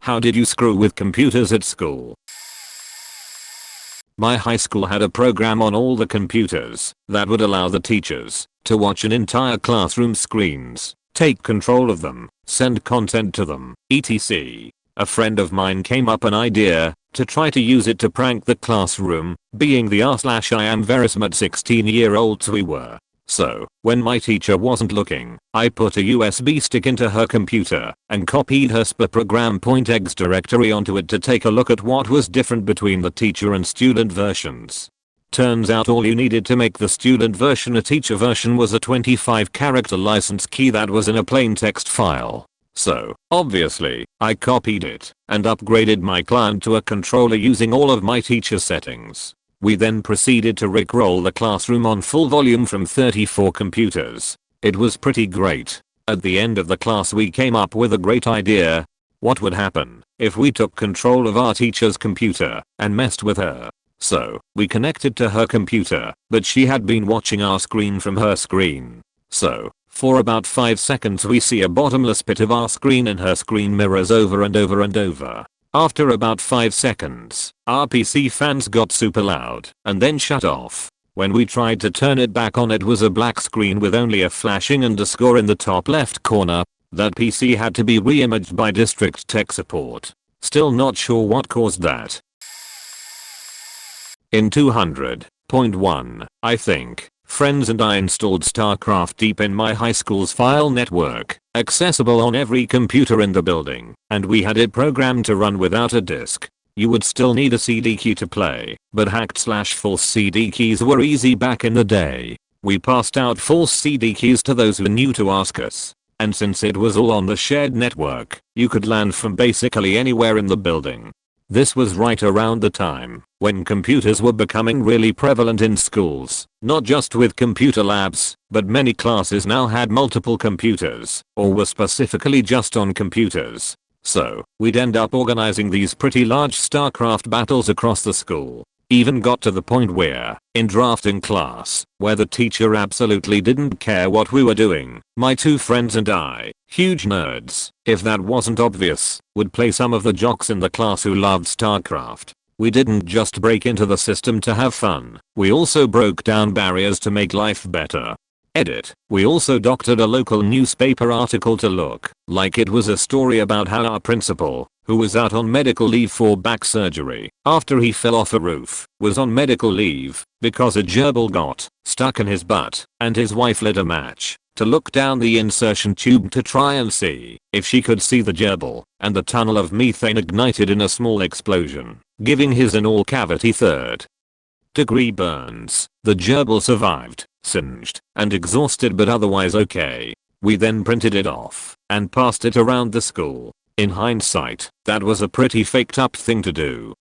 How did you screw with computers at school? My high school had a program on all the computers that would allow the teachers to watch an entire classroom screens, take control of them, send content to them, etc. A friend of mine came up an idea to try to use it to prank the classroom, being the r/I am very smart 16-year-olds we were. So, when my teacher wasn't looking, I put a USB stick into her computer and copied her SPA program.exe directory onto it to take a look at what was different between the teacher and student versions. Turns out all you needed to make the student version a teacher version was a 25-character license key that was in a plain text file. So, obviously, I copied it and upgraded my client to a controller using all of my teacher settings. We then proceeded to rickroll the classroom on full volume from 34 computers. It was pretty great. At the end of the class we came up with a great idea. What would happen if we took control of our teacher's computer and messed with her? So, we connected to her computer, but she had been watching our screen from her screen. So, for about 5 seconds we see a bottomless pit of our screen and her screen mirrors over and over and over. After about 5 seconds, our PC fans got super loud and then shut off. When we tried to turn it back on, it was a black screen with only a flashing underscore in the top left corner. That PC had to be re-imaged by district tech support. Still not sure what caused that. In 200.1, I think, friends and I installed StarCraft deep in my high school's file network, accessible on every computer in the building, and we had it programmed to run without a disk. You would still need a CD key to play, but hacked/false CD keys were easy back in the day. We passed out false CD keys to those who knew to ask us, and since it was all on the shared network, you could land from basically anywhere in the building. This was right around the time when computers were becoming really prevalent in schools, not just with computer labs, but many classes now had multiple computers, or were specifically just on computers. So, we'd end up organizing these pretty large StarCraft battles across the school. Even got to the point where, in drafting class, where the teacher absolutely didn't care what we were doing, my two friends and I, huge nerds, if that wasn't obvious, would play some of the jocks in the class who loved StarCraft. We didn't just break into the system to have fun, we also broke down barriers to make life better. Edit. We also doctored a local newspaper article to look like it was a story about how our principal, who was out on medical leave for back surgery after he fell off a roof, was on medical leave because a gerbil got stuck in his butt, and his wife lit a match to look down the insertion tube to try and see if she could see the gerbil, and the tunnel of methane ignited in a small explosion, giving his anal cavity third-degree burns. The gerbil survived, singed, and exhausted but otherwise okay. We then printed it off and passed it around the school. In hindsight, that was a pretty faked up thing to do.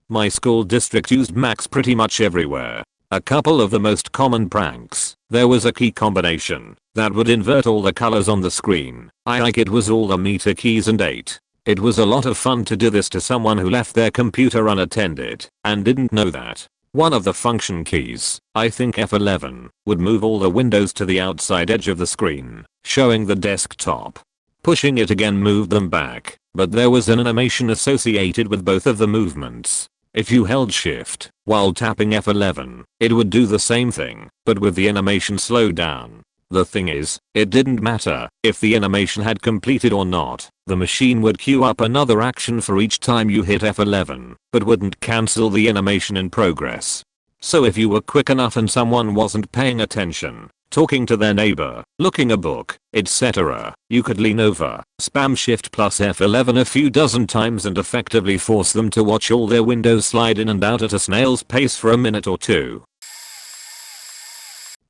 My school district used Macs pretty much everywhere. A couple of the most common pranks. There was a key combination that would invert all the colors on the screen. It was all the meter keys and 8. It was a lot of fun to do this to someone who left their computer unattended and didn't know that. One of the function keys, I think F11, would move all the windows to the outside edge of the screen, showing the desktop. Pushing it again moved them back, but there was an animation associated with both of the movements. If you held shift while tapping F11, it would do the same thing, but with the animation slowed down. The thing is, it didn't matter if the animation had completed or not. The machine would queue up another action for each time you hit F11, but wouldn't cancel the animation in progress. So if you were quick enough and someone wasn't paying attention, talking to their neighbor, looking a book, etc., you could lean over, spam shift plus F11 a few dozen times and effectively force them to watch all their windows slide in and out at a snail's pace for a minute or two.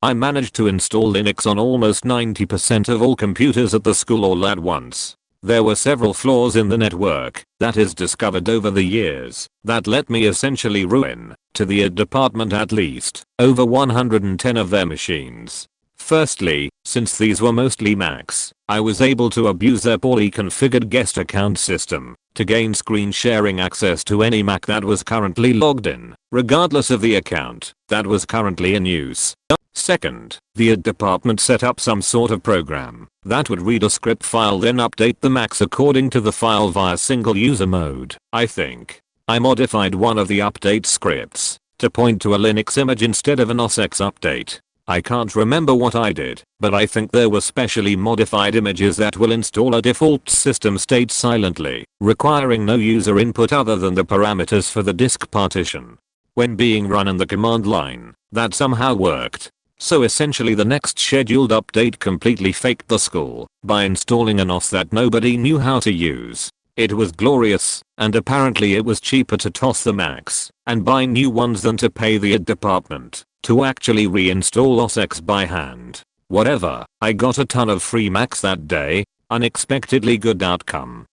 I managed to install Linux on almost 90% of all computers at the school all at once. There were several flaws in the network that is discovered over the years that let me essentially ruin, to the ed department at least, over 110 of their machines. Firstly, since these were mostly Macs, I was able to abuse their poorly configured guest account system to gain screen sharing access to any Mac that was currently logged in, regardless of the account that was currently in use. Second, the ed department set up some sort of program that would read a script file then update the Macs according to the file via single user mode. I think I modified one of the update scripts to point to a Linux image instead of an OS X update. I can't remember what I did, but I think there were specially modified images that will install a default system state silently, requiring no user input other than the parameters for the disk partition. When being run in the command line, that somehow worked. So essentially the next scheduled update completely faked the school by installing an OS that nobody knew how to use. It was glorious, and apparently it was cheaper to toss the Macs and buy new ones than to pay the ed department to actually reinstall OS X by hand. Whatever, I got a ton of free Macs that day. Unexpectedly good outcome.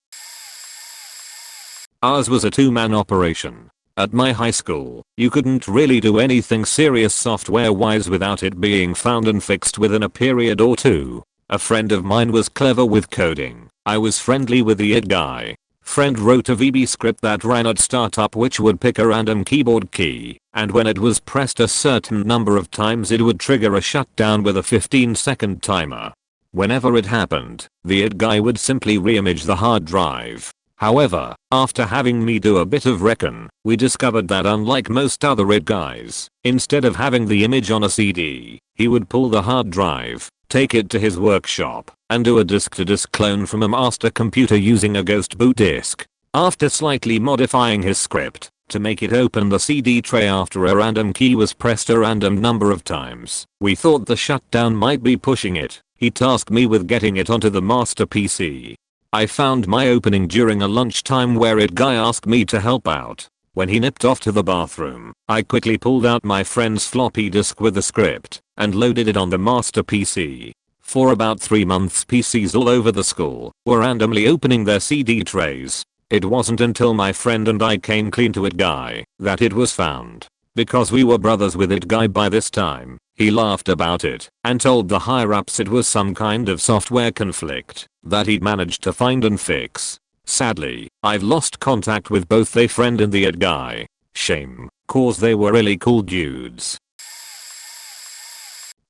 Ours was a two-man operation. At my high school, you couldn't really do anything serious software-wise without it being found and fixed within a period or two. A friend of mine was clever with coding. I was friendly with the ed guy. Friend wrote a VB script that ran at startup which would pick a random keyboard key, and when it was pressed a certain number of times it would trigger a shutdown with a 15-second timer. Whenever it happened, the ed guy would simply reimage the hard drive. However, after having me do a bit of recon, we discovered that unlike most other ed guys, instead of having the image on a CD, he would pull the hard drive, take it to his workshop, and do a disk-to-disk clone from a master computer using a ghost boot disk. After slightly modifying his script to make it open the CD tray after a random key was pressed a random number of times, we thought the shutdown might be pushing it. He tasked me with getting it onto the master PC. I found my opening during a lunchtime where ed guy asked me to help out. When he nipped off to the bathroom, I quickly pulled out my friend's floppy disk with the script and loaded it on the master PC. For about 3 months PCs all over the school were randomly opening their CD trays. It wasn't until my friend and I came clean to ed guy that it was found. Because we were brothers with ed guy by this time, he laughed about it and told the higher ups it was some kind of software conflict that he'd managed to find and fix. Sadly, I've lost contact with both they friend and the ed guy. Shame, cause they were really cool dudes.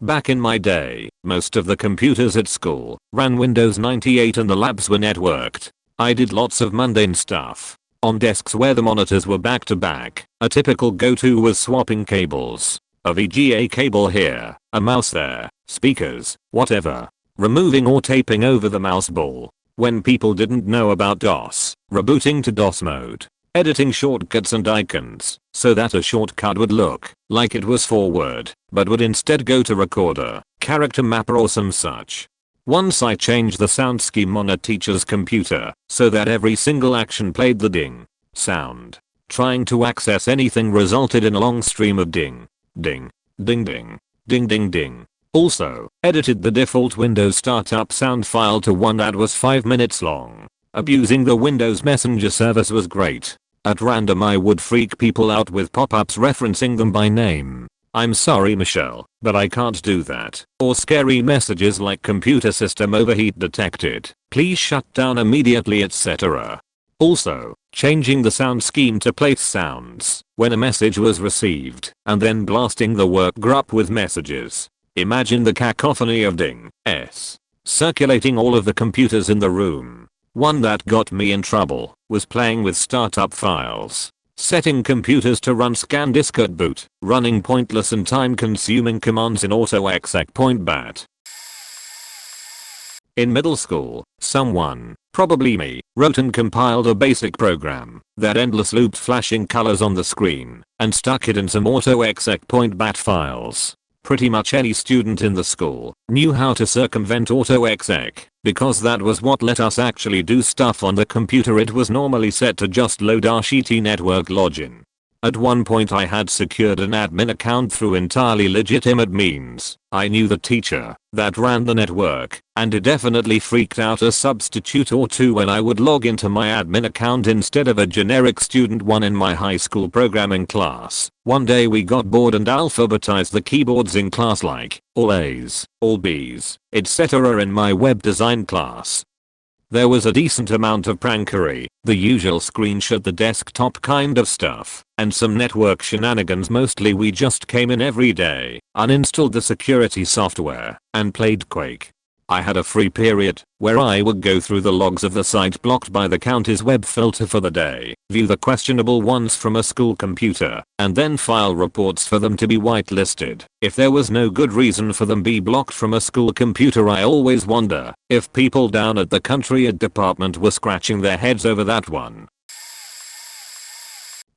Back in my day, most of the computers at school ran Windows 98 and the labs were networked. I did lots of mundane stuff on desks where the monitors were back to back. A typical go-to was swapping cables. A VGA cable here, a mouse there, speakers, whatever. Removing or taping over the mouse ball. When people didn't know about DOS, rebooting to DOS mode. Editing shortcuts and icons so that a shortcut would look like it was forward, but would instead go to recorder, character mapper or some such. Once I changed the sound scheme on a teacher's computer so that every single action played the ding sound. Trying to access anything resulted in a long stream of ding, ding, ding ding, ding ding ding. Also, edited the default Windows startup sound file to one that was 5 minutes long. Abusing the Windows Messenger service was great. At random I would freak people out with pop-ups referencing them by name. I'm sorry Michelle, but I can't do that. Or scary messages like computer system overheat detected. Please shut down immediately, etc. Also, changing the sound scheme to place sounds when a message was received and then blasting the work group with messages. Imagine the cacophony of ding-s circulating all of the computers in the room. One that got me in trouble was playing with startup files. Setting computers to run scan disk at boot, running pointless and time-consuming commands in AutoExec point bat. In middle school, someone, probably me, wrote and compiled a basic program that endless looped flashing colors on the screen and stuck it in some AutoExec point bat files. Pretty much any student in the school knew how to circumvent AutoExec because that was what let us actually do stuff on the computer. It was normally set to just load RCT network login. At one point I had secured an admin account through entirely legitimate means. I knew the teacher that ran the network, and it definitely freaked out a substitute or two when I would log into my admin account instead of a generic student one in my high school programming class. One day we got bored and alphabetized the keyboards in class like all A's, all B's, etc. in my web design class. There was a decent amount of prankery, the usual screenshot the desktop kind of stuff, and some network shenanigans. Mostly we just came in every day, uninstalled the security software, and played Quake. I had a free period where I would go through the logs of the site blocked by the county's web filter for the day, view the questionable ones from a school computer, and then file reports for them to be whitelisted. If there was no good reason for them be blocked from a school computer, I always wonder if people down at the country ed department were scratching their heads over that one.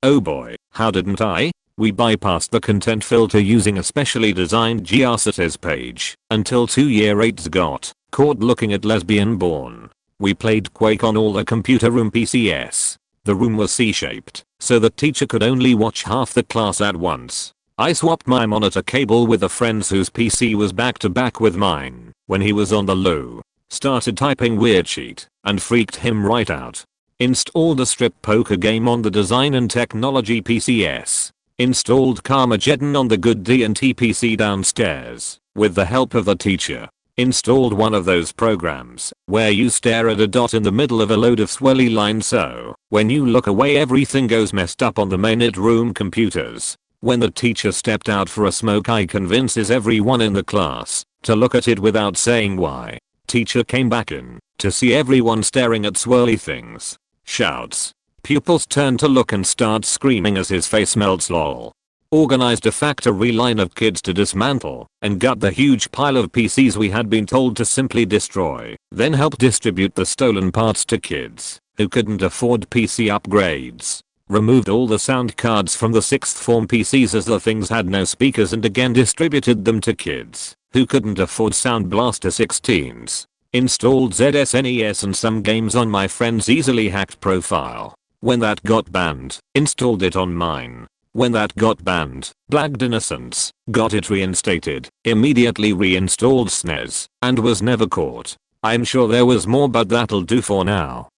Oh boy, how didn't I? We bypassed the content filter using a specially designed GRCities page until 2-year 8s got caught looking at lesbian porn. We played Quake on all the computer room PCs. The room was C-shaped, so the teacher could only watch half the class at once. I swapped my monitor cable with a friend's whose PC was back to back with mine when he was on the loo. Started typing weird shit and freaked him right out. Installed a strip poker game on the design and technology PCs. Installed Carmageddon on the good D&T PC downstairs with the help of the teacher. Installed one of those programs where you stare at a dot in the middle of a load of swirly lines, so when you look away everything goes messed up on the main ed room computers. When the teacher stepped out for a smoke, I convinces everyone in the class to look at it without saying why. Teacher came back in to see everyone staring at swirly things. Shouts. Pupils turn to look and start screaming as his face melts. Lol. Organized a factory line of kids to dismantle and gut the huge pile of PCs we had been told to simply destroy. Then helped distribute the stolen parts to kids who couldn't afford PC upgrades. Removed all the sound cards from the 6th form PCs as the things had no speakers, and again distributed them to kids who couldn't afford Sound Blaster 16s. Installed ZSNES and some games on my friend's easily hacked profile. When that got banned, installed it on mine. When that got banned, blagged Innocence, got it reinstated, immediately reinstalled SNES, and was never caught. I'm sure there was more, but that'll do for now.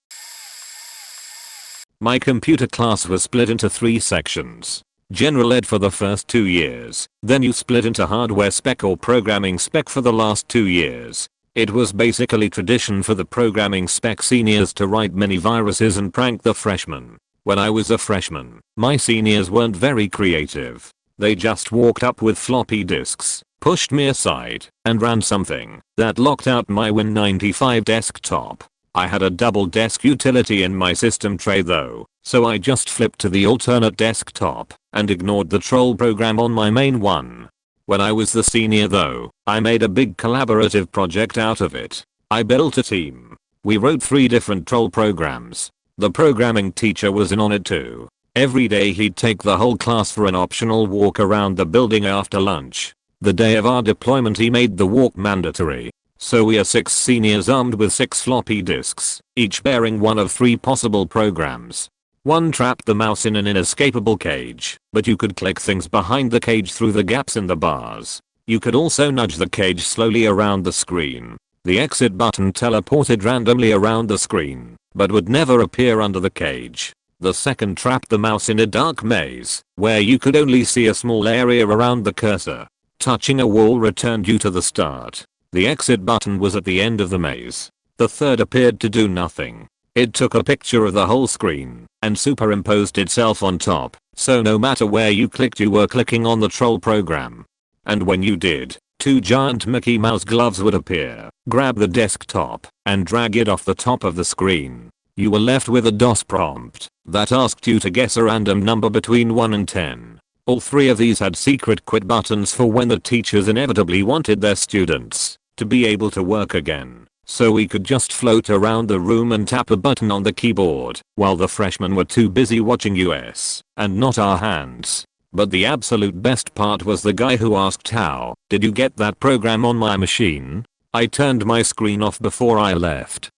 My computer class was split into 3 sections. General Ed for the first 2 years, then you split into hardware spec or programming spec for the last 2 years. It was basically tradition for the programming spec seniors to write mini viruses and prank the freshmen. When I was a freshman, my seniors weren't very creative. They just walked up with floppy disks, pushed me aside, and ran something that locked out my Win95 desktop. I had a double desk utility in my system tray though, so I just flipped to the alternate desktop and ignored the troll program on my main one. When I was the senior though, I made a big collaborative project out of it. I built a team. We wrote 3 different troll programs. The programming teacher was in on it too. Every day he'd take the whole class for an optional walk around the building after lunch. The day of our deployment he made the walk mandatory. So we are 6 seniors armed with 6 floppy disks, each bearing one of 3 possible programs. One trapped the mouse in an inescapable cage, but you could click things behind the cage through the gaps in the bars. You could also nudge the cage slowly around the screen. The exit button teleported randomly around the screen, but would never appear under the cage. The second trapped the mouse in a dark maze, where you could only see a small area around the cursor. Touching a wall returned you to the start. The exit button was at the end of the maze. The third appeared to do nothing. It took a picture of the whole screen and superimposed itself on top, so no matter where you clicked you were clicking on the troll program. And when you did, 2 giant Mickey Mouse gloves would appear, grab the desktop, and drag it off the top of the screen. You were left with a DOS prompt that asked you to guess a random number between 1 and 10. All 3 of these had secret quit buttons for when the teachers inevitably wanted their students to be able to work again. So we could just float around the room and tap a button on the keyboard while the freshmen were too busy watching us and not our hands. But the absolute best part was the guy who asked, "How did you get that program on my machine?" I turned my screen off before I left.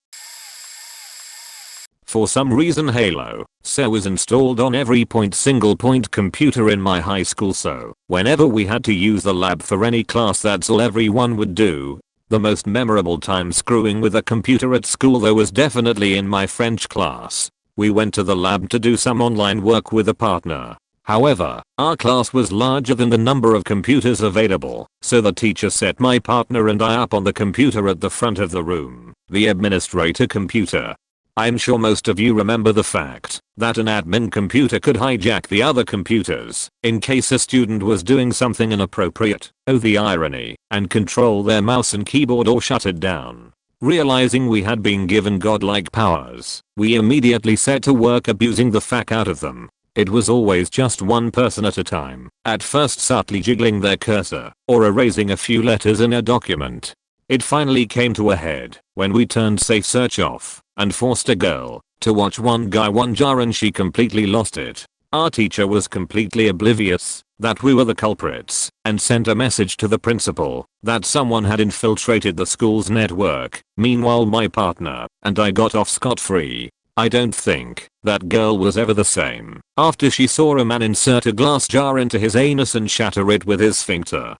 For some reason Halo so was installed on every single point computer in my high school, so whenever we had to use the lab for any class that's all everyone would do. The most memorable time screwing with a computer at school though was definitely in my French class. We went to the lab to do some online work with a partner. However, our class was larger than the number of computers available, so the teacher set my partner and I up on the computer at the front of the room, the administrator computer. I'm sure most of you remember the fact that an admin computer could hijack the other computers in case a student was doing something inappropriate, oh the irony, and control their mouse and keyboard or shut it down. Realizing we had been given godlike powers, we immediately set to work abusing the fuck out of them. It was always just one person at a time, at first subtly jiggling their cursor or erasing a few letters in a document. It finally came to a head when we turned safe search off and forced a girl to watch one guy one jar and she completely lost it. Our teacher was completely oblivious that we were the culprits and sent a message to the principal that someone had infiltrated the school's network. Meanwhile my partner and I got off scot-free. I don't think that girl was ever the same after she saw a man insert a glass jar into his anus and shatter it with his sphincter.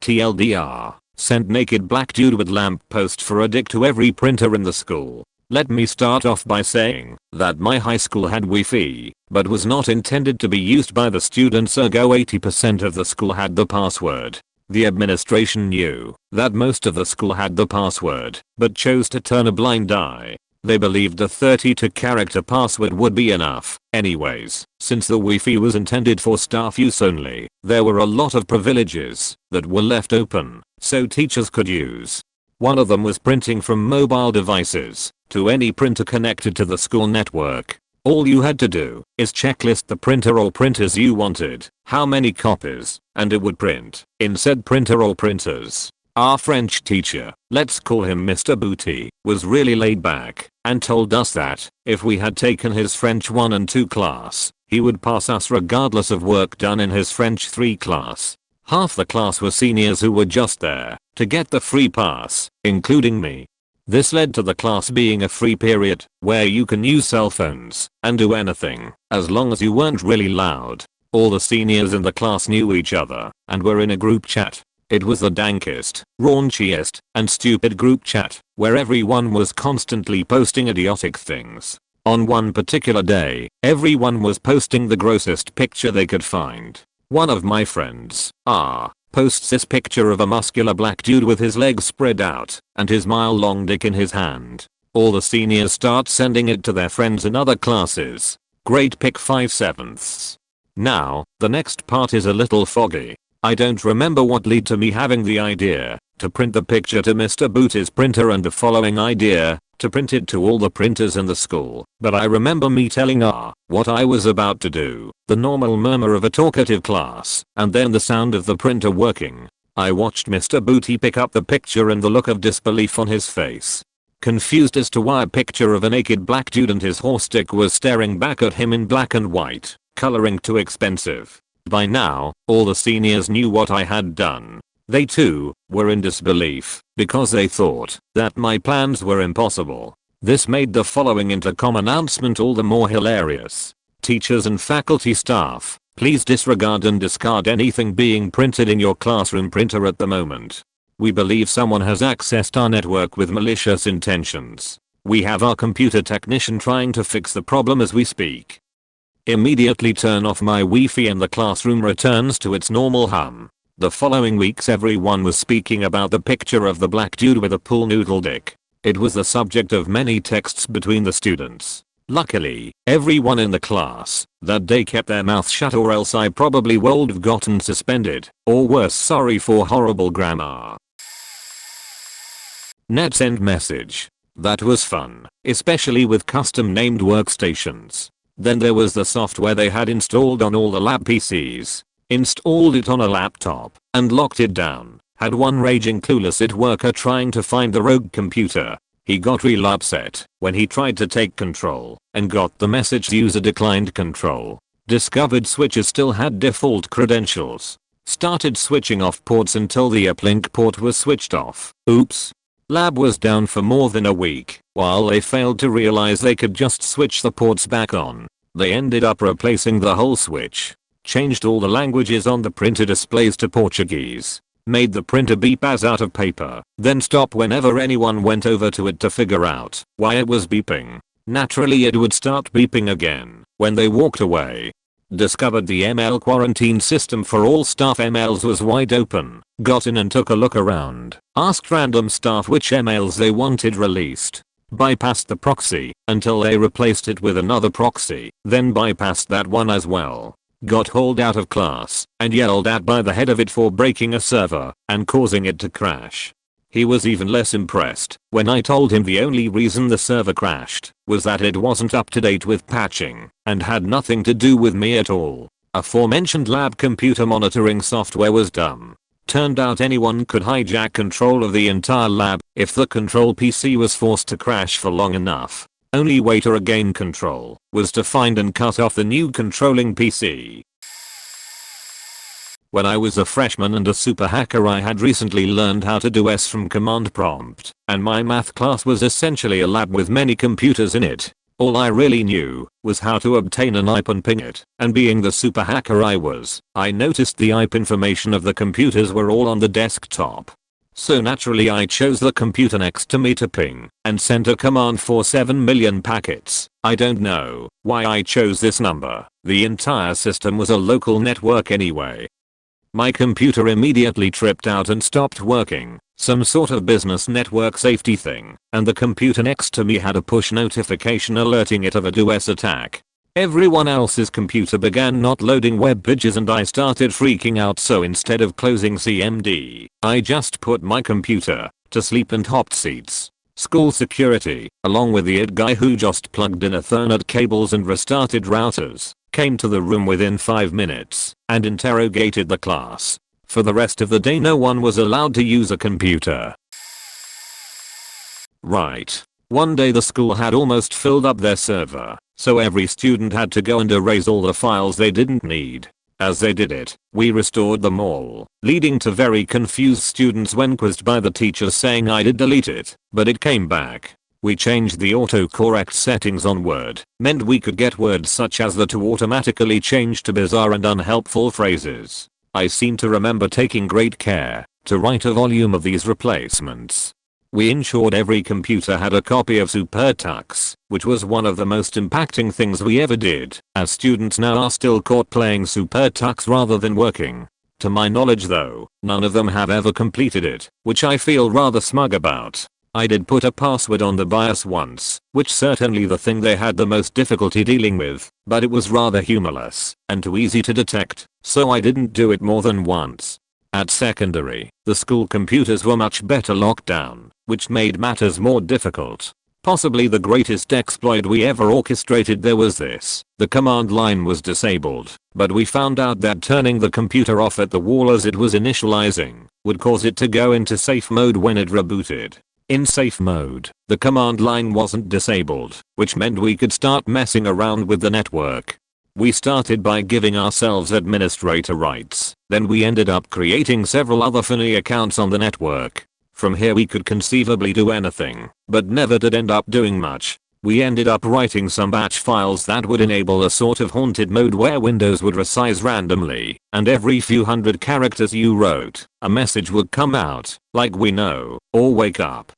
TLDR, sent naked black dude with lamp post for a dick to every printer in the school. Let me start off by saying that my high school had Wi-Fi, but was not intended to be used by the students, ergo 80% of the school had the password. The administration knew that most of the school had the password, but chose to turn a blind eye. They believed the 32 character password would be enough. Anyways, since the Wi-Fi was intended for staff use only, there were a lot of privileges that were left open, so teachers could use. One of them was printing from mobile devices to any printer connected to the school network. All you had to do is checklist the printer or printers you wanted, how many copies, and it would print in said printer or printers. Our French teacher, let's call him Mr. Booty, was really laid back and told us that if we had taken his French 1 and 2 class, he would pass us regardless of work done in his French 3 class. Half the class were seniors who were just there to get the free pass, including me. This led to the class being a free period where you can use cell phones and do anything as long as you weren't really loud. All the seniors in the class knew each other and were in a group chat. It was the dankest, raunchiest, and stupid group chat where everyone was constantly posting idiotic things. On one particular day, everyone was posting the grossest picture they could find. One of my friends, posts this picture of a muscular black dude with his legs spread out and his mile-long dick in his hand. All the seniors start sending it to their friends in other classes. Great pic 5/7. Now, the next part is a little foggy. I don't remember what led to me having the idea to print the picture to Mr. Booty's printer and the following idea to print it to all the printers in the school, but I remember me telling what I was about to do, the normal murmur of a talkative class, and then the sound of the printer working. I watched Mr. Booty pick up the picture and the look of disbelief on his face. Confused as to why a picture of a naked black dude and his horse dick was staring back at him in black and white, coloring too expensive. By now, all the seniors knew what I had done. They too were in disbelief because they thought that my plans were impossible. This made the following intercom announcement all the more hilarious. Teachers and faculty staff, please disregard and discard anything being printed in your classroom printer at the moment. We believe someone has accessed our network with malicious intentions. We have our computer technician trying to fix the problem as we speak. Immediately turn off my Wi-Fi and the classroom returns to its normal hum. The following weeks everyone was speaking about the picture of the black dude with a pool noodle dick. It was the subject of many texts between the students. Luckily, everyone in the class that day kept their mouth shut, or else I probably would have gotten suspended, or worse, sorry for horrible grammar. Net send message. That was fun, especially with custom named workstations. Then there was the software they had installed on all the lab PCs. Installed it on a laptop and locked it down. Had one raging clueless IT worker trying to find the rogue computer. He got real upset when he tried to take control and got the message user declined control. Discovered switches still had default credentials. Started switching off ports until the uplink port was switched off. Oops. Lab was down for more than a week while they failed to realize they could just switch the ports back on. They ended up replacing the whole switch. Changed all the languages on the printer displays to Portuguese. Made the printer beep as out of paper, then stop whenever anyone went over to it to figure out why it was beeping. Naturally it would start beeping again. When they walked away, discovered the ML quarantine system for all staff MLs was wide open, got in and took a look around, asked random staff which MLs they wanted released, bypassed the proxy until they replaced it with another proxy, then bypassed that one as well, got hauled out of class and yelled at by the head of it for breaking a server and causing it to crash. He was even less impressed when I told him the only reason the server crashed was that it wasn't up to date with patching and had nothing to do with me at all. Aforementioned lab computer monitoring software was dumb. Turned out anyone could hijack control of the entire lab if the control PC was forced to crash for long enough. Only way to regain control was to find and cut off the new controlling PC. When I was a freshman and a super hacker, I had recently learned how to do S from command prompt, and my math class was essentially a lab with many computers in it. All I really knew was how to obtain an IP and ping it, and being the super hacker I was, I noticed the IP information of the computers were all on the desktop. So naturally I chose the computer next to me to ping, and sent a command for 7 million packets. I don't know why I chose this number. The entire system was a local network anyway. My computer immediately tripped out and stopped working, some sort of business network safety thing, and the computer next to me had a push notification alerting it of a DOS attack. Everyone else's computer began not loading web pages and I started freaking out, so instead of closing CMD, I just put my computer to sleep and hopped seats. School security, along with the IT guy who just plugged in Ethernet cables and restarted routers, came to the room within 5 minutes and interrogated the class. For the rest of the day no one was allowed to use a computer. Right. One day the school had almost filled up their server, so every student had to go and erase all the files they didn't need. As they did it, we restored them all, leading to very confused students when quizzed by the teacher saying I did delete it, but it came back. We changed the autocorrect settings on Word, meant we could get words such as the to automatically change to bizarre and unhelpful phrases. I seem to remember taking great care to write a volume of these replacements. We ensured every computer had a copy of SuperTux, which was one of the most impacting things we ever did, as students now are still caught playing SuperTux rather than working. To my knowledge though, none of them have ever completed it, which I feel rather smug about. I did put a password on the BIOS once, which certainly the thing they had the most difficulty dealing with, but it was rather humorless and too easy to detect, so I didn't do it more than once. At secondary, the school computers were much better locked down, which made matters more difficult. Possibly the greatest exploit we ever orchestrated there was this: the command line was disabled, but we found out that turning the computer off at the wall as it was initializing would cause it to go into safe mode when it rebooted. In safe mode, the command line wasn't disabled, which meant we could start messing around with the network. We started by giving ourselves administrator rights, then we ended up creating several other funny accounts on the network. From here we could conceivably do anything, but never did end up doing much. We ended up writing some batch files that would enable a sort of haunted mode where windows would resize randomly, and every few hundred characters you wrote, a message would come out, like we know, or wake up.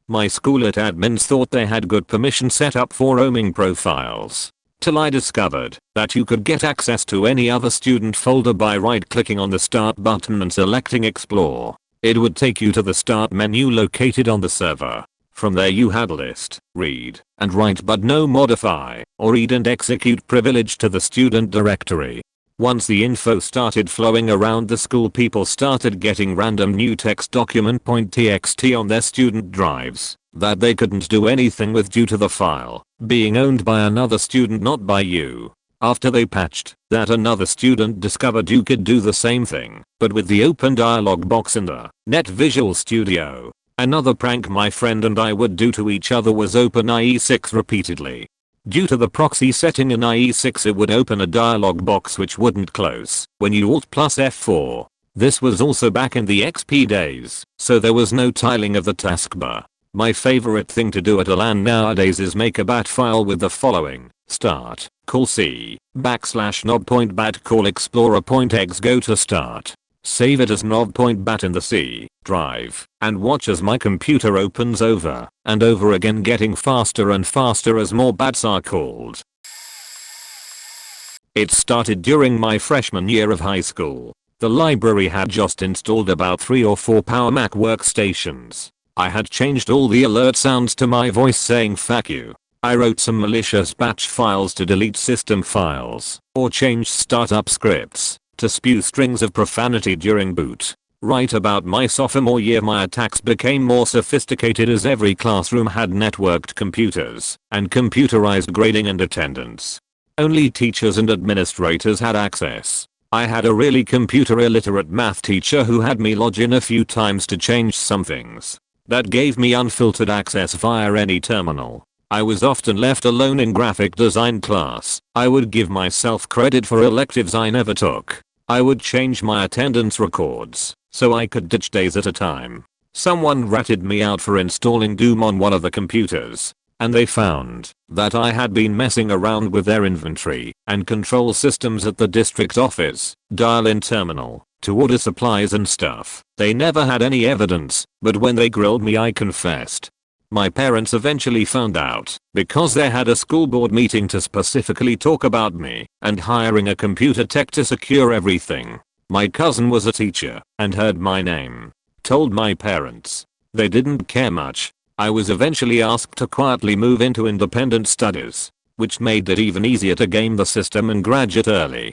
My school at admins thought they had good permission set up for roaming profiles, till I discovered that you could get access to any other student folder by right-clicking on the Start button and selecting Explore. It would take you to the Start menu located on the server. From there you had List, Read, and Write but no Modify, or Read and Execute privilege to the student directory. Once the info started flowing around the school, people started getting random new text document.txt on their student drives that they couldn't do anything with due to the file being owned by another student, not by you. After they patched that, another student discovered you could do the same thing, but with the open dialog box in the Net Visual Studio. Another prank my friend and I would do to each other was open IE6 repeatedly. Due to the proxy setting in IE6, it would open a dialog box which wouldn't close when you Alt plus F4. This was also back in the XP days, so there was no tiling of the taskbar. My favorite thing to do at a LAN nowadays is make a bat file with the following: start, call C, /knob.bat call explorer.exe go to start. Save it as nav point bat in the C drive, and watch as my computer opens over and over again, getting faster and faster as more bats are called. It started during my freshman year of high school. The library had just installed about 3 or 4 Power Mac workstations. I had changed all the alert sounds to my voice saying "fuck you." I wrote some malicious batch files to delete system files, or changed startup scripts to spew strings of profanity during boot. Right about my sophomore year, my attacks became more sophisticated as every classroom had networked computers and computerized grading and attendance. Only teachers and administrators had access. I had a really computer illiterate math teacher who had me log in a few times to change some things. That gave me unfiltered access via any terminal. I was often left alone in graphic design class. I would give myself credit for electives I never took. I would change my attendance records so I could ditch days at a time. Someone ratted me out for installing Doom on one of the computers, and they found that I had been messing around with their inventory and control systems at the district office, dial-in terminal, to order supplies and stuff. They never had any evidence, but when they grilled me I confessed. My parents eventually found out because they had a school board meeting to specifically talk about me and hiring a computer tech to secure everything. My cousin was a teacher and heard my name. Told my parents. They didn't care much. I was eventually asked to quietly move into independent studies, which made it even easier to game the system and graduate early.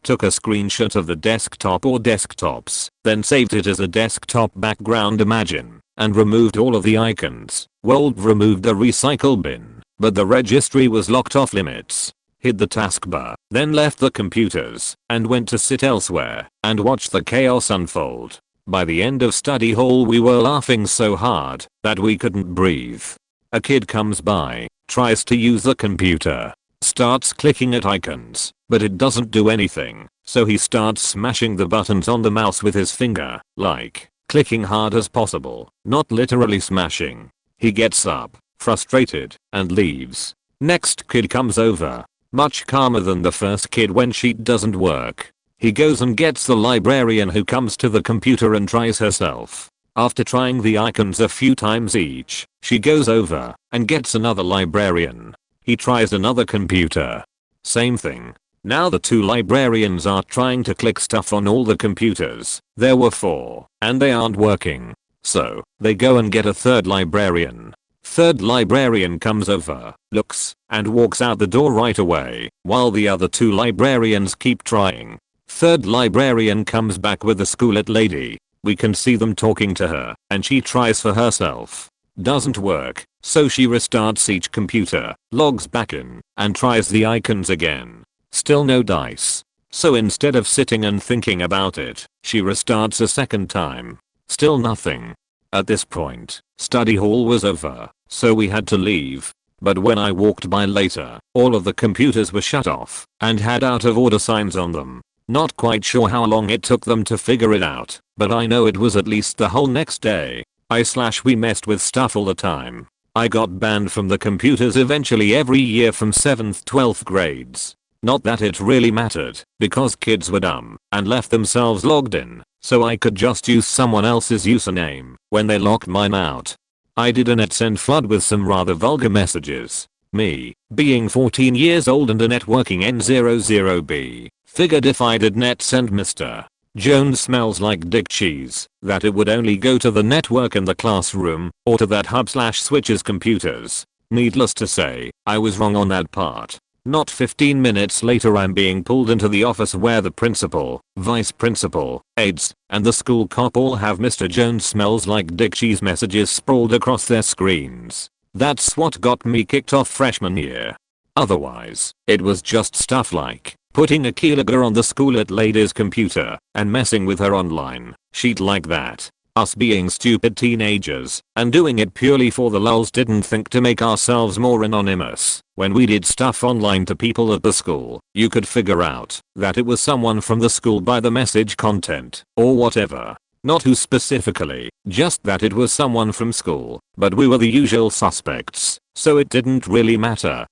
Took a screenshot of the desktop or desktops, then saved it as a desktop background imagine, and removed all of the icons. Well, removed the recycle bin, but the registry was locked off limits. Hid the taskbar, then left the computers, and went to sit elsewhere, and watched the chaos unfold. By the end of study hall we were laughing so hard that we couldn't breathe. A kid comes by, tries to use the computer, starts clicking at icons, but it doesn't do anything, so he starts smashing the buttons on the mouse with his finger, like, clicking hard as possible, not literally smashing. He gets up, frustrated, and leaves. Next kid comes over, much calmer than the first kid when sheet doesn't work. He goes and gets the librarian who comes to the computer and tries herself. After trying the icons a few times each, she goes over and gets another librarian. He tries another computer. Same thing. Now the 2 librarians are trying to click stuff on all the computers. There were 4, and they aren't working. So, they go and get a 3rd librarian. 3rd librarian comes over, looks, and walks out the door right away, while the other 2 librarians keep trying. 3rd librarian comes back with the school-lit lady. We can see them talking to her, and she tries for herself. Doesn't work, so she restarts each computer, logs back in, and tries the icons again. Still no dice. So instead of sitting and thinking about it, she restarts a 2nd time. Still nothing. At this point, study hall was over, so we had to leave. But when I walked by later, all of the computers were shut off and had out of order signs on them. Not quite sure how long it took them to figure it out, but I know it was at least the whole next day. We messed with stuff all the time. I got banned from the computers eventually every year from 7th 12th grades. Not that it really mattered, because kids were dumb and left themselves logged in, so I could just use someone else's username when they locked mine out. I did a netsend flood with some rather vulgar messages. Me, being 14 years old and a networking N00B, figured if I did netsend Mr. Jones smells like dick cheese, that it would only go to the network in the classroom, or to that hub/switch's computers. Needless to say, I was wrong on that part. Not 15 minutes later I'm being pulled into the office where the principal, vice principal, aides, and the school cop all have Mr. Jones smells like dick cheese messages sprawled across their screens. That's what got me kicked off freshman year. Otherwise, it was just stuff like putting a keylogger on the school-lit lady's computer and messing with her online, shit like that. Us being stupid teenagers and doing it purely for the lulz, didn't think to make ourselves more anonymous. When we did stuff online to people at the school, you could figure out that it was someone from the school by the message content or whatever. Not who specifically, just that it was someone from school, but we were the usual suspects, so it didn't really matter.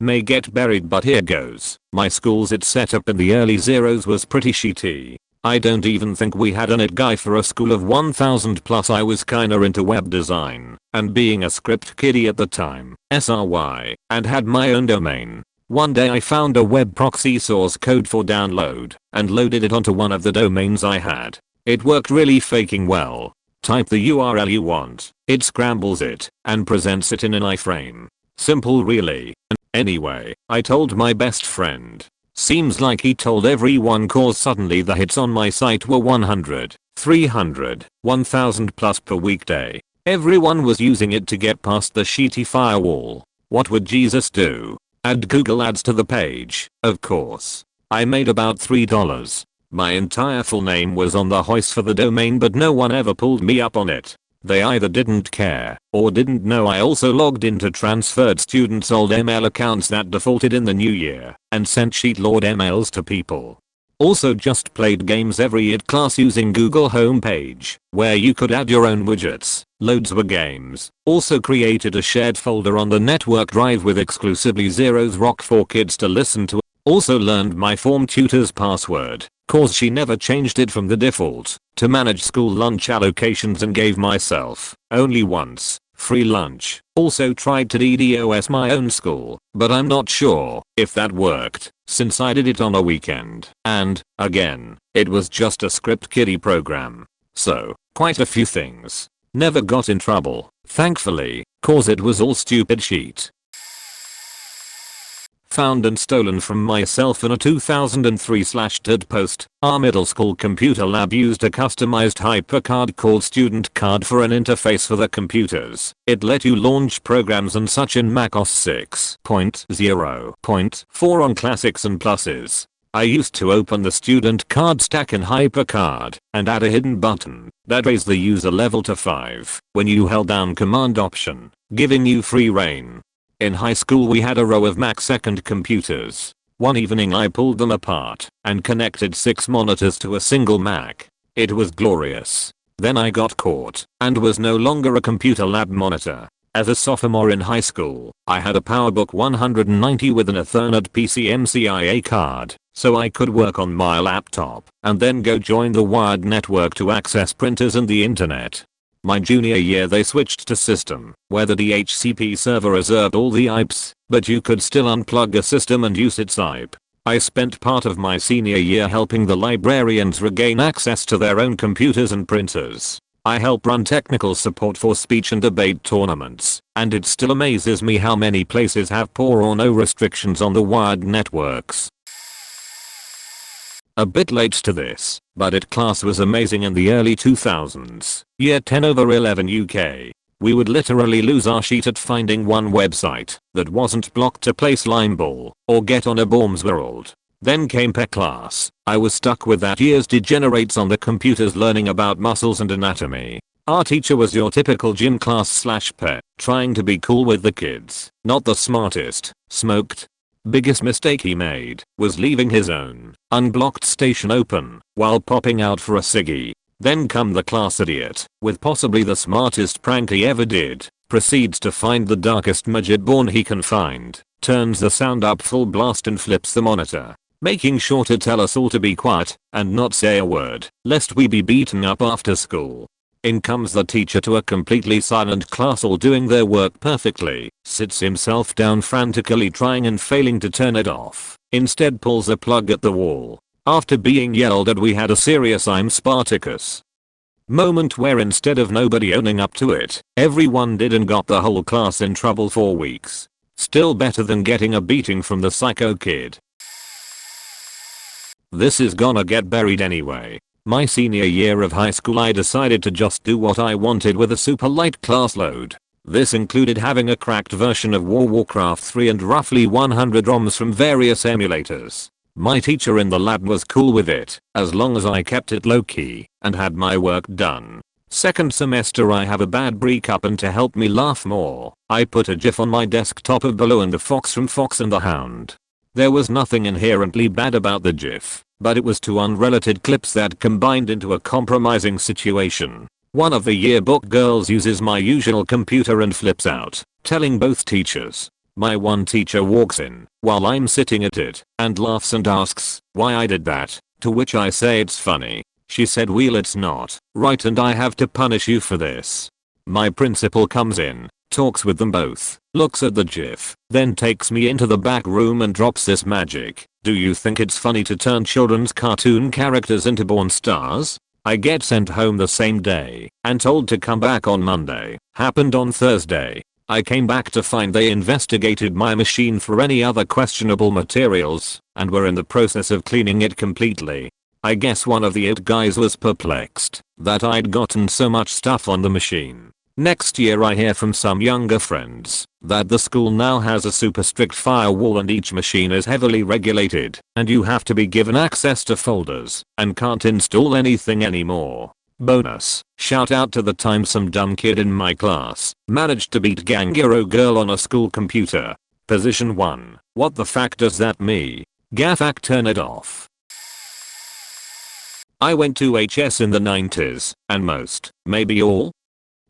May get buried, but here goes. My school's IT setup in the early zeros was pretty shitty. I don't even think we had an IT guy for a school of 1000 plus. I was kinda into web design, and being a script kiddie at the time, SRY, and had my own domain. One day I found a web proxy source code for download, and loaded it onto one of the domains I had. It worked really faking well. Type the URL you want, it scrambles it, and presents it in an iframe. Simple really. Anyway, I told my best friend. Seems like he told everyone cause suddenly the hits on my site were 100, 300, 1000 plus per weekday. Everyone was using it to get past the shitty firewall. What would Jesus do? Add Google ads to the page, of course. I made about $3. My entire full name was on the hoist for the domain, but no one ever pulled me up on it. They either didn't care or didn't know I also logged into transferred students' old email accounts that defaulted in the new year and sent sheetlord emails to people. Also just played games every IT class using Google homepage where you could add your own widgets. Loads were games. Also created a shared folder on the network drive with exclusively Zero's rock for kids to listen to. Also learned my form tutor's password, cause she never changed it from the default, to manage school lunch allocations, and gave myself, only once, free lunch. Also tried to DDoS my own school, but I'm not sure if that worked, since I did it on a weekend. And, again, it was just a script kiddie program. So, quite a few things. Never got in trouble, thankfully, cause it was all stupid shit. Found and stolen from myself in a 2003/2 post. Our middle school computer lab used a customized hypercard called Student Card for an interface for the computers. It let you launch programs and such in Mac OS 6.0.4 on classics and pluses. I used to open the student card stack in HyperCard and add a hidden button that raised the user level to 5 when you held down Command Option, giving you free reign. In high school we had a row of Mac second computers. One evening I pulled them apart and connected 6 monitors to a single Mac. It was glorious. Then I got caught and was no longer a computer lab monitor. As a sophomore in high school, I had a PowerBook 190 with an Ethernet PCMCIA card, so I could work on my laptop and then go join the wired network to access printers and the internet. My junior year they switched to system, where the DHCP server reserved all the IPs, but you could still unplug a system and use its IP. I spent part of my senior year helping the librarians regain access to their own computers and printers. I help run technical support for speech and debate tournaments, and it still amazes me how many places have poor or no restrictions on the wired networks. A bit late to this, but IT class was amazing in the early 2000s. Year 10/11 UK. We would literally lose our shit at finding one website that wasn't blocked to play slime ball or get on a Bombs World. Then came PE class. I was stuck with that year's degenerates on the computers learning about muscles and anatomy. Our teacher was your typical gym class/PE, trying to be cool with the kids, not the smartest, smoked. Biggest mistake he made was leaving his own unblocked station open while popping out for a ciggy. Then come the class idiot with possibly the smartest prank he ever did. Proceeds to find the darkest midget born he can find, turns the sound up full blast and flips the monitor, making sure to tell us all to be quiet and not say a word lest we be beaten up after school. In comes the teacher to a completely silent class all doing their work perfectly, sits himself down frantically trying and failing to turn it off, instead pulls a plug at the wall. After being yelled at we had a serious I'm Spartacus moment where instead of nobody owning up to it, everyone did and got the whole class in trouble for weeks. Still better than getting a beating from the psycho kid. This is gonna get buried anyway. My senior year of high school I decided to just do what I wanted with a super light class load. This included having a cracked version of Warcraft 3 and roughly 100 ROMs from various emulators. My teacher in the lab was cool with it, as long as I kept it low key and had my work done. Second semester I have a bad breakup, and to help me laugh more, I put a GIF on my desktop of Baloo and the fox from Fox and the Hound. There was nothing inherently bad about the GIF, but it was two unrelated clips that combined into a compromising situation. One of the yearbook girls uses my usual computer and flips out, telling both teachers. My one teacher walks in while I'm sitting at it and laughs and asks why I did that, to which I say it's funny. She said, "Well, it's not, right, and I have to punish you for this." My principal comes in, talks with them both, looks at the gif, then takes me into the back room and drops this magic. "Do you think it's funny to turn children's cartoon characters into born stars?" I get sent home the same day and told to come back on Monday. Happened on Thursday. I came back to find they investigated my machine for any other questionable materials and were in the process of cleaning it completely. I guess one of the IT guys was perplexed that I'd gotten so much stuff on the machine. Next year I hear from some younger friends that the school now has a super strict firewall and each machine is heavily regulated and you have to be given access to folders and can't install anything anymore. Bonus, shout out to the time some dumb kid in my class managed to beat Ganguro Girl on a school computer. Position 1. What the fuck does that mean? Gaffac, turn it off. I went to HS in the 90s, and most, maybe all,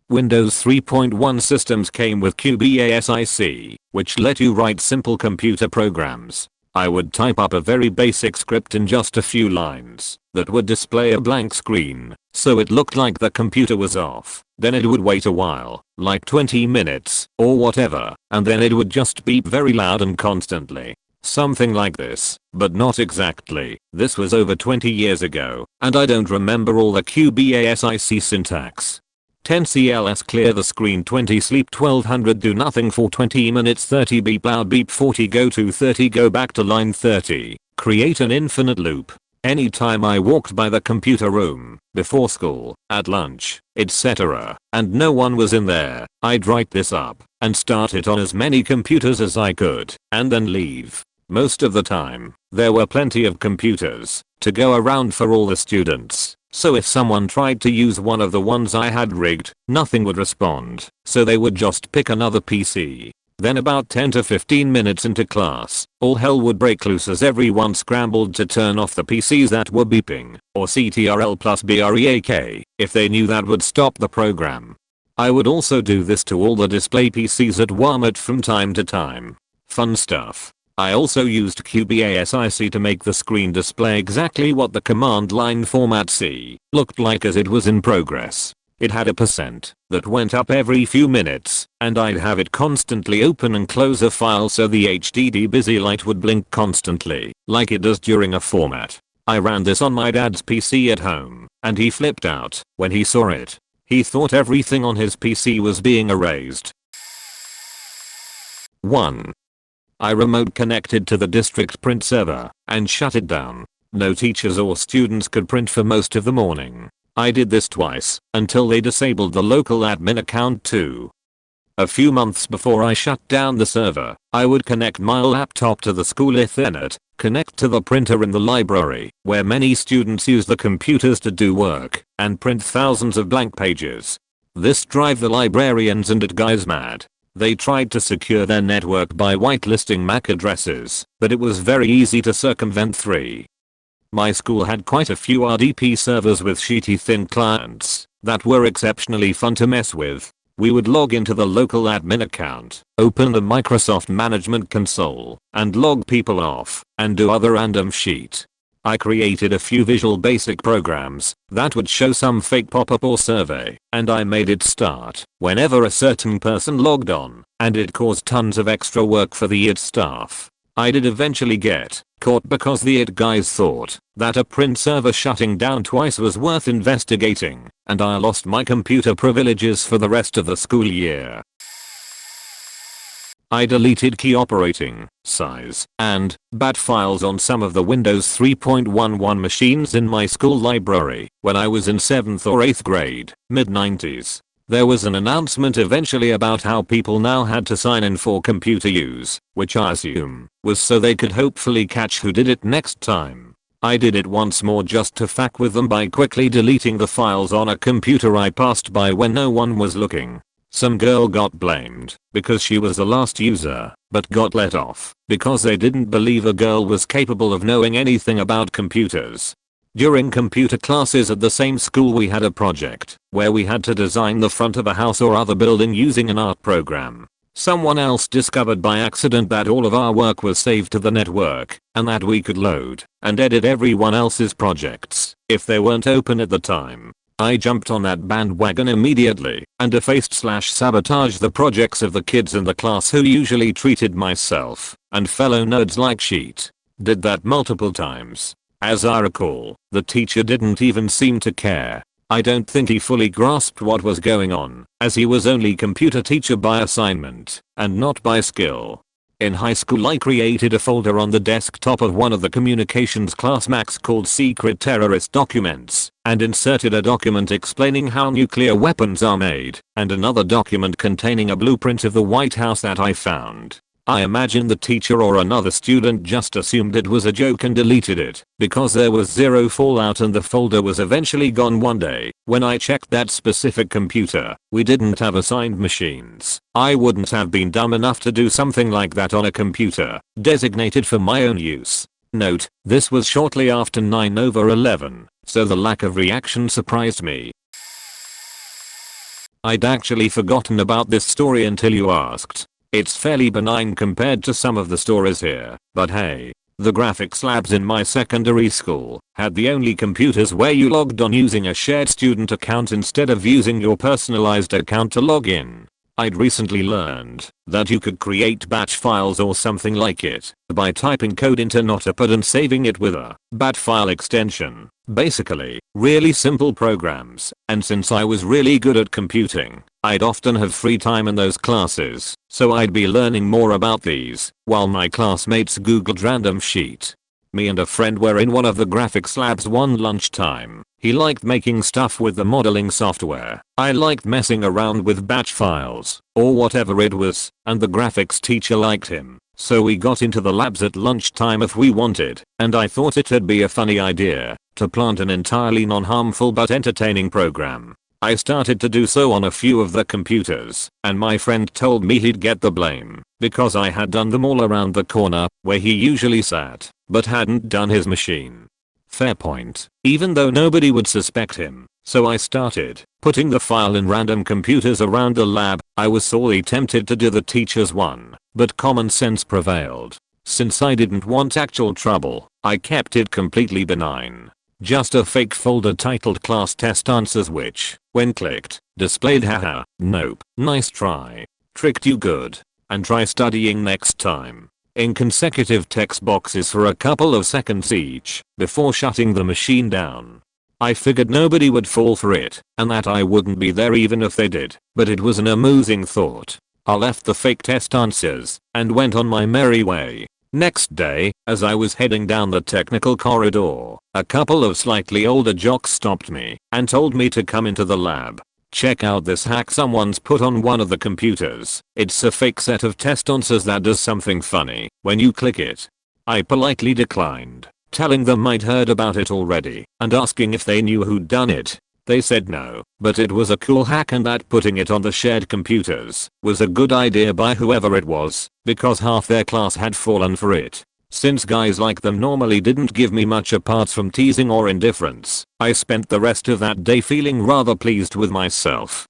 Windows 3.1 systems came with QBASIC, which let you write simple computer programs. I would type up a very basic script in just a few lines that would display a blank screen, so it looked like the computer was off. Then it would wait a while, like 20 minutes or whatever, and then it would just beep very loud and constantly. Something like this, but not exactly. This was over 20 years ago, and I don't remember all the QBASIC syntax. 10 CLS clear the screen, 20 sleep, 1200 do nothing for 20 minutes, 30 beep loud, beep 40 go to 30 go back to line 30, create an infinite loop. Anytime I walked by the computer room, before school, at lunch, etc., and no one was in there, I'd write this up and start it on as many computers as I could, and then leave. Most of the time, there were plenty of computers to go around for all the students. So if someone tried to use one of the ones I had rigged, nothing would respond, so they would just pick another PC. Then about 10 to 15 minutes into class, all hell would break loose as everyone scrambled to turn off the PCs that were beeping, or CTRL plus BREAK, if they knew that would stop the program. I would also do this to all the display PCs at Walmart from time to time. Fun stuff. I also used QBASIC to make the screen display exactly what the command line format C looked like as it was in progress. It had a % that went up every few minutes, and I'd have it constantly open and close a file so the HDD busy light would blink constantly, like it does during a format. I ran this on my dad's PC at home, and he flipped out when he saw it. He thought everything on his PC was being erased. 1. I remote connected to the district print server and shut it down. No teachers or students could print for most of the morning. I did this twice until they disabled the local admin account too. A few months before I shut down the server, I would connect my laptop to the school Ethernet, connect to the printer in the library, where many students use the computers to do work, and print thousands of blank pages. This drove the librarians and IT guys mad. They tried to secure their network by whitelisting MAC addresses, but it was very easy to circumvent. 3. My school had quite a few RDP servers with sheety thin clients that were exceptionally fun to mess with. We would log into the local admin account, open the Microsoft Management Console, and log people off, and do other random shit. I created a few Visual Basic programs that would show some fake pop-up or survey, and I made it start whenever a certain person logged on, and it caused tons of extra work for the IT staff. I did eventually get caught because the IT guys thought that a print server shutting down twice was worth investigating, and I lost my computer privileges for the rest of the school year. I deleted key operating, size, and bat files on some of the Windows 3.11 machines in my school library when I was in 7th or 8th grade, mid-90s. There was an announcement eventually about how people now had to sign in for computer use, which I assume was so they could hopefully catch who did it next time. I did it once more just to fuck with them by quickly deleting the files on a computer I passed by when no one was looking. Some girl got blamed because she was the last user, but got let off because they didn't believe a girl was capable of knowing anything about computers. During computer classes at the same school we had a project where we had to design the front of a house or other building using an art program. Someone else discovered by accident that all of our work was saved to the network, and that we could load and edit everyone else's projects if they weren't open at the time. I jumped on that bandwagon immediately and defaced/sabotaged the projects of the kids in the class who usually treated myself and fellow nerds like shit. Did that multiple times. As I recall, the teacher didn't even seem to care. I don't think he fully grasped what was going on, as he was only computer teacher by assignment and not by skill. In high school I created a folder on the desktop of one of the communications class Macs called Secret Terrorist Documents and inserted a document explaining how nuclear weapons are made and another document containing a blueprint of the White House that I found. I imagine the teacher or another student just assumed it was a joke and deleted it because there was zero fallout, and the folder was eventually gone one day. When I checked that specific computer, we didn't have assigned machines. I wouldn't have been dumb enough to do something like that on a computer designated for my own use. Note, this was shortly after 9/11, so the lack of reaction surprised me. I'd actually forgotten about this story until you asked. It's fairly benign compared to some of the stories here, but hey, the graphics labs in my secondary school had the only computers where you logged on using a shared student account instead of using your personalized account to log in. I'd recently learned that you could create batch files or something like it by typing code into Notepad and saving it with a bat file extension. Basically, really simple programs, and since I was really good at computing, I'd often have free time in those classes, so I'd be learning more about these while my classmates googled random shit. Me and a friend were in one of the graphics labs one lunchtime. He liked making stuff with the modeling software. I liked messing around with batch files, or whatever it was, and the graphics teacher liked him. So we got into the labs at lunchtime if we wanted, and I thought it'd be a funny idea to plant an entirely non-harmful but entertaining program. I started to do so on a few of the computers, and my friend told me he'd get the blame because I had done them all around the corner where he usually sat, but hadn't done his machine. Fair point, even though nobody would suspect him. So I started putting the file in random computers around the lab. I was sorely tempted to do the teacher's one, but common sense prevailed. Since I didn't want actual trouble, I kept it completely benign. Just a fake folder titled class test answers which, when clicked, displayed haha, nope, nice try, tricked you good, and try studying next time, in consecutive text boxes for a couple of seconds each, before shutting the machine down. I figured nobody would fall for it, and that I wouldn't be there even if they did, but it was an amusing thought. I left the fake test answers, and went on my merry way. Next day, as I was heading down the technical corridor, a couple of slightly older jocks stopped me and told me to come into the lab. Check out this hack someone's put on one of the computers. It's a fake set of test answers that does something funny when you click it. I politely declined, telling them I'd heard about it already and asking if they knew who'd done it. They said no, but it was a cool hack and that putting it on the shared computers was a good idea by whoever it was, because half their class had fallen for it. Since guys like them normally didn't give me much apart from teasing or indifference, I spent the rest of that day feeling rather pleased with myself.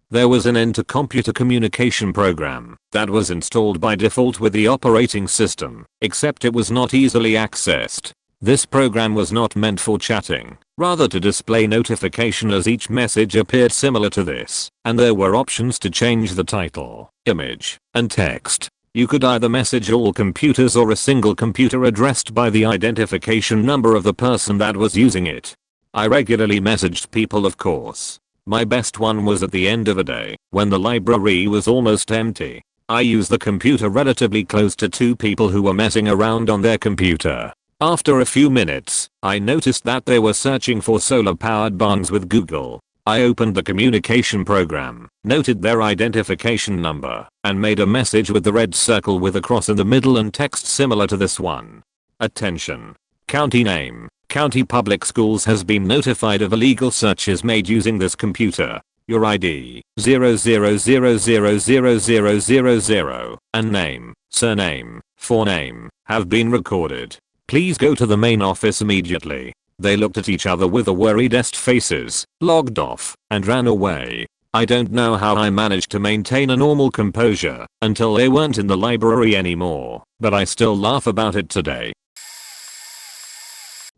There was an inter-computer communication program that was installed by default with the operating system, except it was not easily accessed. This program was not meant for chatting, rather to display notification as each message appeared similar to this, and there were options to change the title, image, and text. You could either message all computers or a single computer addressed by the identification number of the person that was using it. I regularly messaged people, of course. My best one was at the end of a day, when the library was almost empty. I used the computer relatively close to two people who were messing around on their computer. After a few minutes, I noticed that they were searching for solar-powered barns with Google. I opened the communication program, noted their identification number, and made a message with the red circle with a cross in the middle and text similar to this one. Attention. County name. County Public Schools has been notified of illegal searches made using this computer. Your ID 00000000 and name, surname, forename have been recorded. Please go to the main office immediately. They looked at each other with a worried-est faces, logged off, and ran away. I don't know how I managed to maintain a normal composure until they weren't in the library anymore, but I still laugh about it today.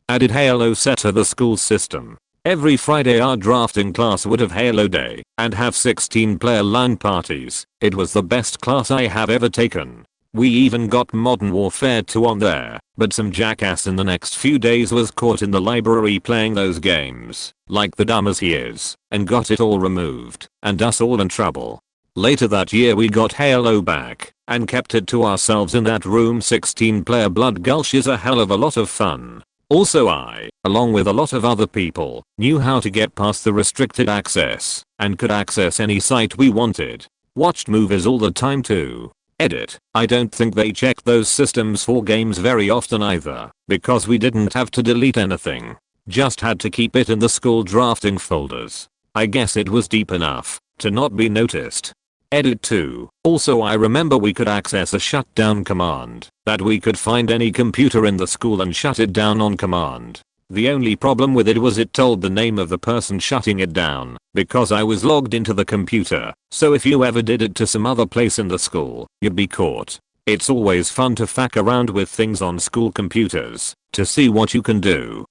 Added Halo set to the school system. Every Friday our drafting class would have Halo Day and have 16-player LAN parties. It was the best class I have ever taken. We even got Modern Warfare 2 on there, but some jackass in the next few days was caught in the library playing those games, like the dumb as he is, and got it all removed, and us all in trouble. Later that year we got Halo back, and kept it to ourselves in that room. 16-player Blood Gulch is a hell of a lot of fun. Also I, along with a lot of other people, knew how to get past the restricted access, and could access any site we wanted. Watched movies all the time too. Edit. I don't think they checked those systems for games very often either, because we didn't have to delete anything. Just had to keep it in the school drafting folders. I guess it was deep enough to not be noticed. Edit 2. Also I remember we could access a shutdown command, that we could find any computer in the school and shut it down on command. The only problem with it was it told the name of the person shutting it down, because I was logged into the computer, so if you ever did it to some other place in the school, you'd be caught. It's always fun to fuck around with things on school computers, to see what you can do.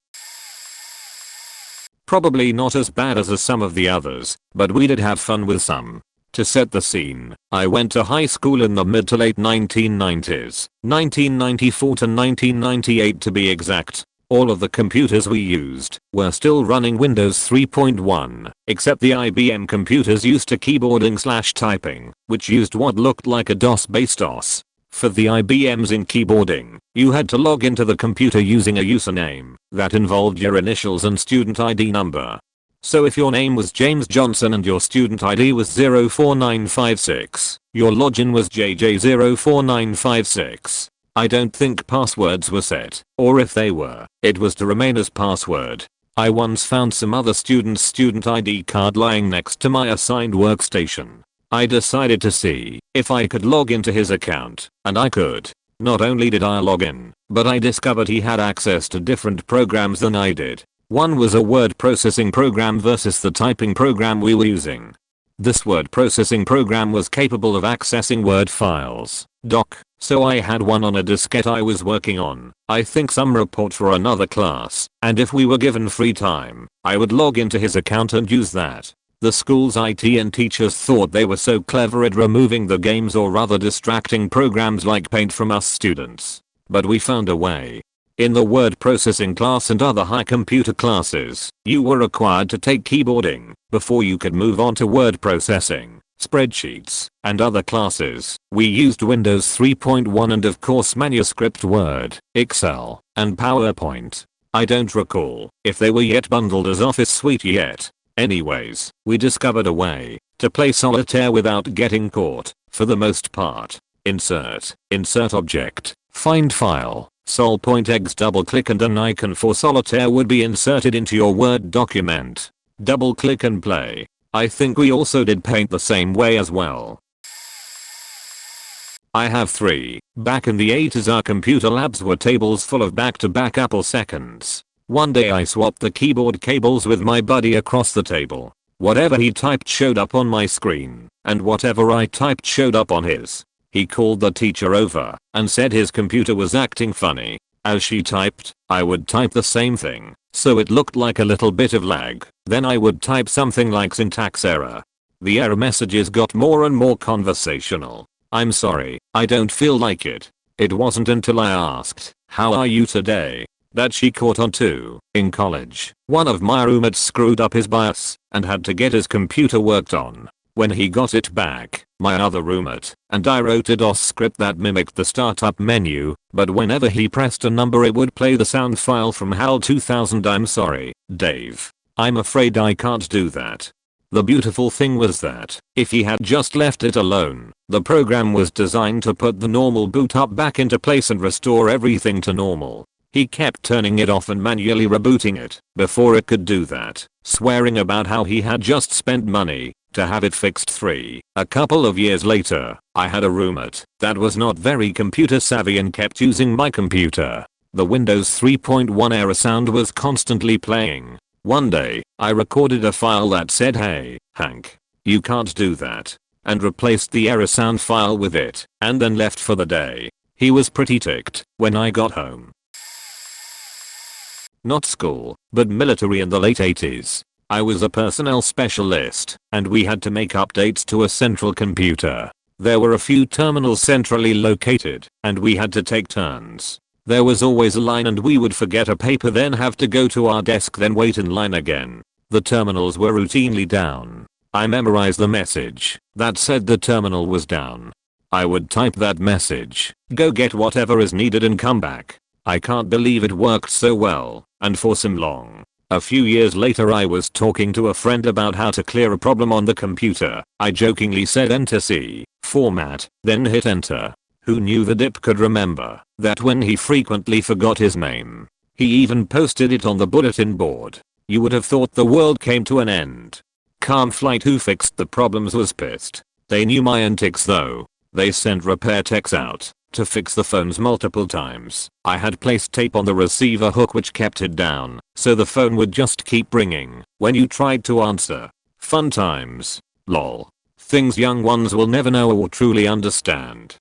Probably not as bad as some of the others, but we did have fun with some. To set the scene, I went to high school in the mid to late 1990s, 1994 to 1998 to be exact. All of the computers we used were still running Windows 3.1, except the IBM computers used to keyboarding/typing, which used what looked like a DOS-based OS. For the IBMs in keyboarding, you had to log into the computer using a username that involved your initials and student ID number. So if your name was James Johnson and your student ID was 04956, your login was JJ04956. I don't think passwords were set, or if they were, it was to remain as password. I once found some other student's student ID card lying next to my assigned workstation. I decided to see if I could log into his account, and I could. Not only did I log in, but I discovered he had access to different programs than I did. One was a word processing program versus the typing program we were using. This word processing program was capable of accessing Word files, doc, so I had one on a diskette I was working on, I think some report for another class, and if we were given free time, I would log into his account and use that. The school's IT and teachers thought they were so clever at removing the games or other distracting programs like Paint from us students. But we found a way. In the word processing class and other high computer classes, you were required to take keyboarding before you could move on to word processing, spreadsheets, and other classes. We used Windows 3.1 and of course Manuscript Word, Excel, and PowerPoint. I don't recall if they were yet bundled as Office Suite yet. Anyways, we discovered a way to play solitaire without getting caught, for the most part. Insert object, find file. Sol point X, double click and an icon for solitaire would be inserted into your Word document. Double click and play. I think we also did Paint the same way as well. I have 3. Back in the 80s our computer labs were tables full of back-to-back Apple seconds. One day I swapped the keyboard cables with my buddy across the table. Whatever he typed showed up on my screen, and whatever I typed showed up on his. He called the teacher over and said his computer was acting funny. As she typed, I would type the same thing, so it looked like a little bit of lag. Then I would type something like syntax error. The error messages got more and more conversational. I'm sorry, I don't feel like it. It wasn't until I asked, how are you today, that she caught on too. In college, one of my roommates screwed up his BIOS and had to get his computer worked on. When he got it back, my other roommate and I wrote a DOS script that mimicked the startup menu, but whenever he pressed a number it would play the sound file from HAL 2000. I'm sorry, Dave. I'm afraid I can't do that. The beautiful thing was that, if he had just left it alone, the program was designed to put the normal boot up back into place and restore everything to normal. He kept turning it off and manually rebooting it before it could do that, swearing about how he had just spent money to have it fixed. A couple of years later, I had a roommate that was not very computer savvy and kept using my computer. The Windows 3.1 error sound was constantly playing. One day, I recorded a file that said, "Hey, Hank, You can't do that. And replaced the error sound file with it, and then left for the day. He was pretty ticked when I got home. Not school, but military in the late 80s. I was a personnel specialist, and we had to make updates to a central computer. There were a few terminals centrally located, and we had to take turns. There was always a line and we would forget a paper, then have to go to our desk, then wait in line again. The terminals were routinely down. I memorized the message that said the terminal was down. I would type that message, go get whatever is needed and come back. I can't believe it worked so well, and for so long. A few years later I was talking to a friend about how to clear a problem on the computer. I jokingly said enter C, format, then hit enter. Who knew the dip could remember that when he frequently forgot his name? He even posted it on the bulletin board. You would have thought the world came to an end. Calm Flight, who fixed the problems, was pissed. They knew my antics though. They sent repair techs out to fix the phones multiple times. I had placed tape on the receiver hook which kept it down, so the phone would just keep ringing when you tried to answer. Fun times. Lol. Things young ones will never know or truly understand.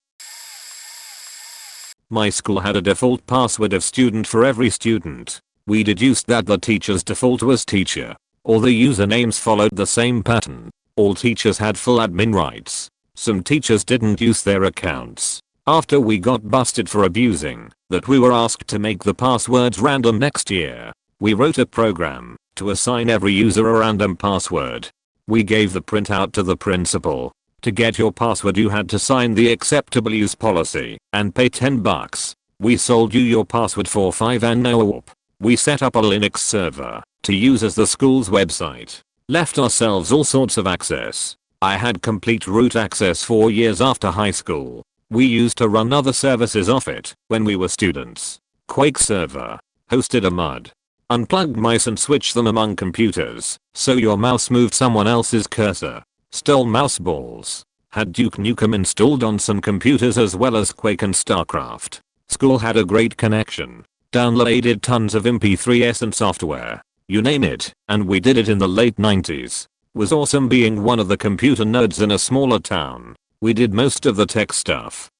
My school had a default password of student for every student. We deduced that the teacher's default was teacher. All the usernames followed the same pattern. All teachers had full admin rights. Some teachers didn't use their accounts. After we got busted for abusing that, we were asked to make the passwords random next year. We wrote a program to assign every user a random password. We gave the printout to the principal. To get your password you had to sign the acceptable use policy and pay $10. We sold you your password for $5 and no whoop. We set up a Linux server to use as the school's website. Left ourselves all sorts of access. I had complete root access 4 years after high school. We used to run other services off it when we were students. Quake server. Hosted a MUD. Unplugged mice and switched them among computers, so your mouse moved someone else's cursor. Stole mouse balls. Had Duke Nukem installed on some computers as well as Quake and StarCraft. School had a great connection. Downloaded tons of MP3s and software. You name it, and we did it in the late 90s. Was awesome being one of the computer nerds in a smaller town. We did most of the tech stuff.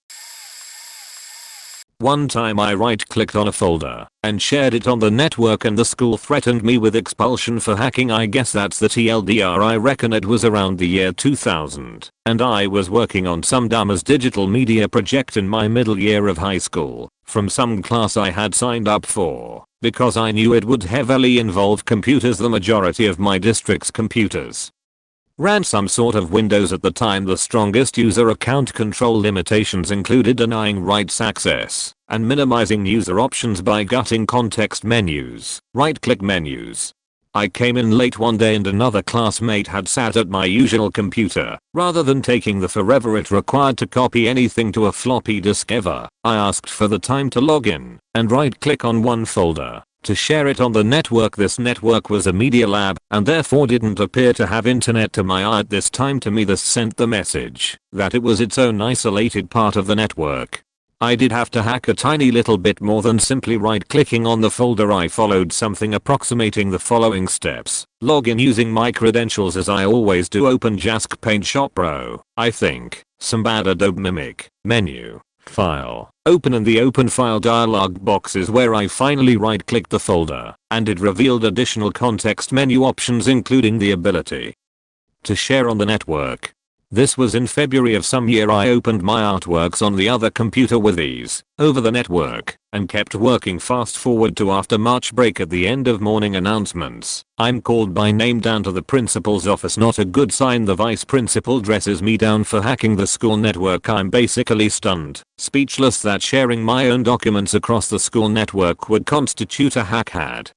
One time I right-clicked on a folder and shared it on the network and the school threatened me with expulsion for hacking. I guess that's the TLDR. I reckon it was around the year 2000 and I was working on some dumb as digital media project in my middle year of high school from some class I had signed up for because I knew it would heavily involve computers, the majority of my district's computers. Ran some sort of Windows at the time. The strongest user account control limitations included denying rights access and minimizing user options by gutting context menus, right-click menus. I came in late one day and another classmate had sat at my usual computer. Rather than taking the forever it required to copy anything to a floppy disk ever, I asked for the time to log in and right-click on one folder to share it on the network. This network was a media lab and therefore didn't appear to have internet to my eye at this time. To me this sent the message that it was its own isolated part of the network. I did have to hack a tiny little bit more than simply right-clicking on the folder. I followed something approximating the following steps. Log in using my credentials as I always do. Open Jask Paint Shop Pro. I think. Some bad Adobe Mimic. Menu. File. Open, and the open file dialog box is where I finally right-clicked the folder and it revealed additional context menu options including the ability to share on the network. This was in February of some year. I opened my artworks on the other computer with ease over the network and kept working. Fast forward to after March break. At the end of morning announcements, I'm called by name down to the principal's office. Not a good sign. The vice principal dresses me down for hacking the school network. I'm basically stunned, speechless that sharing my own documents across the school network would constitute a hack. Had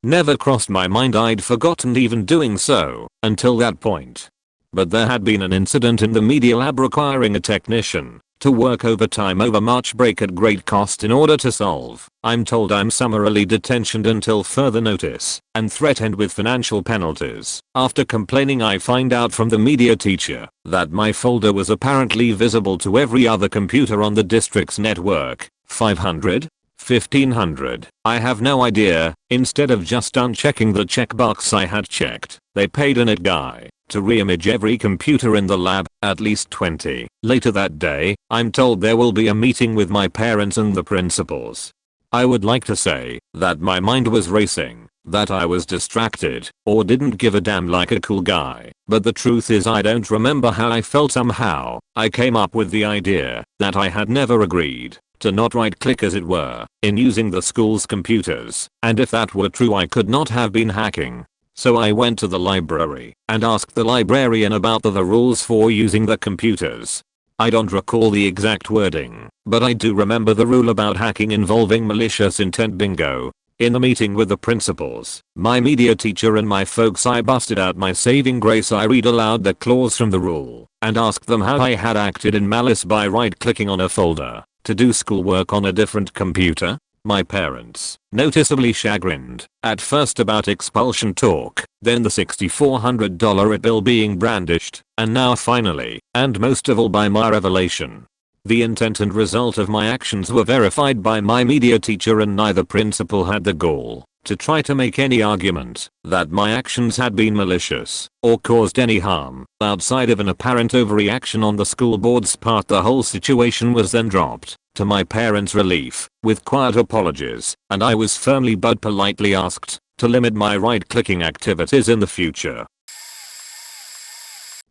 never crossed my mind. I'd forgotten even doing so until that point. But there had been an incident in the media lab requiring a technician to work overtime over March break at great cost in order to solve. I'm told I'm summarily detentioned until further notice and threatened with financial penalties. After complaining, I find out from the media teacher that my folder was apparently visible to every other computer on the district's network. 500? $1,500. I have no idea. Instead of just unchecking the checkbox I had checked, they paid an IT guy to reimage every computer in the lab, at least 20. Later that day, I'm told there will be a meeting with my parents and the principals. I would like to say that my mind was racing, that I was distracted, or didn't give a damn like a cool guy, but the truth is I don't remember how I felt. Somehow, I came up with the idea that I had never agreed to not right click, as it were, in using the school's computers, and if that were true I could not have been hacking. So I went to the library and asked the librarian about the rules for using the computers. I don't recall the exact wording, but I do remember the rule about hacking involving malicious intent. Bingo. In the meeting with the principals, my media teacher and my folks, I busted out my saving grace. I read aloud the clause from the rule and asked them how I had acted in malice by right-clicking on a folder to do schoolwork on a different computer. My parents, noticeably chagrined, at first about expulsion talk, then the $6,400 IT bill being brandished, and now finally, and most of all by my revelation. The intent and result of my actions were verified by my media teacher, and neither principal had the gall to try to make any argument that my actions had been malicious or caused any harm. Outside of an apparent overreaction on the school board's part, the whole situation was then dropped, to my parents' relief, with quiet apologies, and I was firmly but politely asked to limit my right-clicking activities in the future.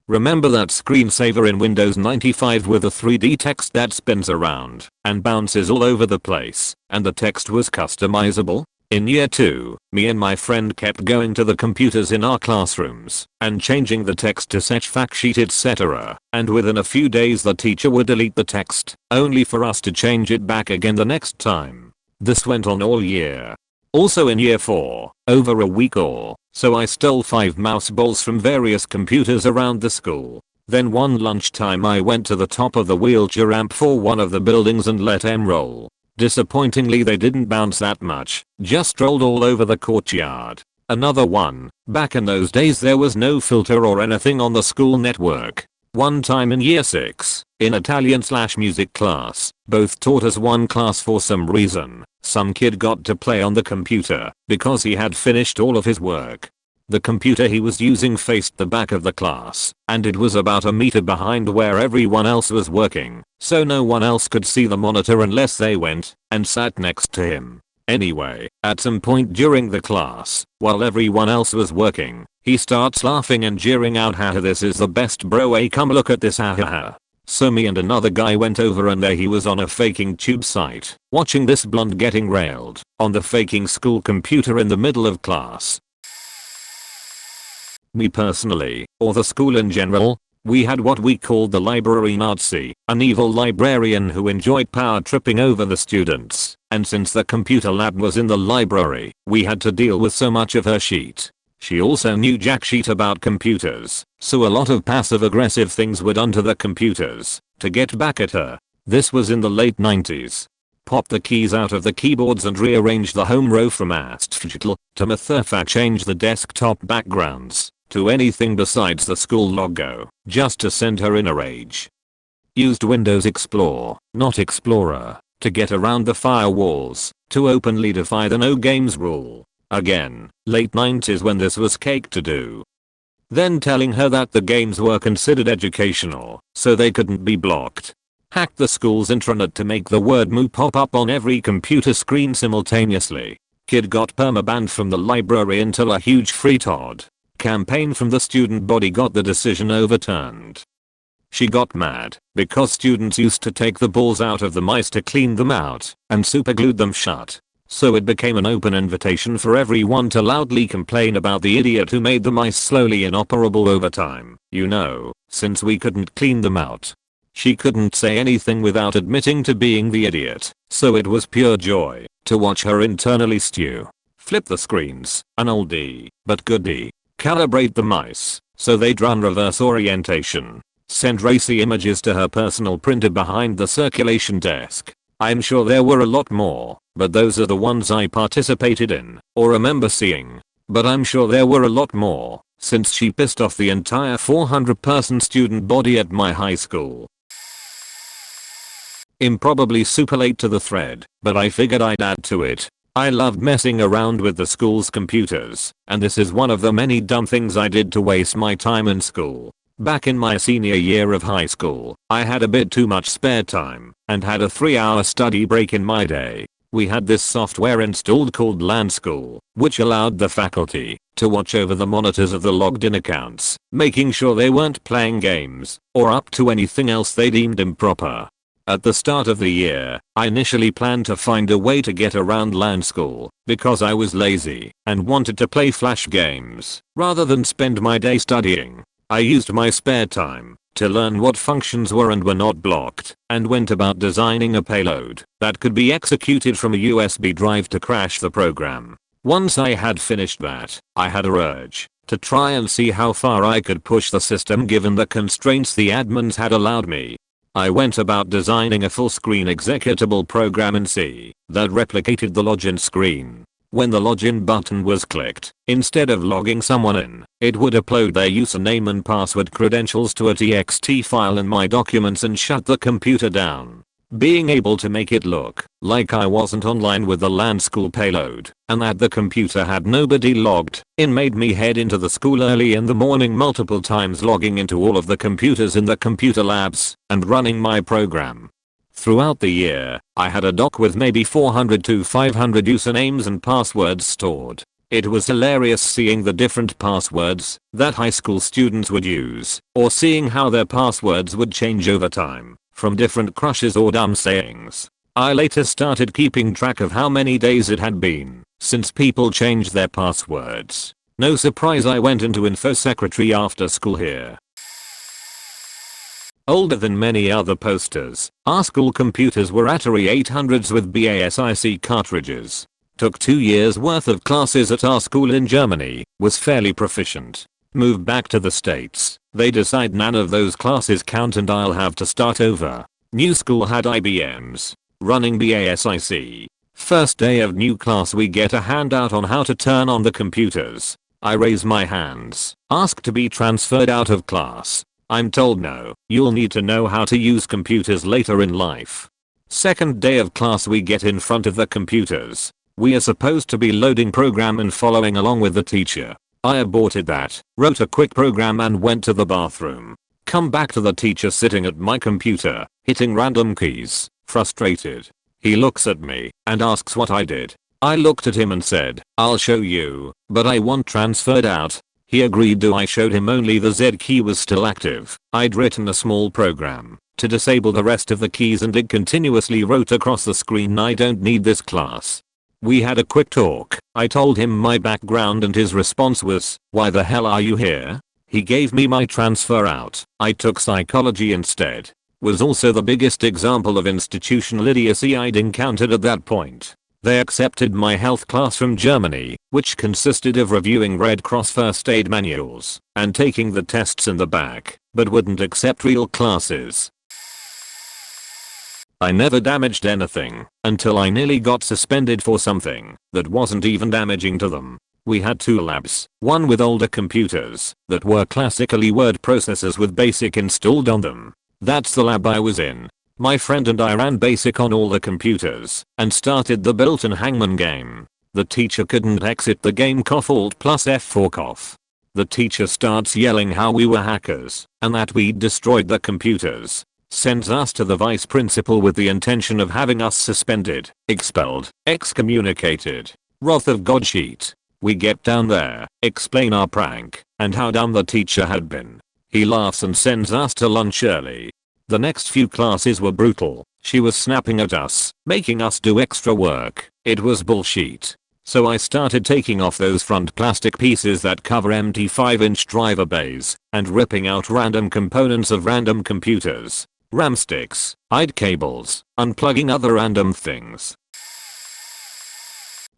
Remember that screensaver in Windows 95 with a 3D text that spins around and bounces all over the place, and the text was customizable? In year 2, me and my friend kept going to the computers in our classrooms and changing the text to such fact sheet etc. And within a few days the teacher would delete the text, only for us to change it back again the next time. This went on all year. Also in year 4, over a week or so, I stole 5 mouse balls from various computers around the school. Then one lunchtime I went to the top of the wheelchair ramp for one of the buildings and let them roll. Disappointingly they didn't bounce that much, just rolled all over the courtyard. Another one. Back in those days there was no filter or anything on the school network. One time in year 6, in Italian/music class, both taught us one class. For some reason, some kid got to play on the computer because he had finished all of his work. The computer he was using faced the back of the class, and it was about a meter behind where everyone else was working, so no one else could see the monitor unless they went and sat next to him. Anyway, at some point during the class, while everyone else was working, he starts laughing and jeering out, "Haha, this is the best bro, hey come look at this, haha." So me and another guy went over, and there he was on a faking tube site, watching this blonde getting railed on the faking school computer in the middle of class. Me personally, or the school in general, we had what we called the library Nazi, an evil librarian who enjoyed power tripping over the students, and since the computer lab was in the library, we had to deal with so much of her shit. She also knew jack shit about computers, so a lot of passive aggressive things were done to the computers to get back at her. This was in the late 90s. Pop the keys out of the keyboards and rearrange the home row from ASTFGTL to Matherfa, change the desktop backgrounds to anything besides the school logo, just to send her in a rage. Used Windows Explorer, not Explorer, to get around the firewalls, to openly defy the no games rule. Again, late 90s when this was cake to do. Then telling her that the games were considered educational, so they couldn't be blocked. Hacked the school's intranet to make the word moo pop up on every computer screen simultaneously. Kid got permabanned from the library until a huge free Todd campaign from the student body got the decision overturned. She got mad because students used to take the balls out of the mice to clean them out and superglued them shut. So it became an open invitation for everyone to loudly complain about the idiot who made the mice slowly inoperable over time, you know, since we couldn't clean them out. She couldn't say anything without admitting to being the idiot, so it was pure joy to watch her internally stew. Flip the screens, an oldie, but goodie. Calibrate the mice so they'd run reverse orientation. Send racy images to her personal printer behind the circulation desk. I'm sure there were a lot more, but those are the ones I participated in or remember seeing. But I'm sure there were a lot more, since she pissed off the entire 400-person student body at my high school. Improbably super late to the thread, but I figured I'd add to it. I loved messing around with the school's computers, and this is one of the many dumb things I did to waste my time in school. Back in my senior year of high school, I had a bit too much spare time and had a 3-hour study break in my day. We had this software installed called LAN School, which allowed the faculty to watch over the monitors of the logged in accounts, making sure they weren't playing games or up to anything else they deemed improper. At the start of the year, I initially planned to find a way to get around LAN School because I was lazy and wanted to play flash games rather than spend my day studying. I used my spare time to learn what functions were and were not blocked, and went about designing a payload that could be executed from a USB drive to crash the program. Once I had finished that, I had a urge to try and see how far I could push the system given the constraints the admins had allowed me. I went about designing a full-screen executable program in C that replicated the login screen. When the login button was clicked, instead of logging someone in, it would upload their username and password credentials to a TXT file in my documents and shut the computer down. Being able to make it look like I wasn't online with the LAN School payload and that the computer had nobody logged in made me head into the school early in the morning multiple times, logging into all of the computers in the computer labs and running my program. Throughout the year, I had a doc with maybe 400 to 500 usernames and passwords stored. It was hilarious seeing the different passwords that high school students would use, or seeing how their passwords would change over time from different crushes or dumb sayings. I later started keeping track of how many days it had been since people changed their passwords. No surprise I went into info secretary after school here. Older than many other posters, our school computers were Atari 800s with BASIC cartridges. Took 2 years worth of classes at our school in Germany, was fairly proficient. Moved back to the States, they decide none of those classes count and I'll have to start over. New school had IBMs, running BASIC. First day of new class we get a handout on how to turn on the computers. I raise my hands, ask to be transferred out of class. I'm told no, you'll need to know how to use computers later in life. Second day of class we get in front of the computers. We are supposed to be loading program and following along with the teacher. I aborted that, wrote a quick program and went to the bathroom. Come back to the teacher sitting at my computer, hitting random keys, frustrated. He looks at me and asks what I did. I looked at him and said, I'll show you, but I want transferred out. He agreed. I showed him only the Z key was still active. I'd written a small program to disable the rest of the keys and it continuously wrote across the screen, I don't need this class. We had a quick talk. I told him my background and his response was, why the hell are you here? He gave me my transfer out. I took psychology instead. Was also the biggest example of institutional idiocy I'd encountered at that point. They accepted my health class from Germany, which consisted of reviewing Red Cross first aid manuals and taking the tests in the back, but wouldn't accept real classes. I never damaged anything until I nearly got suspended for something that wasn't even damaging to them. We had 2 labs, one with older computers that were classically word processors with BASIC installed on them. That's the lab I was in. My friend and I ran BASIC on all the computers and started the built-in hangman game. The teacher couldn't exit the game, Alt plus F4 cough. The teacher starts yelling how we were hackers and that we'd destroyed the computers. Sends us to the vice principal with the intention of having us suspended, expelled, excommunicated. Wrath of God sheet. We get down there, explain our prank and how dumb the teacher had been. He laughs and sends us to lunch early. The next few classes were brutal. She was snapping at us, making us do extra work. It was bullshit. So I started taking off those front plastic pieces that cover empty 5-inch driver bays and ripping out random components of random computers. RAM sticks, hide cables, unplugging other random things.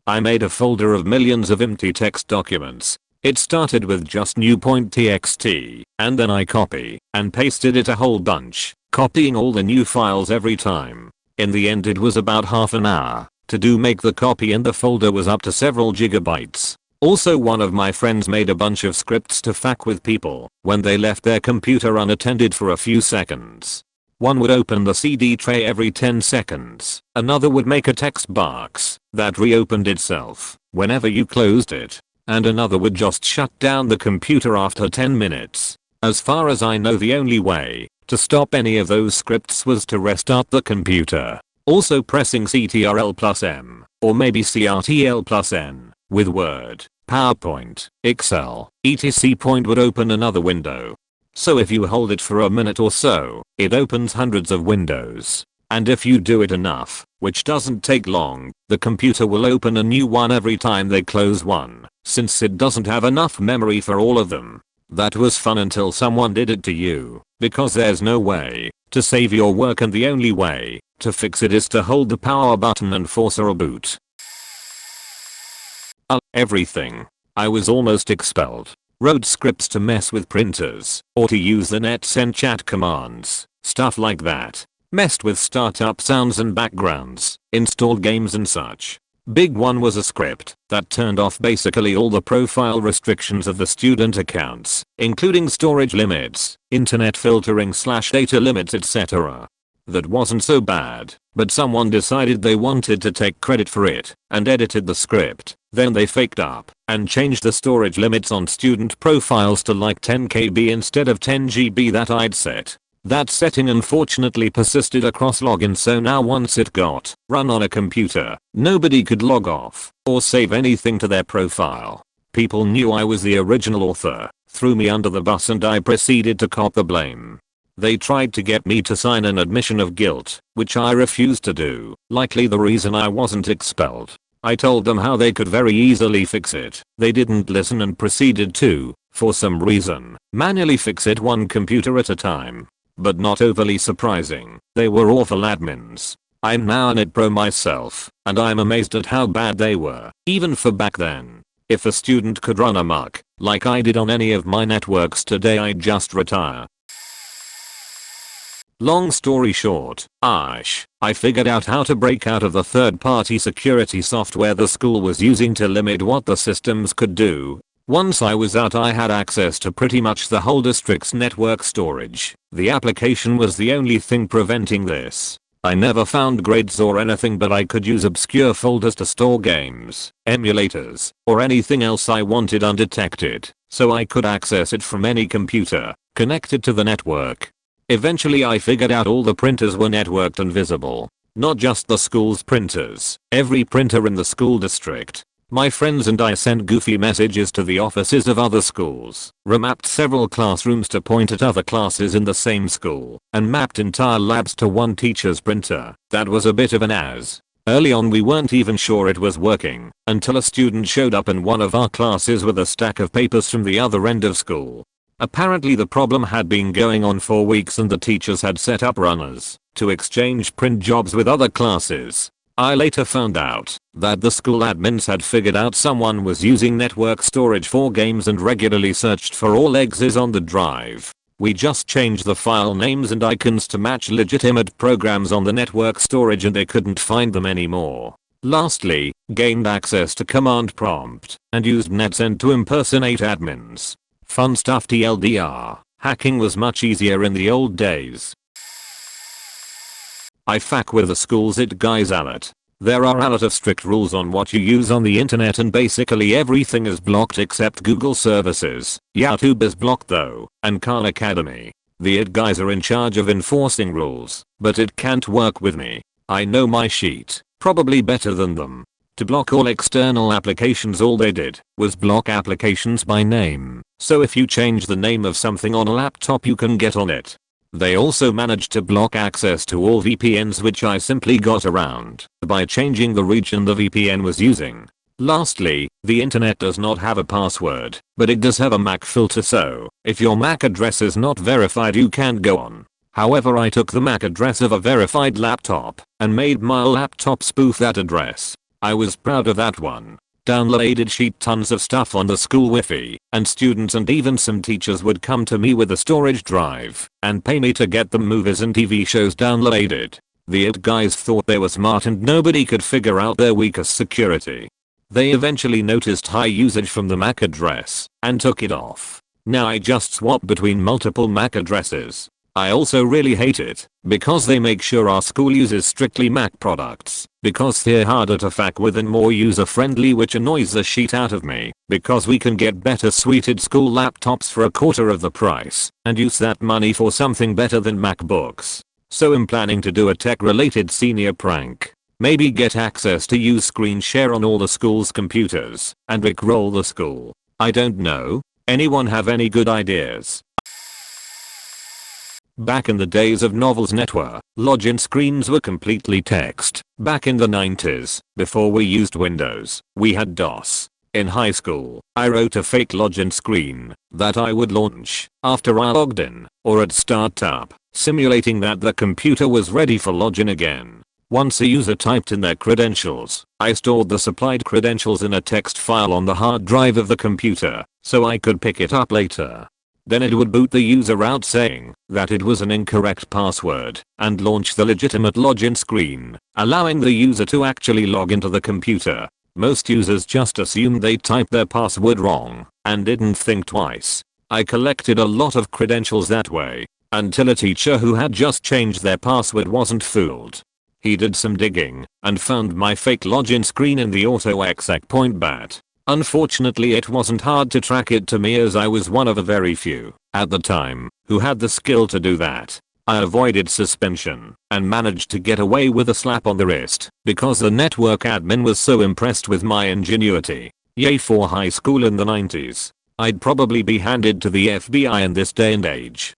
I made a folder of millions of empty text documents. It started with just new.txt, and then I copy and pasted it a whole bunch, copying all the new files every time. In the end it was about half an hour to make the copy and the folder was up to several gigabytes. Also one of my friends made a bunch of scripts to fuck with people when they left their computer unattended for a few seconds. One would open the CD tray every 10 seconds. Another would make a text box that reopened itself whenever you closed it. And another would just shut down the computer after 10 minutes. As far as I know, the only way to stop any of those scripts was to restart the computer. Also pressing Ctrl+M or maybe Ctrl+N with Word, PowerPoint, Excel, etc. would open another window. So if you hold it for a minute or so, it opens hundreds of windows. And if you do it enough, which doesn't take long, the computer will open a new one every time they close one, since it doesn't have enough memory for all of them. That was fun until someone did it to you, because there's no way to save your work and the only way to fix it is to hold the power button and force a reboot. Everything. I was almost expelled. Wrote scripts to mess with printers, or to use the net send chat commands, stuff like that. Messed with startup sounds and backgrounds, installed games and such. Big one was a script that turned off basically all the profile restrictions of the student accounts, including storage limits, internet filtering / data limits, etc. That wasn't so bad, but someone decided they wanted to take credit for it and edited the script. Then they faked up and changed the storage limits on student profiles to like 10 KB instead of 10 GB that I'd set. That setting unfortunately persisted across logins, so now once it got run on a computer, nobody could log off or save anything to their profile. People knew I was the original author, threw me under the bus, and I proceeded to cop the blame. They tried to get me to sign an admission of guilt, which I refused to do, likely the reason I wasn't expelled. I told them how they could very easily fix it. They didn't listen and proceeded to, for some reason, manually fix it one computer at a time. But not overly surprising, they were awful admins. I'm now an ed pro myself, and I'm amazed at how bad they were, even for back then. If a student could run amok, like I did on any of my networks today, I'd just retire. Long story short, I figured out how to break out of the third-party security software the school was using to limit what the systems could do. Once I was out, I had access to pretty much the whole district's network storage. The application was the only thing preventing this. I never found grades or anything, but I could use obscure folders to store games, emulators, or anything else I wanted undetected, so I could access it from any computer connected to the network. Eventually I figured out all the printers were networked and visible. Not just the school's printers, every printer in the school district. My friends and I sent goofy messages to the offices of other schools, remapped several classrooms to point at other classes in the same school, and mapped entire labs to one teacher's printer. That was a bit of an ass. Early on we weren't even sure it was working, until a student showed up in one of our classes with a stack of papers from the other end of school. Apparently the problem had been going on for weeks, and the teachers had set up runners to exchange print jobs with other classes. I later found out that the school admins had figured out someone was using network storage for games and regularly searched for all exes on the drive. We just changed the file names and icons to match legitimate programs on the network storage, and they couldn't find them anymore. Lastly, gained access to command prompt and used netsend to impersonate admins. Fun stuff TLDR. Hacking was much easier in the old days. I fuck with the school's it guys a lot. There are a lot of strict rules on what you use on the internet, and basically everything is blocked except Google services. YouTube is blocked though, and Khan Academy. The it guys are in charge of enforcing rules, but it can't work with me. I know my sheet, probably better than them. To block all external applications, all they did was block applications by name. So if you change the name of something on a laptop, you can get on it. They also managed to block access to all VPNs, which I simply got around by changing the region the VPN was using. Lastly, the internet does not have a password, but it does have a MAC filter, so if your MAC address is not verified you can't go on. However, I took the MAC address of a verified laptop and made my laptop spoof that address. I was proud of that one. Downloaded sheet tons of stuff on the school Wi-Fi, and students and even some teachers would come to me with a storage drive and pay me to get them movies and TV shows downloaded. The it guys thought they were smart and nobody could figure out their weakest security. They eventually noticed high usage from the MAC address and took it off. Now I just swap between multiple MAC addresses. I also really hate it because they make sure our school uses strictly Mac products because they're harder to fuck with and more user friendly, which annoys the shit out of me because we can get better suited school laptops for a quarter of the price and use that money for something better than MacBooks. So I'm planning to do a tech related senior prank. Maybe get access to use screen share on all the school's computers and rickroll the school. I don't know. Anyone have any good ideas? Back in the days of novels network, login screens were completely text. Back in the 90s, before we used Windows, we had DOS. In high school, I wrote a fake login screen that I would launch after I logged in or at startup, simulating that the computer was ready for login again. Once a user typed in their credentials, I stored the supplied credentials in a text file on the hard drive of the computer so I could pick it up later. Then it would boot the user out saying that it was an incorrect password and launch the legitimate login screen, allowing the user to actually log into the computer. Most users just assumed they typed their password wrong and didn't think twice. I collected a lot of credentials that way until a teacher who had just changed their password wasn't fooled. He did some digging and found my fake login screen in the AutoExec point bat. Unfortunately, it wasn't hard to track it to me as I was one of a very few, at the time, who had the skill to do that. I avoided suspension and managed to get away with a slap on the wrist because the network admin was so impressed with my ingenuity. Yay for high school in the 90s. I'd probably be handed to the FBI in this day and age.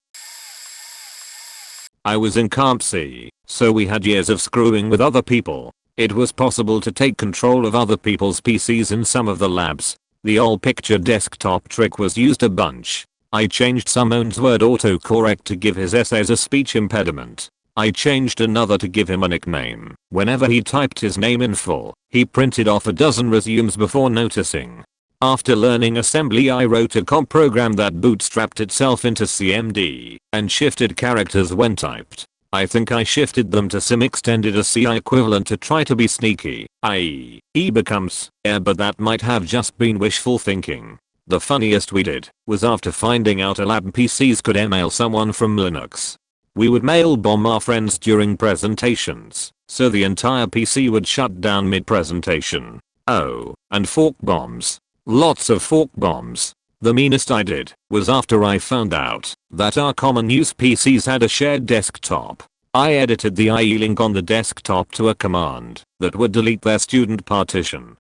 I was in Camp C, so we had years of screwing with other people. It was possible to take control of other people's PCs in some of the labs. The old picture desktop trick was used a bunch. I changed someone's word autocorrect to give his essays a speech impediment. I changed another to give him a nickname. Whenever he typed his name in full, he printed off a dozen resumes before noticing. After learning assembly, I wrote a comp program that bootstrapped itself into CMD and shifted characters when typed. I think I shifted them to sim extended a CI equivalent to try to be sneaky, i.e. E becomes but that might have just been wishful thinking. The funniest we did was after finding out a lab PCs could email someone from Linux. We would mail bomb our friends during presentations, so the entire PC would shut down mid-presentation. Oh, and fork bombs. Lots of fork bombs. The meanest I did was after I found out that our common use PCs had a shared desktop. I edited the IE link on the desktop to a command that would delete their student partition.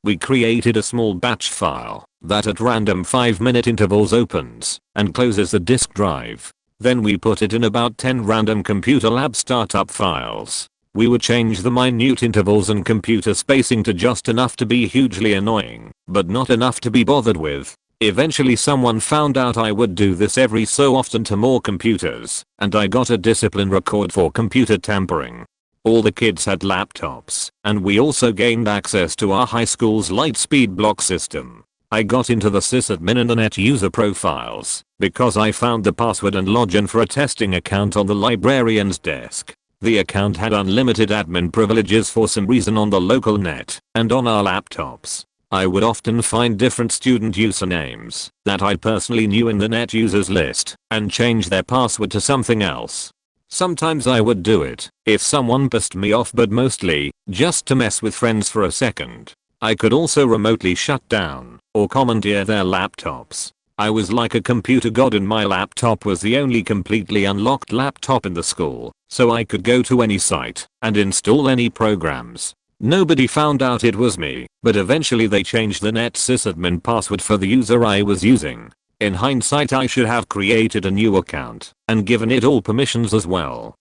We created a small batch file that at random 5-minute intervals opens and closes the disk drive. Then we put it in about 10 random computer lab startup files. We would change the minute intervals and computer spacing to just enough to be hugely annoying, but not enough to be bothered with. Eventually someone found out I would do this every so often to more computers, and I got a discipline record for computer tampering. All the kids had laptops, and we also gained access to our high school's light-speed block system. I got into the sysadmin and the net user profiles because I found the password and login for a testing account on the librarian's desk. The account had unlimited admin privileges for some reason on the local net and on our laptops. I would often find different student usernames that I personally knew in the net users list and change their password to something else. Sometimes I would do it if someone pissed me off, but mostly just to mess with friends for a second. I could also remotely shut down or commandeer their laptops. I was like a computer god, and my laptop was the only completely unlocked laptop in the school, so I could go to any site and install any programs. Nobody found out it was me, but eventually they changed the net sysadmin password for the user I was using. In hindsight, I should have created a new account and given it all permissions as well.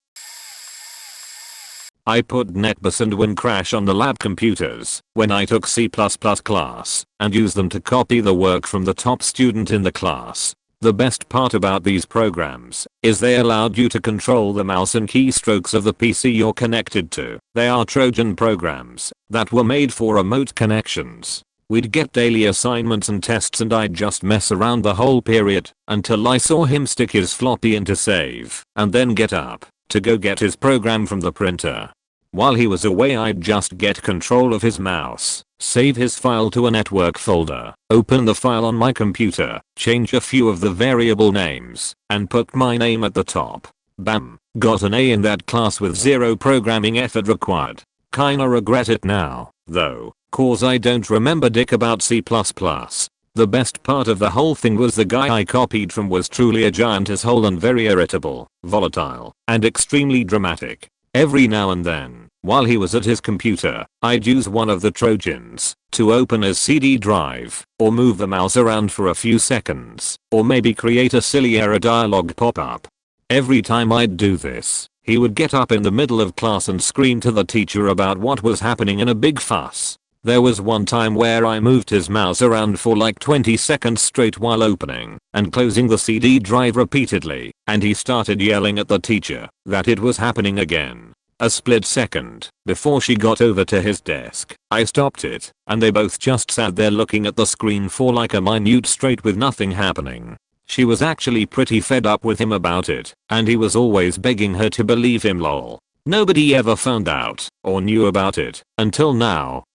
I put netbus and WinCrash on the lab computers when I took C++ class and used them to copy the work from the top student in the class. The best part about these programs is they allowed you to control the mouse and keystrokes of the PC you're connected to. They are Trojan programs that were made for remote connections. We'd get daily assignments and tests, and I'd just mess around the whole period until I saw him stick his floppy into save and then get up to go get his program from the printer. While he was away, I'd just get control of his mouse, save his file to a network folder, open the file on my computer, change a few of the variable names, and put my name at the top. Bam, got an A in that class with zero programming effort required. Kinda regret it now, though, cause I don't remember dick about C++. The best part of the whole thing was the guy I copied from was truly a giant asshole and very irritable, volatile, and extremely dramatic. Every now and then, while he was at his computer, I'd use one of the Trojans to open his CD drive, or move the mouse around for a few seconds, or maybe create a silly error dialog pop-up. Every time I'd do this, he would get up in the middle of class and scream to the teacher about what was happening in a big fuss. There was one time where I moved his mouse around for like 20 seconds straight while opening and closing the CD drive repeatedly, and he started yelling at the teacher that it was happening again. A split second before she got over to his desk, I stopped it, and they both just sat there looking at the screen for like a minute straight with nothing happening. She was actually pretty fed up with him about it, and he was always begging her to believe him lol. Nobody ever found out or knew about it until now.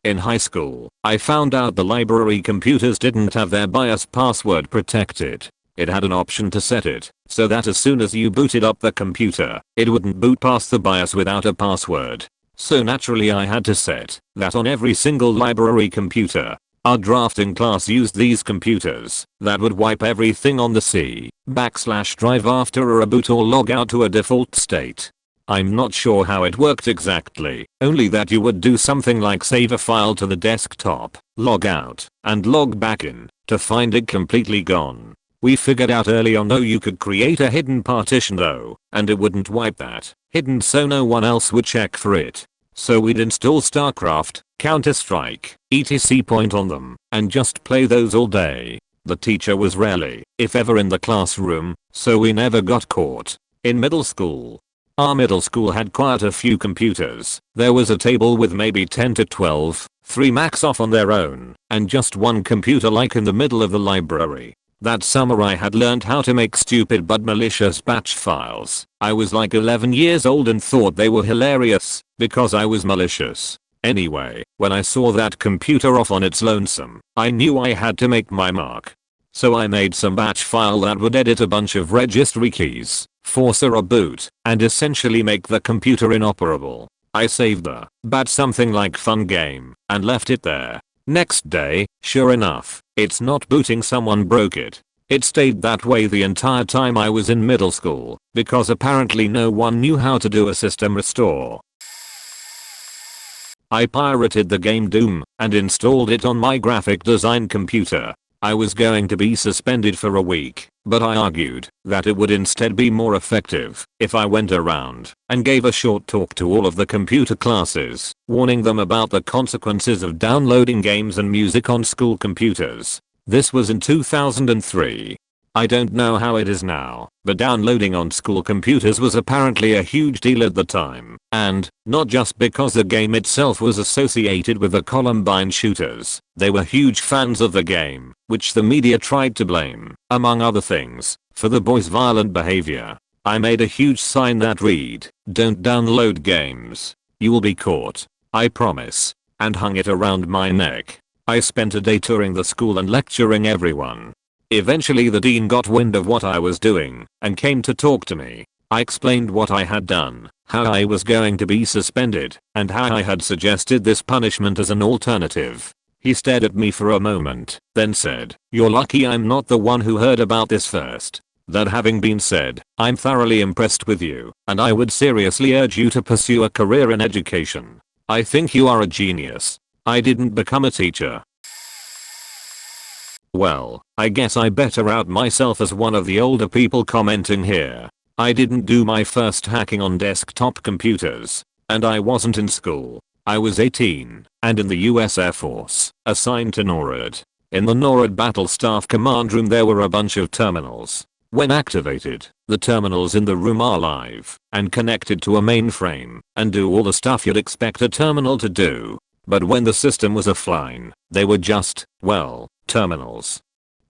In high school, I found out the library computers didn't have their BIOS password protected. It had an option to set it so that as soon as you booted up the computer, it wouldn't boot past the BIOS without a password. So naturally I had to set that on every single library computer. Our drafting class used these computers that would wipe everything on the C/drive after a reboot or log out to a default state. I'm not sure how it worked exactly, only that you would do something like save a file to the desktop, log out, and log back in to find it completely gone. We figured out early on though you could create a hidden partition though, and it wouldn't wipe that hidden so no one else would check for it. So we'd install StarCraft, Counter-Strike, etc. point on them, and just play those all day. The teacher was rarely, if ever, in the classroom, so we never got caught. In middle school, our middle school had quite a few computers. There was a table with maybe 10 to 12, 3 max off on their own, and just one computer like in the middle of the library. That summer I had learned how to make stupid but malicious batch files. I was like 11 years old and thought they were hilarious because I was malicious. Anyway, when I saw that computer off on its lonesome, I knew I had to make my mark. So I made some batch file that would edit a bunch of registry keys, force a reboot, and essentially make the computer inoperable. I saved the bat something like fun game and left it there. Next day, sure enough, it's not booting, someone broke it. It stayed that way the entire time I was in middle school because apparently no one knew how to do a system restore. I pirated the game Doom and installed it on my graphic design computer. I was going to be suspended for a week, but I argued that it would instead be more effective if I went around and gave a short talk to all of the computer classes, warning them about the consequences of downloading games and music on school computers. This was in 2003. I don't know how it is now, but downloading on school computers was apparently a huge deal at the time, and not just because the game itself was associated with the Columbine shooters. They were huge fans of the game, which the media tried to blame, among other things, for the boys' violent behavior. I made a huge sign that read, "Don't download games. You will be caught. I promise," and hung it around my neck. I spent a day touring the school and lecturing everyone. Eventually the dean got wind of what I was doing and came to talk to me. I explained what I had done, how I was going to be suspended, and how I had suggested this punishment as an alternative. He stared at me for a moment, then said, "You're lucky I'm not the one who heard about this first. That having been said, I'm thoroughly impressed with you, and I would seriously urge you to pursue a career in education. I think you are a genius." I didn't become a teacher. Well, I guess I better out myself as one of the older people commenting here. I didn't do my first hacking on desktop computers, and I wasn't in school. I was 18, and in the US Air Force, assigned to NORAD. In the NORAD Battle Staff Command Room there were a bunch of terminals. When activated, the terminals in the room are live and connected to a mainframe and do all the stuff you'd expect a terminal to do. But when the system was offline, they were just, well, terminals.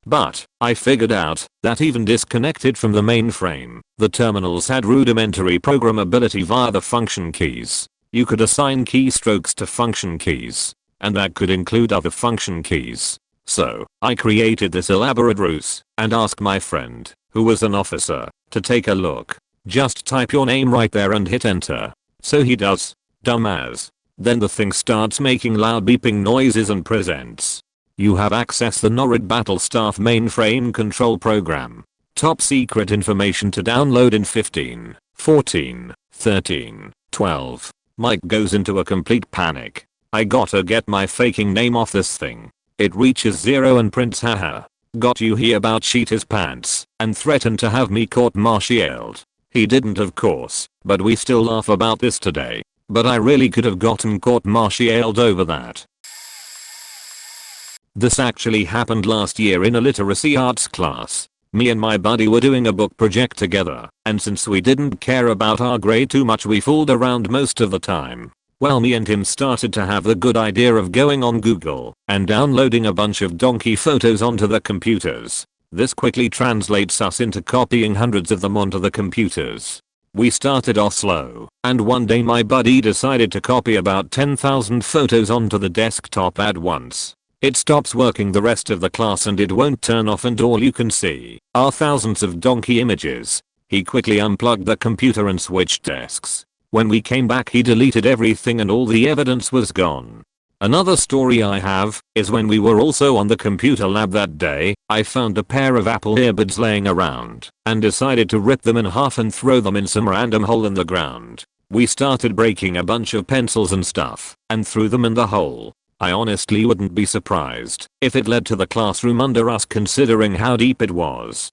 But I figured out that even disconnected from the mainframe, the terminals had rudimentary programmability via the function keys. You could assign keystrokes to function keys, and that could include other function keys. So I created this elaborate ruse and asked my friend, who was an officer, to take a look. Just type your name right there and hit enter. So he does. Dumbass. Then the thing starts making loud beeping noises and presents. You have accessed the NORAD Battle Staff mainframe control program. Top secret information to download in 15, 14, 13, 12. Mike goes into a complete panic. I gotta get my faking name off this thing. It reaches 0 and prints haha. Got you, he about shit his pants and threatened to have me court-martialed. He didn't, of course, but we still laugh about this today. But I really could have gotten court-martialed over that. This actually happened last year in a literacy arts class. Me and my buddy were doing a book project together, and since we didn't care about our grade too much, we fooled around most of the time. Well, me and him started to have the good idea of going on Google and downloading a bunch of donkey photos onto the computers. This quickly translates us into copying hundreds of them onto the computers. We started off slow, and one day my buddy decided to copy about 10,000 photos onto the desktop at once. It stops working the rest of the class and it won't turn off, and all you can see are thousands of donkey images. He quickly unplugged the computer and switched desks. When we came back, he deleted everything and all the evidence was gone. Another story I have is when we were also on the computer lab that day, I found a pair of Apple earbuds laying around and decided to rip them in half and throw them in some random hole in the ground. We started breaking a bunch of pencils and stuff and threw them in the hole. I honestly wouldn't be surprised if it led to the classroom under us, considering how deep it was.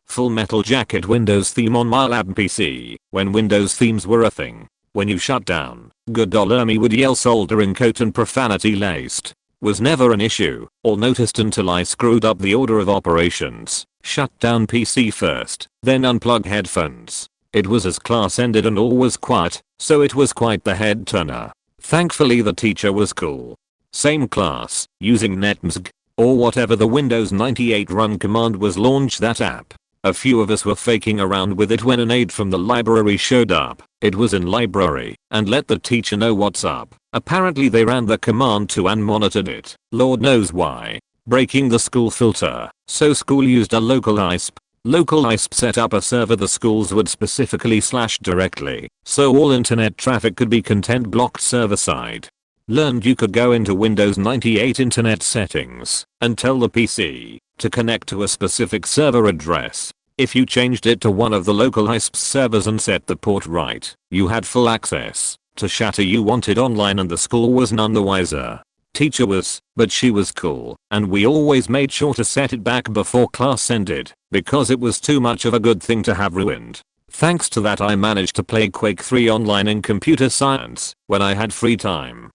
Full Metal Jacket Windows theme on my lab PC. When Windows themes were a thing. When you shut down, good old me would yell soldering coat and profanity laced. Was never an issue or noticed until I screwed up the order of operations. Shut down PC first, then unplug headphones. It was as class ended and all was quiet, so it was quite the head turner. Thankfully the teacher was cool. Same class, using netmsg, or whatever the Windows 98 run command was, launched that app. A few of us were faking around with it when an aide from the library showed up. It was in library and let the teacher know what's up. Apparently they ran the command too and monitored it. Lord knows why. Breaking the school filter. So school used a local ISP. Local ISP set up a server the schools would specifically slash directly, so all internet traffic could be content blocked server side. Learned you could go into Windows 98 internet settings and tell the PC to connect to a specific server address. If you changed it to one of the local ISP servers and set the port right, you had full access to chatter you wanted online, and the school was none the wiser. Teacher was, but she was cool, and we always made sure to set it back before class ended, because it was too much of a good thing to have ruined. Thanks to that I managed to play Quake 3 online in computer science when I had free time.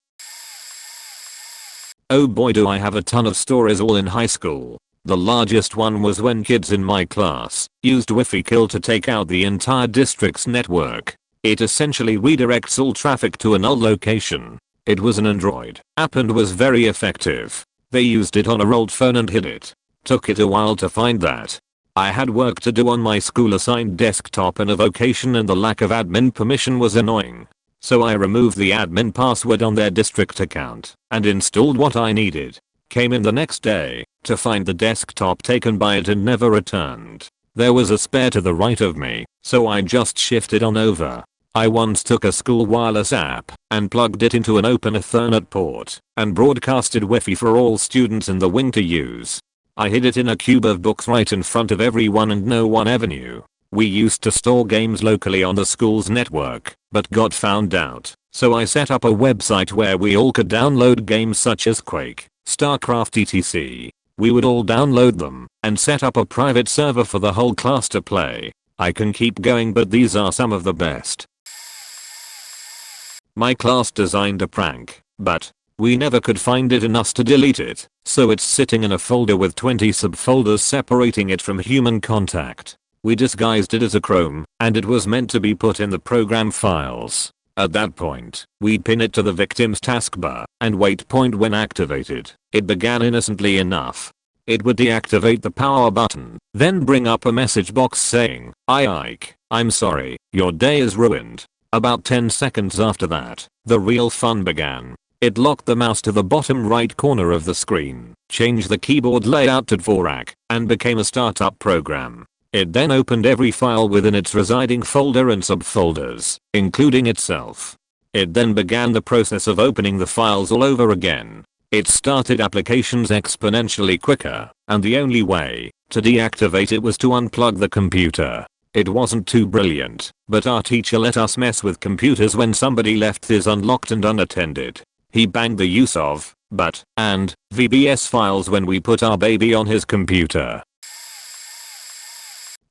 Oh boy, do I have a ton of stories all in high school. The largest one was when kids in my class used Wi-Fi kill to take out the entire district's network. It essentially redirects all traffic to a null location. It was an Android app and was very effective. They used it on a old phone and hid it. Took it a while to find that. I had work to do on my school assigned desktop and a vocation, and the lack of admin permission was annoying. So I removed the admin password on their district account and installed what I needed. Came in the next day to find the desktop taken by it and never returned. There was a spare to the right of me, so I just shifted on over. I once took a school wireless app and plugged it into an open Ethernet port and broadcasted Wi-Fi for all students in the wing to use. I hid it in a cube of books right in front of everyone and no one ever knew. We used to store games locally on the school's network, but got found out, so I set up a website where we all could download games such as Quake, StarCraft etc. We would all download them and set up a private server for the whole class to play. I can keep going, but these are some of the best. My class designed a prank, but we never could find it in us to delete it, so it's sitting in a folder with 20 subfolders separating it from human contact. We disguised it as a Chrome, and it was meant to be put in the program files. At that point, we'd pin it to the victim's taskbar and wait point when activated. It began innocently enough. It would deactivate the power button, then bring up a message box saying, Ike, I'm sorry, your day is ruined. About 10 seconds after that, the real fun began. It locked the mouse to the bottom right corner of the screen, changed the keyboard layout to Dvorak, and became a startup program. It then opened every file within its residing folder and subfolders, including itself. It then began the process of opening the files all over again. It started applications exponentially quicker, and the only way to deactivate it was to unplug the computer. It wasn't too brilliant, but our teacher let us mess with computers when somebody left his unlocked and unattended. He banned the use of .bat and VBS files when we put our baby on his computer.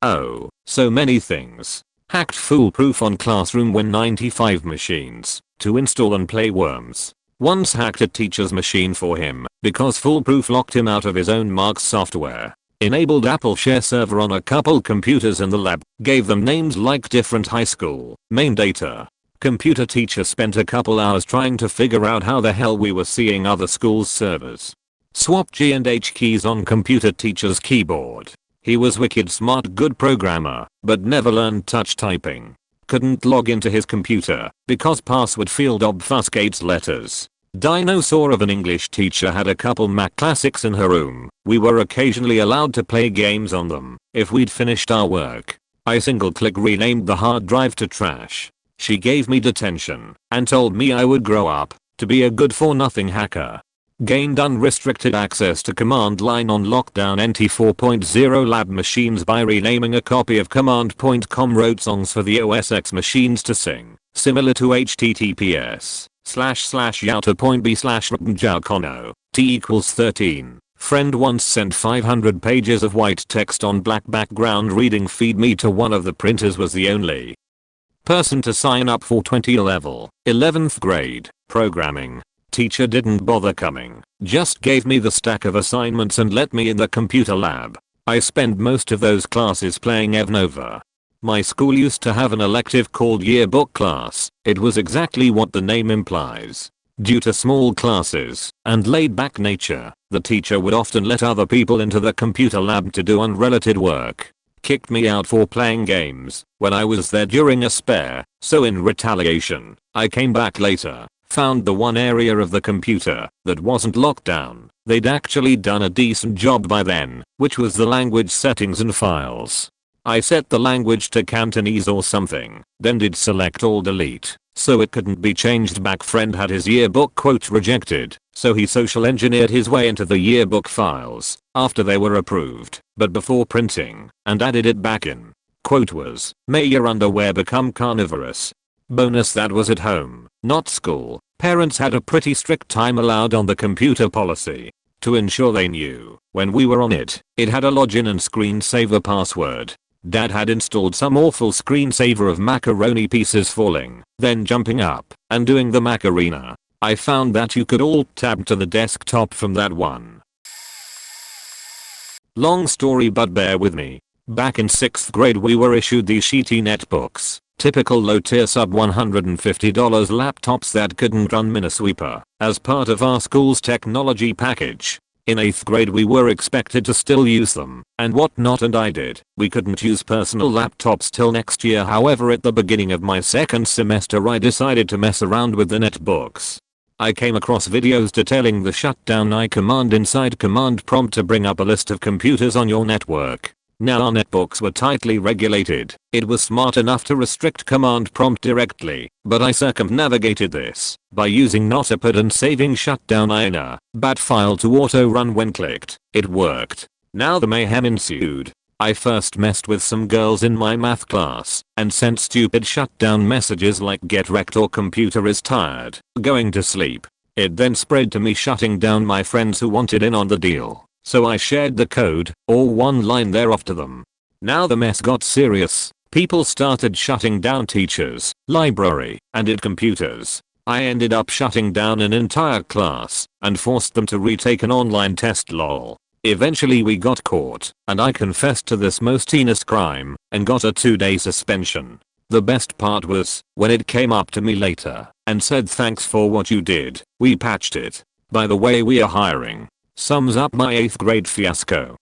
Oh, so many things. Hacked foolproof on Classroom Win95 machines to install and play worms. Once hacked a teacher's machine for him because foolproof locked him out of his own Marks software. Enabled Apple Share server on a couple computers in the lab. Gave them names like different high school main data. Computer teacher spent a couple hours trying to figure out how the hell we were seeing other schools' servers. Swap G and H keys on computer teacher's keyboard. He was wicked smart good programmer, but never learned touch typing. Couldn't log into his computer because password field obfuscates letters. Dinosaur of an English teacher had a couple Mac classics in her room. We were occasionally allowed to play games on them if we'd finished our work. I single-click renamed the hard drive to trash. She gave me detention and told me I would grow up to be a good-for-nothing hacker. Gained unrestricted access to command line on lockdown NT 4.0 lab machines by renaming a copy of command.com. Wrote songs for the OS X machines to sing, similar to https://yauta.b/rpmjaukono t equals 13. Friend once sent 500 pages of white text on black background reading feed me to one of the printers was the only person to sign up for 20 level 11th grade programming. Teacher didn't bother coming, just gave me the stack of assignments and let me in the computer lab. I spent most of those classes playing Evnova. My school used to have an elective called yearbook class. It was exactly what the name implies. Due to small classes and laid-back nature, the teacher would often let other people into the computer lab to do unrelated work. Kicked me out for playing games when I was there during a spare, so in retaliation, I came back later. Found the one area of the computer that wasn't locked down. They'd actually done a decent job by then, which was the language settings and files. I set the language to Cantonese or something, then did select all delete, so it couldn't be changed back. Friend had his yearbook quote rejected, so he social engineered his way into the yearbook files after they were approved, but before printing, and added it back in. Quote was, "May your underwear become carnivorous." Bonus that was at home, not school. Parents had a pretty strict time allowed on the computer policy. To ensure they knew when we were on it, it had a login and screensaver password. Dad had installed some awful screensaver of macaroni pieces falling, then jumping up and doing the Macarena. I found that you could alt-tab to the desktop from that one. Long story but bear with me. Back in 6th grade we were issued these sheety netbooks. Typical low-tier sub $150 laptops that couldn't run Minesweeper as part of our school's technology package. In 8th grade we were expected to still use them and whatnot, and I did. We couldn't use personal laptops till next year. However, at the beginning of my 2nd semester I decided to mess around with the netbooks. I came across videos detailing the shutdown I command inside command prompt to bring up a list of computers on your network. Now our netbooks were tightly regulated. It was smart enough to restrict command prompt directly, but I circumnavigated this by using Notepad and saving shutdown INA bat file to auto run when clicked. It worked. Now the mayhem ensued. I first messed with some girls in my math class and sent stupid shutdown messages like get wrecked or computer is tired, going to sleep. It then spread to me shutting down my friends who wanted in on the deal. So I shared the code, or one line thereof, to them. Now the mess got serious. People started shutting down teachers, library, and computers. I ended up shutting down an entire class and forced them to retake an online test. Lol. Eventually we got caught, and I confessed to this most heinous crime and got a 2-day suspension. The best part was when it came up to me later and said thanks for what you did, we patched it. By the way, we are hiring. Sums up my 8th grade fiasco.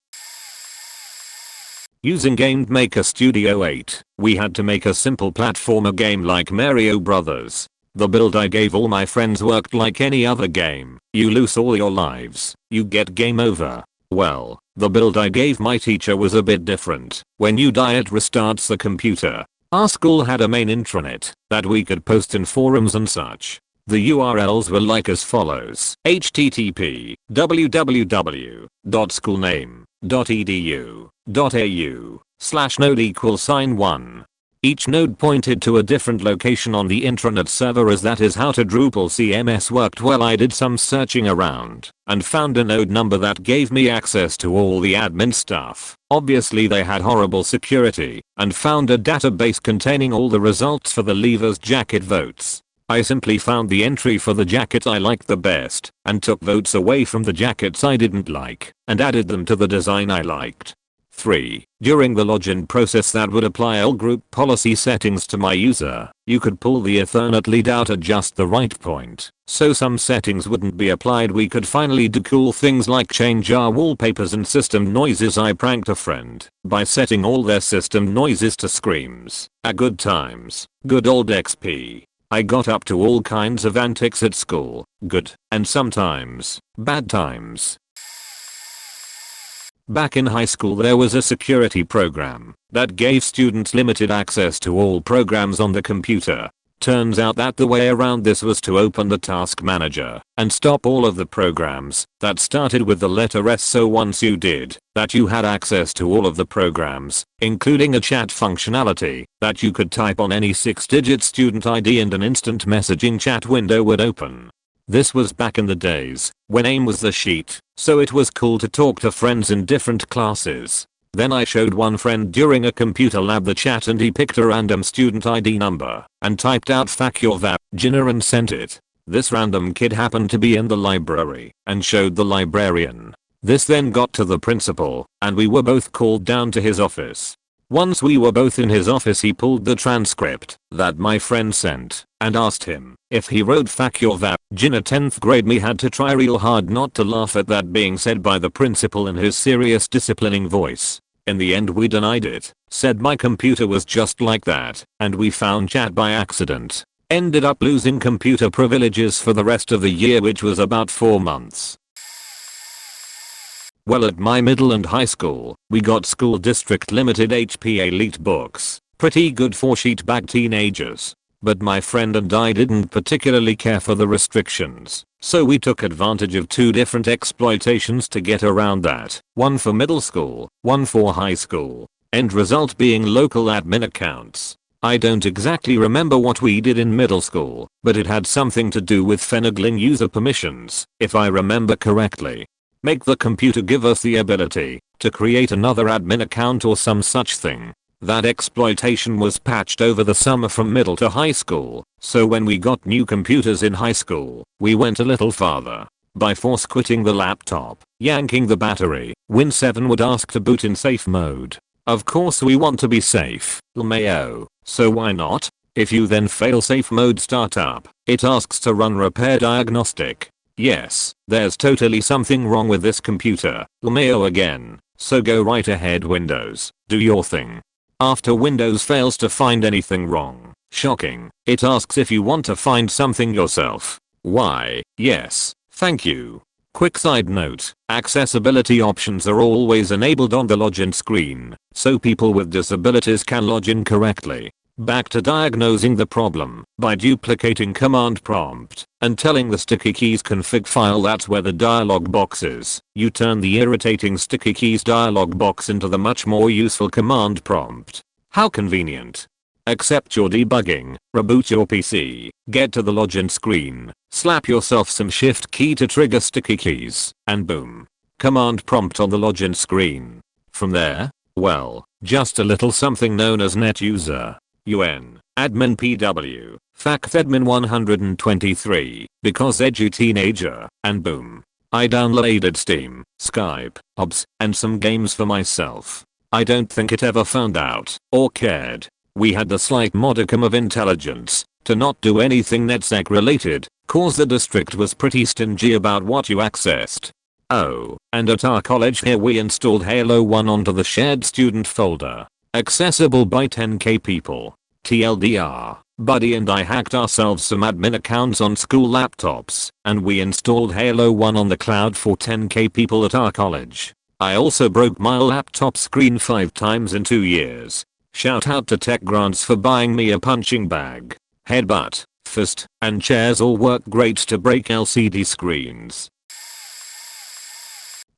Using Game Maker Studio 8, we had to make a simple platformer game like Mario Brothers. The build I gave all my friends worked like any other game. You lose all your lives, you get game over. Well, the build I gave my teacher was a bit different. When you die it restarts the computer. Our school had a main intranet that we could post in forums and such. The URLs were like as follows: http www.schoolname.edu.au/node=1. Each node pointed to a different location on the intranet server, as that is how to Drupal CMS worked. Well, I did some searching around and found a node number that gave me access to all the admin stuff. Obviously they had horrible security, and found a database containing all the results for the Leavers jacket votes. I simply found the entry for the jacket I liked the best and took votes away from the jackets I didn't like and added them to the design I liked. 3. During the login process that would apply all group policy settings to my user, you could pull the Ethernet lead out at just the right point, so some settings wouldn't be applied. We could finally do cool things like change our wallpapers and system noises. I pranked a friend by setting all their system noises to screams. Good times. Good old XP. I got up to all kinds of antics at school, good, and sometimes, bad times. Back in high school there was a security program that gave students limited access to all programs on the computer. Turns out that the way around this was to open the task manager and stop all of the programs that started with the letter S, so once you did that you had access to all of the programs, including a chat functionality that you could type on any 6-digit student ID and an instant messaging chat window would open. This was back in the days when AIM was the sheet, so it was cool to talk to friends in different classes. Then I showed one friend during a computer lab the chat and he picked a random student ID number and typed out "fuck your vagina" and sent it. This random kid happened to be in the library and showed the librarian. This then got to the principal and we were both called down to his office. Once we were both in his office he pulled the transcript that my friend sent and asked him if he wrote "fuck your vagina." 10th grade me had to try real hard not to laugh at that being said by the principal in his serious disciplining voice. In the end we denied it, said my computer was just like that, and we found chat by accident. Ended up losing computer privileges for the rest of the year, which was about 4 months. Well, at my middle and high school, we got school district limited HP elite books, pretty good for sheetbag teenagers. But my friend and I didn't particularly care for the restrictions, so we took advantage of 2 different exploitations to get around that, one for middle school, one for high school. End result being local admin accounts. I don't exactly remember what we did in middle school, but it had something to do with finagling user permissions, if I remember correctly. Make the computer give us the ability to create another admin account or some such thing. That exploitation was patched over the summer from middle to high school, so when we got new computers in high school, we went a little farther. By force quitting the laptop, yanking the battery, Win 7 would ask to boot in safe mode. Of course we want to be safe, LMAO, so why not? If you then fail safe mode startup, it asks to run repair diagnostic. Yes, there's totally something wrong with this computer, LMAO again, so go right ahead Windows, do your thing. After Windows fails to find anything wrong, shocking, it asks if you want to find something yourself. Why, yes, thank you. Quick side note, accessibility options are always enabled on the login screen, so people with disabilities can log in correctly. Back to diagnosing the problem by duplicating command prompt and telling the sticky keys config file that's where the dialog box is. You turn the irritating sticky keys dialog box into the much more useful command prompt. How convenient. Accept your debugging, reboot your PC, get to the login screen, slap yourself some shift key to trigger sticky keys, and boom. Command prompt on the login screen. From there, well, just a little something known as NetUser. UN, admin PW, factadmin 123, because edu teenager, and boom. I downloaded Steam, Skype, OBS, and some games for myself. I don't think it ever found out, or cared. We had the slight modicum of intelligence to not do anything NetSec related, cause the district was pretty stingy about what you accessed. Oh, and at our college here we installed Halo 1 onto the shared student folder. Accessible by 10k people. TLDR, Buddy and I hacked ourselves some admin accounts on school laptops, and we installed Halo 1 on the cloud for 10k people at our college. I also broke my laptop screen 5 times in 2 years. Shout out to Tech Grants for buying me a punching bag. Headbutt, fist, and chairs all work great to break LCD screens.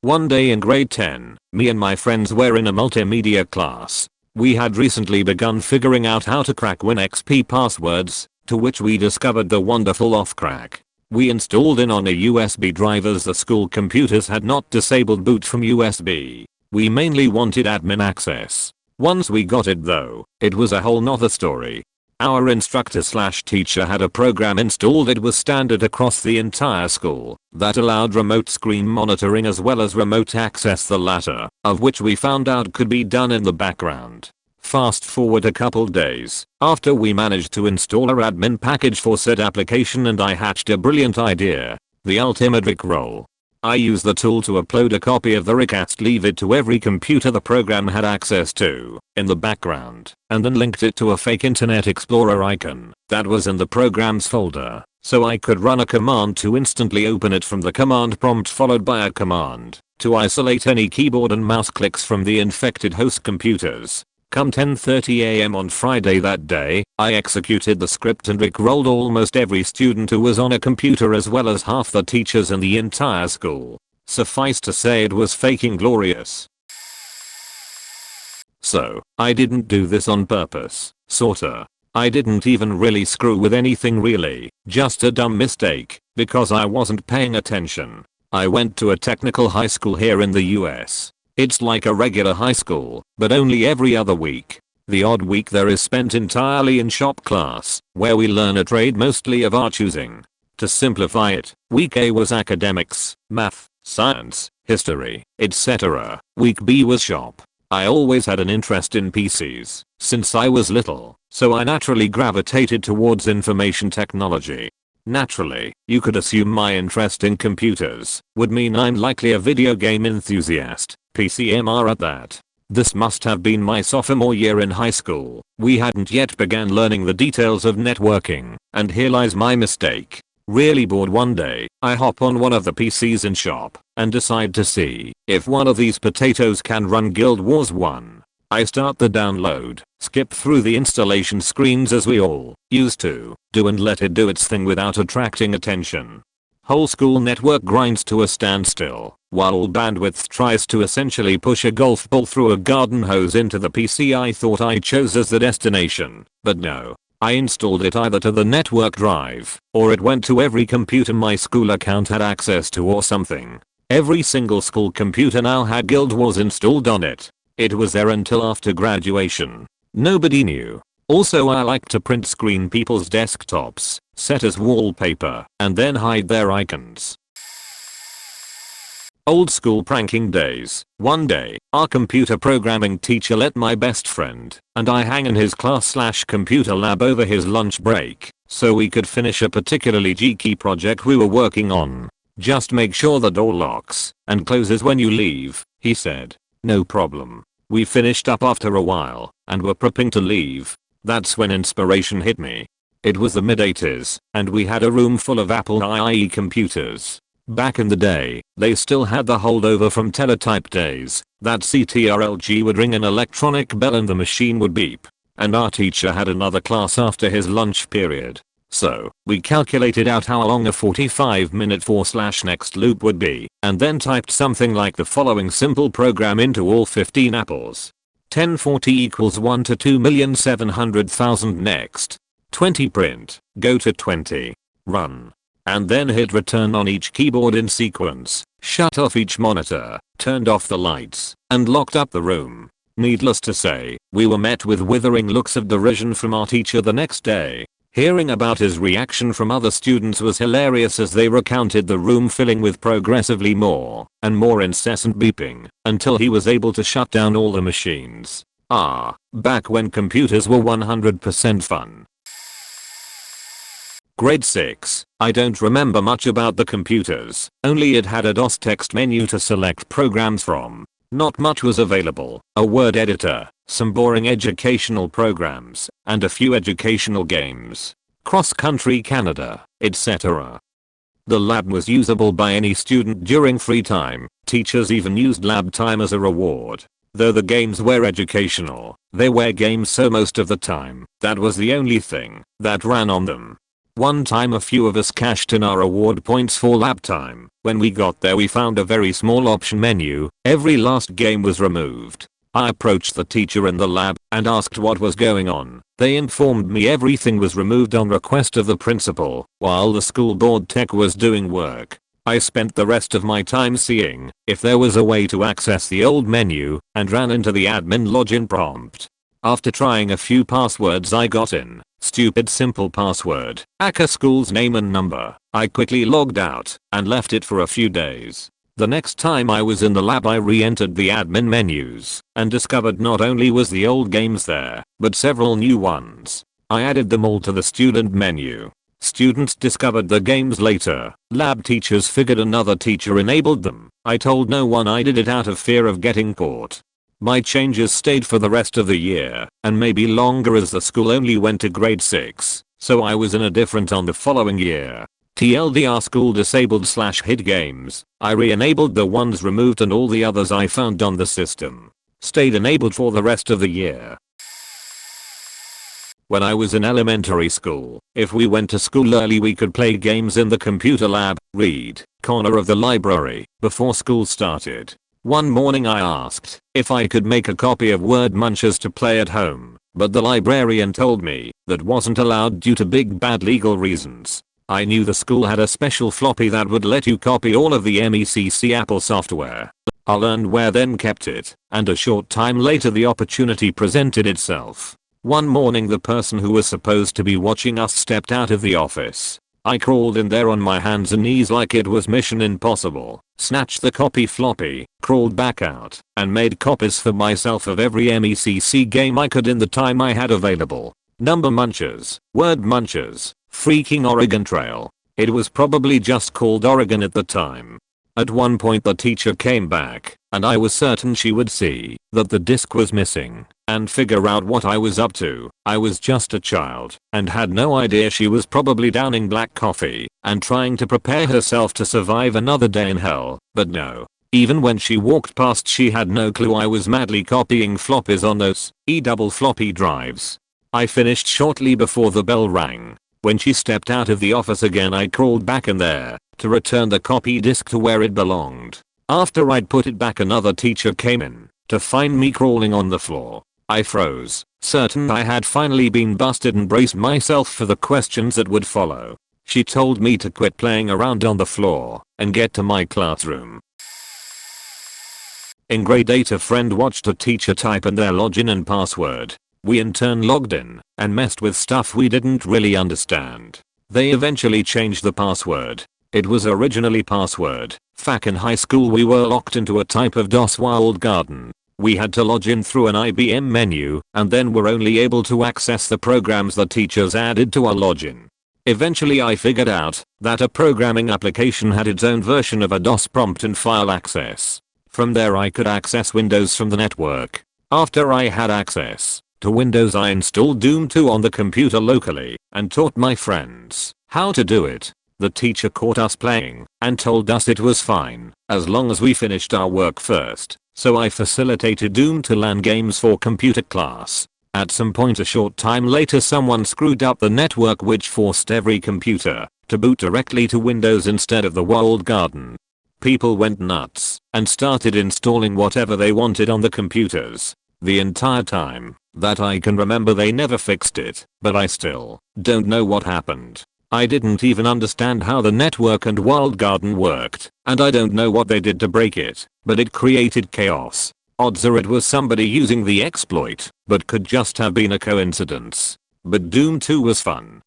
One day in grade 10, me and my friends were in a multimedia class. We had recently begun figuring out how to crack WinXP passwords, to which we discovered the wonderful off-crack. We installed in on a USB drive as the school computers had not disabled boot from USB. We mainly wanted admin access. Once we got it though, it was a whole nother story. Our instructor/teacher had a program installed. It was standard across the entire school that allowed remote screen monitoring as well as remote access, the latter of which we found out could be done in the background. Fast forward a couple days after we managed to install our admin package for said application, and I hatched a brilliant idea. The ultimate Rickroll. I used the tool to upload a copy of the Rickast, leave it to every computer the program had access to in the background, and then linked it to a fake Internet Explorer icon that was in the program's folder, so I could run a command to instantly open it from the command prompt, followed by a command to isolate any keyboard and mouse clicks from the infected host computers. Come 10:30 AM on Friday that day, I executed the script and rickrolled almost every student who was on a computer as well as half the teachers in the entire school. Suffice to say, it was fucking glorious. So, I didn't do this on purpose, sorta. I didn't even really screw with anything really, just a dumb mistake, because I wasn't paying attention. I went to a technical high school here in the US. It's like a regular high school, but only every other week. The odd week there is spent entirely in shop class, where we learn a trade mostly of our choosing. To simplify it, week A was academics, math, science, history, etc. Week B was shop. I always had an interest in PCs since I was little, so I naturally gravitated towards information technology. Naturally, you could assume my interest in computers would mean I'm likely a video game enthusiast, PCMR at that. This must have been my sophomore year in high school. We hadn't yet began learning the details of networking, and here lies my mistake. Really bored one day, I hop on one of the PCs in shop and decide to see if one of these potatoes can run Guild Wars 1. I start the download, skip through the installation screens as we all used to do, and let it do its thing without attracting attention. Whole school network grinds to a standstill, while all bandwidth tries to essentially push a golf ball through a garden hose into the PC I thought I chose as the destination, but no. I installed it either to the network drive, or it went to every computer my school account had access to or something. Every single school computer now had Guild Wars installed on it. It was there until after graduation. Nobody knew. Also, I like to print screen people's desktops, set as wallpaper, and then hide their icons. Old school pranking days. One day, our computer programming teacher let my best friend and I hang in his class/computer lab over his lunch break so we could finish a particularly geeky project we were working on. Just make sure the door locks and closes when you leave, he said. No problem. We finished up after a while and were prepping to leave. That's when inspiration hit me. It was the mid-80s, and we had a room full of Apple IE computers. Back in the day, they still had the holdover from teletype days, that CTRLG would ring an electronic bell and the machine would beep. And our teacher had another class after his lunch period. So, we calculated out how long a 45-minute for/next loop would be, and then typed something like the following simple program into all 15 apples. 1040 equals 1 to 2,700,000 next. 20 print, go to 20. Run. And then hit return on each keyboard in sequence, shut off each monitor, turned off the lights, and locked up the room. Needless to say, we were met with withering looks of derision from our teacher the next day. Hearing about his reaction from other students was hilarious as they recounted the room filling with progressively more and more incessant beeping until he was able to shut down all the machines. Back when computers were 100% fun. Grade 6. I don't remember much about the computers, only it had a DOS text menu to select programs from. Not much was available, a word editor, some boring educational programs, and a few educational games. Cross-country Canada, etc. The lab was usable by any student during free time. Teachers even used lab time as a reward. Though the games were educational, they were games, so most of the time, that was the only thing that ran on them. One time a few of us cashed in our reward points for lab time. When we got there we found a very small option menu. Every last game was removed. I approached the teacher in the lab and asked what was going on. They informed me everything was removed on request of the principal while the school board tech was doing work. I spent the rest of my time seeing if there was a way to access the old menu and ran into the admin login prompt. After trying a few passwords I got in. Stupid simple password, aka school's name and number. I quickly logged out and left it for a few days. The next time I was in the lab I re-entered the admin menus and discovered not only was the old games there, but several new ones. I added them all to the student menu. Students discovered the games later. Lab teachers figured another teacher enabled them. I told no one I did it out of fear of getting caught. My changes stayed for the rest of the year, and maybe longer as the school only went to grade 6, so I was in a different on the following year. TLDR school disabled/hid games. I re-enabled the ones removed and all the others I found on the system. Stayed enabled for the rest of the year. When I was in elementary school, if we went to school early we could play games in the computer lab, read, corner of the library, before school started. One morning I asked if I could make a copy of Word Munchers to play at home, but the librarian told me that wasn't allowed due to big bad legal reasons. I knew the school had a special floppy that would let you copy all of the MECC Apple software. I learned where then kept it, and a short time later the opportunity presented itself. One morning the person who was supposed to be watching us stepped out of the office. I crawled in there on my hands and knees like it was Mission Impossible, snatched the copy floppy, crawled back out, and made copies for myself of every MECC game I could in the time I had available. Number Munchers, Word Munchers, freaking Oregon Trail. It was probably just called Oregon at the time. At one point the teacher came back, and I was certain she would see that the disc was missing and figure out what I was up to. I was just a child and had no idea she was probably downing black coffee and trying to prepare herself to survive another day in hell. But no. Even when she walked past she had no clue I was madly copying floppies on those double floppy drives. I finished shortly before the bell rang. When she stepped out of the office again I crawled back in there to return the copy disk to where it belonged. After I'd put it back another teacher came in to find me crawling on the floor. I froze, certain I had finally been busted, and braced myself for the questions that would follow. She told me to quit playing around on the floor and get to my classroom. In grade 8 a friend watched a teacher type in their login and password. We in turn logged in and messed with stuff we didn't really understand. They eventually changed the password. It was originally password. Fac in high school we were locked into a type of DOS walled garden. We had to log in through an IBM menu and then were only able to access the programs the teachers added to our login. Eventually I figured out that a programming application had its own version of a DOS prompt and file access. From there I could access Windows from the network. After I had access to Windows I installed Doom 2 on the computer locally and taught my friends how to do it. The teacher caught us playing and told us it was fine as long as we finished our work first. So I facilitated Doom to LAN games for computer class. At some point a short time later someone screwed up the network which forced every computer to boot directly to Windows instead of the walled garden. People went nuts and started installing whatever they wanted on the computers. The entire time that I can remember they never fixed it, but I still don't know what happened. I didn't even understand how the network and walled garden worked, and I don't know what they did to break it, but it created chaos. Odds are it was somebody using the exploit, but could just have been a coincidence. But Doom 2 was fun.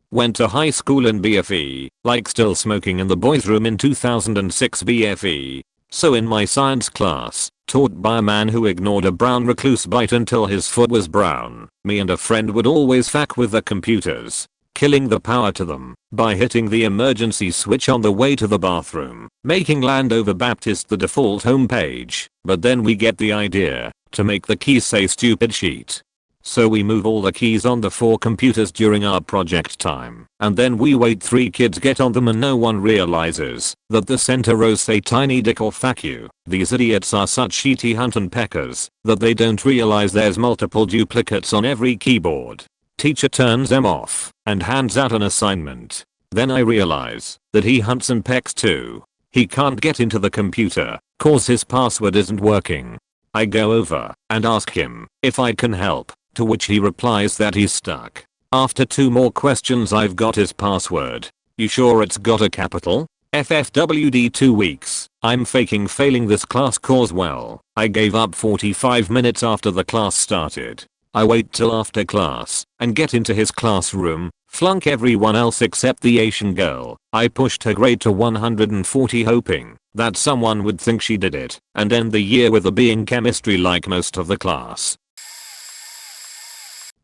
Went to high school in BFE, like still smoking in the boys room in 2006 BFE. So in my science class, taught by a man who ignored a brown recluse bite until his foot was brown. Me and a friend would always fuck with the computers, killing the power to them by hitting the emergency switch on the way to the bathroom, making Landover Baptist the default homepage. But then we get the idea to make the keys say stupid sheet. So we move all the keys on the 4 computers during our project time, and then we wait 3 kids get on them and no one realizes that the center rows say tiny dick or fuck you. These idiots are such sheety hunt and peckers that they don't realize there's multiple duplicates on every keyboard. Teacher turns them off and hands out an assignment. Then I realize that he hunts and pecks too. He can't get into the computer cause his password isn't working. I go over and ask him if I can help, to which he replies that he's stuck. After 2 more questions I've got his password. You sure it's got a capital? FFWD 2 weeks. I'm faking failing this class cause well, I gave up 45 minutes after the class started. I wait till after class and get into his classroom, flunk everyone else except the Asian girl. I pushed her grade to 140 hoping that someone would think she did it and end the year with a B in chemistry like most of the class.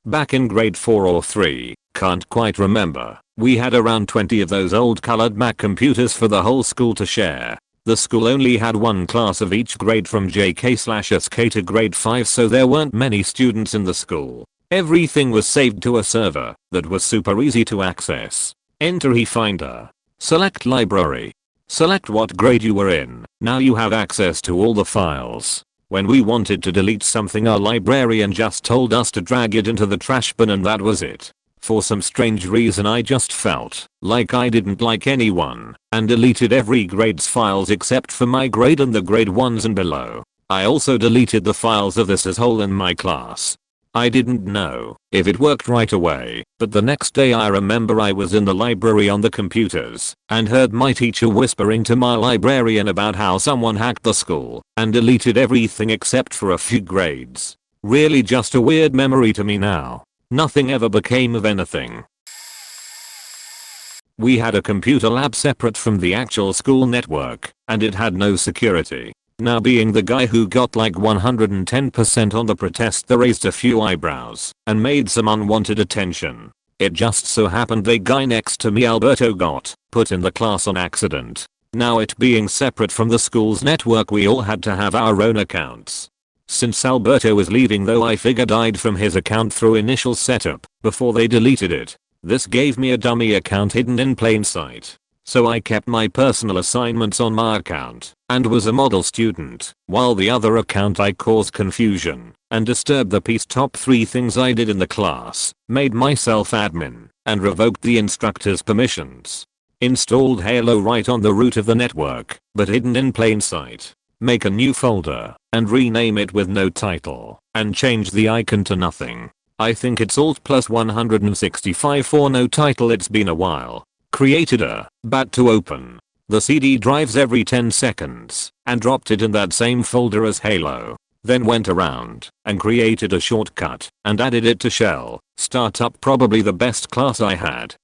Back in grade 4 or 3, can't quite remember, we had around 20 of those old colored Mac computers for the whole school to share. The school only had 1 class of each grade from JK/SK to grade 5, so there weren't many students in the school. Everything was saved to a server that was super easy to access. Enter eFinder. Select library. Select what grade you were in. Now you have access to all the files. When we wanted to delete something, our librarian just told us to drag it into the trash bin and that was it. For some strange reason I just felt like I didn't like anyone and deleted every grade's files except for my grade and the grade 1s and below. I also deleted the files of this as whole in my class. I didn't know if it worked right away, but the next day I remember I was in the library on the computers and heard my teacher whispering to my librarian about how someone hacked the school and deleted everything except for a few grades. Really just a weird memory to me now. Nothing ever became of anything. We had a computer lab separate from the actual school network, and it had no security. Now, being the guy who got like 110% on the protest, that raised a few eyebrows and made some unwanted attention. It just so happened the guy next to me, Alberto, got put in the class on accident. Now, it being separate from the school's network, we all had to have our own accounts. Since Alberto was leaving though, I figured I'd from his account through initial setup before they deleted it. This gave me a dummy account hidden in plain sight. So I kept my personal assignments on my account and was a model student, while the other account I caused confusion and disturbed the peace. Top 3 things I did in the class: made myself admin and revoked the instructor's permissions. Installed Halo right on the root of the network but hidden in plain sight. Make a new folder and rename it with no title and change the icon to nothing. I think it's Alt plus 165 for no title. It's been a while. Created a bat to open the CD drives every 10 seconds and dropped it in that same folder as Halo. Then went around and created a shortcut and added it to Shell Startup, probably the best class I had.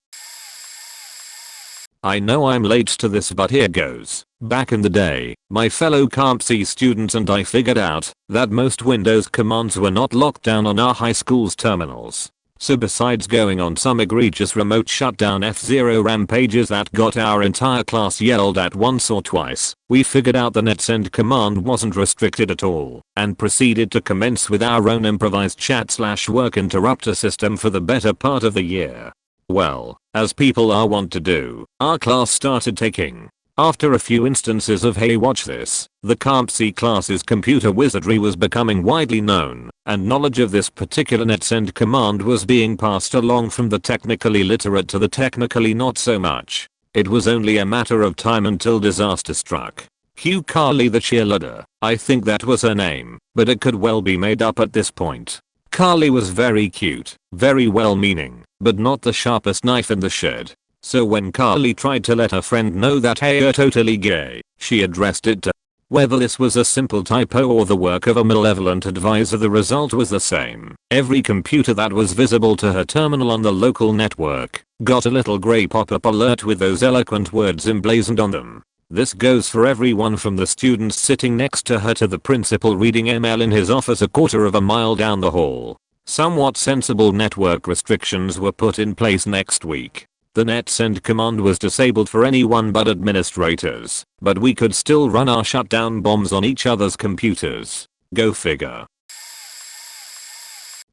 I know I'm late to this, but here goes. Back in the day, my fellow CompC students and I figured out that most Windows commands were not locked down on our high school's terminals. So besides going on some egregious remote shutdown F0 rampages that got our entire class yelled at once or twice, we figured out the netsend command wasn't restricted at all and proceeded to commence with our own improvised chat/work interrupter system for the better part of the year. Well, as people are wont to do, our class started taking. After a few instances of "Hey, watch this," the CompC class's computer wizardry was becoming widely known, and knowledge of this particular netsend command was being passed along from the technically literate to the technically not so much. It was only a matter of time until disaster struck. Cue Carly the cheerleader. I think that was her name, but it could well be made up at this point. Carly was very cute, very well-meaning, but not the sharpest knife in the shed. So when Carly tried to let her friend know that "Hey, you're totally gay," she addressed it to. Whether this was a simple typo or the work of a malevolent advisor, the result was the same. Every computer that was visible to her terminal on the local network got a little grey pop-up alert with those eloquent words emblazoned on them. This goes for everyone from the students sitting next to her to the principal reading ML in his office a quarter of a mile down the hall. Somewhat sensible network restrictions were put in place next week. The net send command was disabled for anyone but administrators, but we could still run our shutdown bombs on each other's computers. Go figure.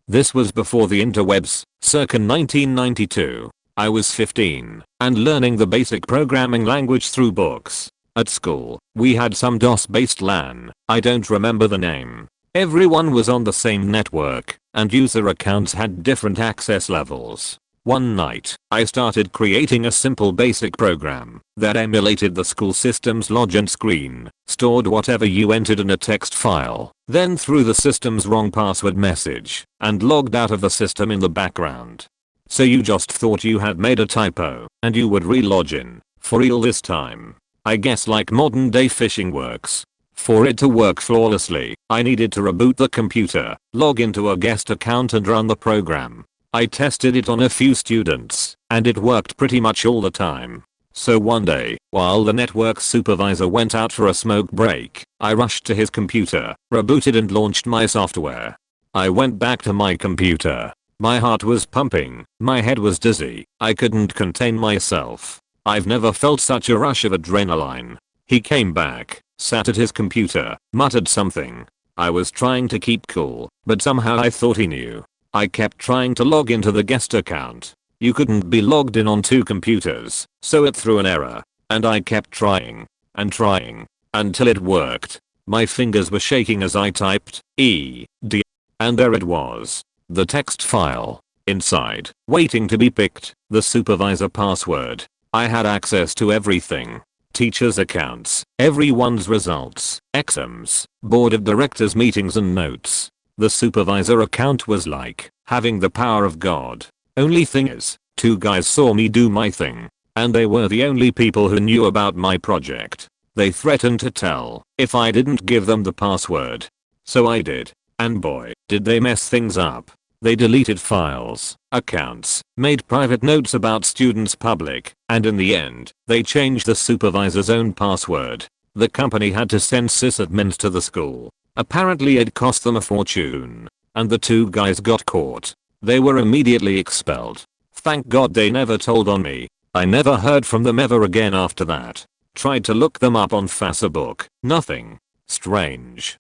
This was before the interwebs, circa 1992. I was 15 and learning the basic programming language through books. At school, we had some DOS-based LAN, I don't remember the name. Everyone was on the same network, and user accounts had different access levels. One night, I started creating a simple basic program that emulated the school system's login screen, stored whatever you entered in a text file, then threw the system's wrong password message, and logged out of the system in the background. So you just thought you had made a typo, and you would re-log in, for real this time. I guess like modern day phishing works. For it to work flawlessly, I needed to reboot the computer, log into a guest account and run the program. I tested it on a few students, and it worked pretty much all the time. So one day, while the network supervisor went out for a smoke break, I rushed to his computer, rebooted and launched my software. I went back to my computer. My heart was pumping, my head was dizzy, I couldn't contain myself. I've never felt such a rush of adrenaline. He came back, sat at his computer, muttered something. I was trying to keep cool, but somehow I thought he knew. I kept trying to log into the guest account. You couldn't be logged in on two computers, so it threw an error. And I kept trying, and trying, until it worked. My fingers were shaking as I typed, ED. And there it was. The text file. Inside, waiting to be picked, the supervisor password. I had access to everything. Teachers' accounts, everyone's results, exams, board of directors meetings and notes. The supervisor account was like having the power of God. Only thing is, two guys saw me do my thing, and they were the only people who knew about my project. They threatened to tell if I didn't give them the password. So I did, and boy, did they mess things up. They deleted files, accounts, made private notes about students public, and in the end, they changed the supervisor's own password. The company had to send sysadmins to the school. Apparently it cost them a fortune. And the two guys got caught. They were immediately expelled. Thank God they never told on me. I never heard from them ever again after that. Tried to look them up on Facebook. Nothing. Strange.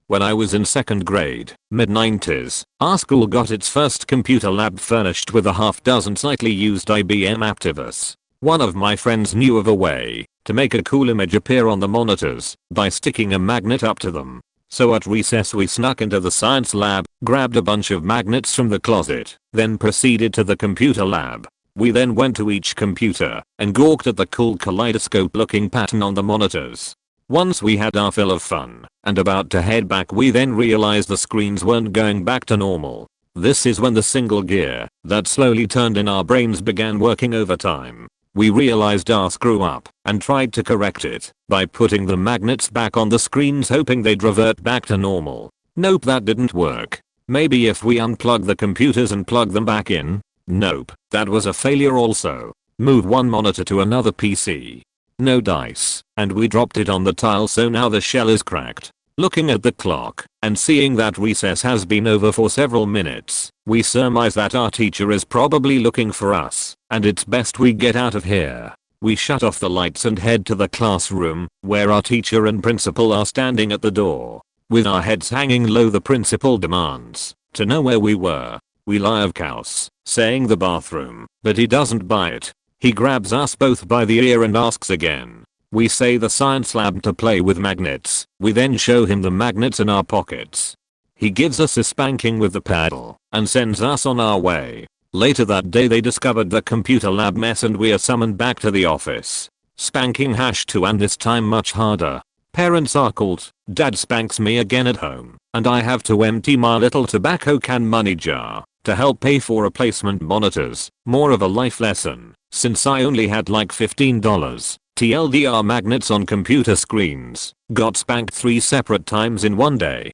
When I was in 2nd grade, mid-90s, our school got its first computer lab furnished with a half-dozen slightly used IBM Activus. One of my friends knew of a way to make a cool image appear on the monitors by sticking a magnet up to them. So at recess we snuck into the science lab, grabbed a bunch of magnets from the closet, then proceeded to the computer lab. We then went to each computer and gawked at the cool kaleidoscope looking pattern on the monitors. Once we had our fill of fun and about to head back, we then realized the screens weren't going back to normal. This is when the single gear that slowly turned in our brains began working overtime. We realized our screw up and tried to correct it by putting the magnets back on the screens hoping they'd revert back to normal. Nope, that didn't work. Maybe if we unplug the computers and plug them back in? Nope, that was a failure also. Move one monitor to another PC. No dice, and we dropped it on the tile, so now the shell is cracked. Looking at the clock and seeing that recess has been over for several minutes, we surmise that our teacher is probably looking for us, and it's best we get out of here. We shut off the lights and head to the classroom, where our teacher and principal are standing at the door. With our heads hanging low, the principal demands to know where we were. We lie of course, saying the bathroom, but he doesn't buy it. He grabs us both by the ear and asks again. We say the science lab to play with magnets. We then show him the magnets in our pockets. He gives us a spanking with the paddle and sends us on our way. Later that day they discovered the computer lab mess and we are summoned back to the office. Spanking #2, and this time much harder. Parents are called. Dad spanks me again at home, and I have to empty my little tobacco can money jar to help pay for replacement monitors. More of a life lesson, since I only had like $15. TLDR, magnets on computer screens. Got spanked 3 separate times in one day.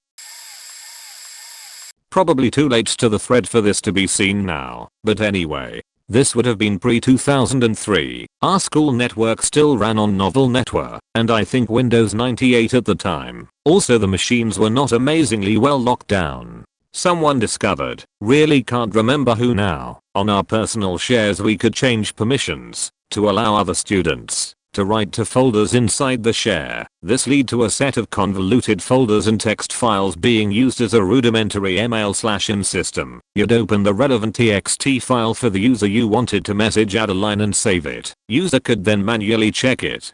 Probably too late to the thread for this to be seen now, but anyway. This would have been pre-2003. Our school network still ran on Novel Network, and I think Windows 98 at the time. Also the machines were not amazingly well locked down. Someone discovered, really can't remember who now, on our personal shares we could change permissions to allow other students to write to folders inside the share. This led to a set of convoluted folders and text files being used as a rudimentary email/in system. You'd open the relevant txt file for the user you wanted to message, add a line and save it. User could then manually check it.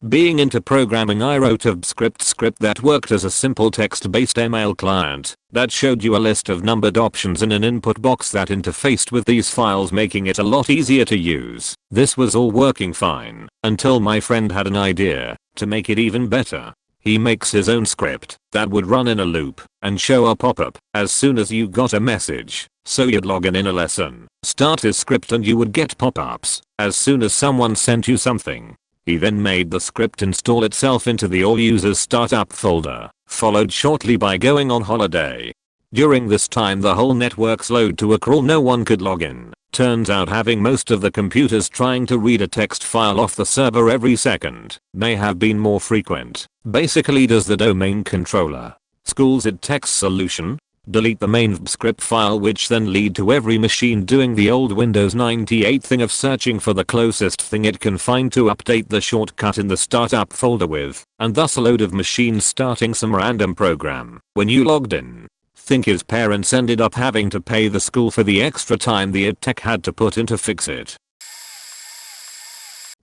Being into programming, I wrote a script that worked as a simple text-based email client that showed you a list of numbered options in an input box that interfaced with these files, making it a lot easier to use. This was all working fine until my friend had an idea to make it even better. He makes his own script that would run in a loop and show a pop-up as soon as you got a message. So you'd log in a lesson, start his script, and you would get pop-ups as soon as someone sent you something. He then made the script install itself into the all users startup folder, followed shortly by going on holiday. During this time the whole network slowed to a crawl, no one could log in. Turns out having most of the computers trying to read a text file off the server every second may have been more frequent. Basically, does the domain controller schools it text solution delete the main script file, which then lead to every machine doing the old Windows 98 thing of searching for the closest thing it can find to update the shortcut in the startup folder with, and thus a load of machines starting some random program when you logged in. Think his parents ended up having to pay the school for the extra time the tech had to put in to fix it.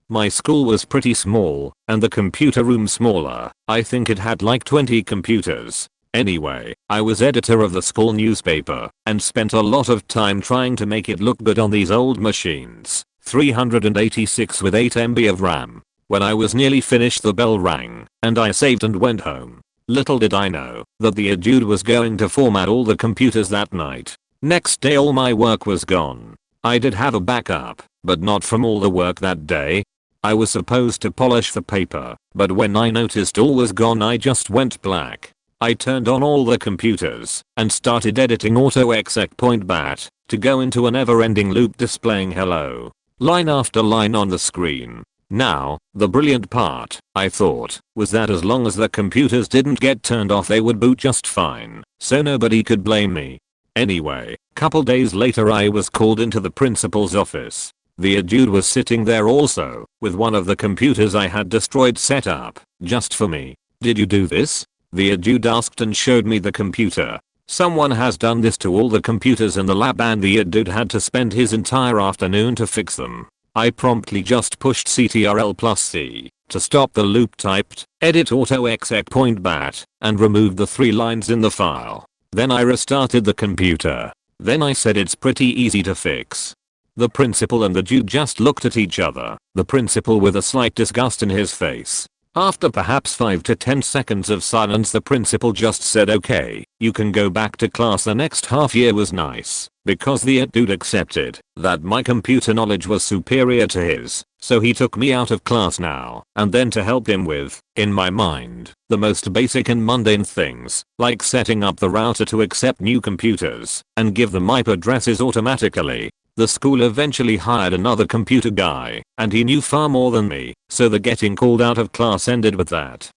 My school was pretty small, and the computer room smaller. I think it had like 20 computers. Anyway, I was editor of the school newspaper and spent a lot of time trying to make it look good on these old machines. 386 with 8 MB of RAM. When I was nearly finished the bell rang and I saved and went home. Little did I know that the dude was going to format all the computers that night. Next day all my work was gone. I did have a backup, but not from all the work that day. I was supposed to polish the paper, but when I noticed all was gone I just went black. I turned on all the computers and started editing AutoExec.bat to go into a never-ending loop displaying hello line after line on the screen. Now, the brilliant part, I thought, was that as long as the computers didn't get turned off they would boot just fine, so nobody could blame me. Anyway, couple days later I was called into the principal's office. The dude was sitting there also, with one of the computers I had destroyed set up, just for me. "Did you do this?" the dude asked and showed me the computer. "Someone has done this to all the computers in the lab and the dude had to spend his entire afternoon to fix them." I promptly just pushed Ctrl+C to stop the loop, typed edit AutoExec.bat and removed the 3 lines in the file. Then I restarted the computer. Then I said it's pretty easy to fix. The principal and the dude just looked at each other, the principal with a slight disgust in his face. After perhaps 5 to 10 seconds of silence the principal just said, "Okay, you can go back to class." The next half year was nice, because the dude accepted that my computer knowledge was superior to his, so he took me out of class now and then to help him with, in my mind, the most basic and mundane things, like setting up the router to accept new computers and give them IP addresses automatically. The school eventually hired another computer guy, and he knew far more than me, so the getting called out of class ended with that.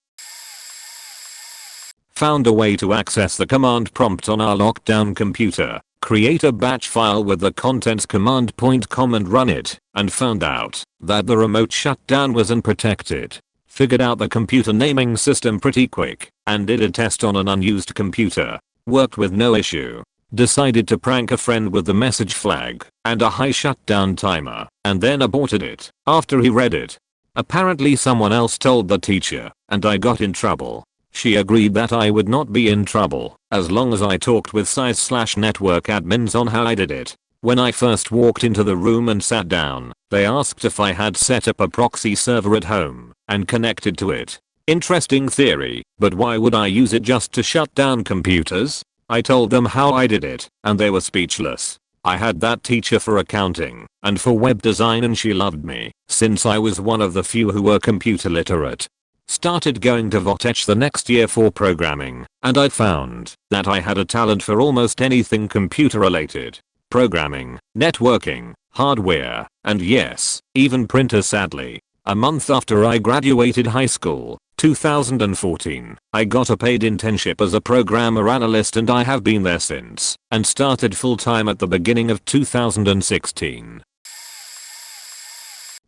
Found a way to access the command prompt on our lockdown computer, create a batch file with the contents command.com and run it, and found out that the remote shutdown was unprotected. Figured out the computer naming system pretty quick, and did a test on an unused computer. Worked with no issue. Decided to prank a friend with the message flag and a high shutdown timer, and then aborted it after he read it. Apparently someone else told the teacher, and I got in trouble. She agreed that I would not be in trouble as long as I talked with SIS/network admins on how I did it. When I first walked into the room and sat down, they asked if I had set up a proxy server at home and connected to it. Interesting theory, but why would I use it just to shut down computers? I told them how I did it, and they were speechless. I had that teacher for accounting and for web design, and she loved me since I was one of the few who were computer literate. Started going to Votech the next year for programming, and I found that I had a talent for almost anything computer related. Programming, networking, hardware, and yes, even printers sadly. A month after I graduated high school, 2014, I got a paid internship as a programmer analyst and I have been there since, and started full-time at the beginning of 2016.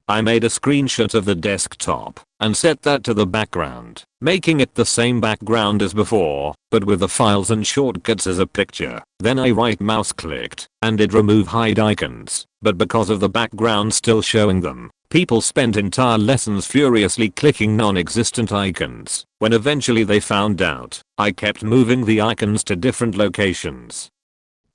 I made a screenshot of the desktop and set that to the background, making it the same background as before, but with the files and shortcuts as a picture. Then I right mouse clicked and did remove hide icons, but because of the background still showing them, people spent entire lessons furiously clicking non-existent icons. When eventually they found out, I kept moving the icons to different locations,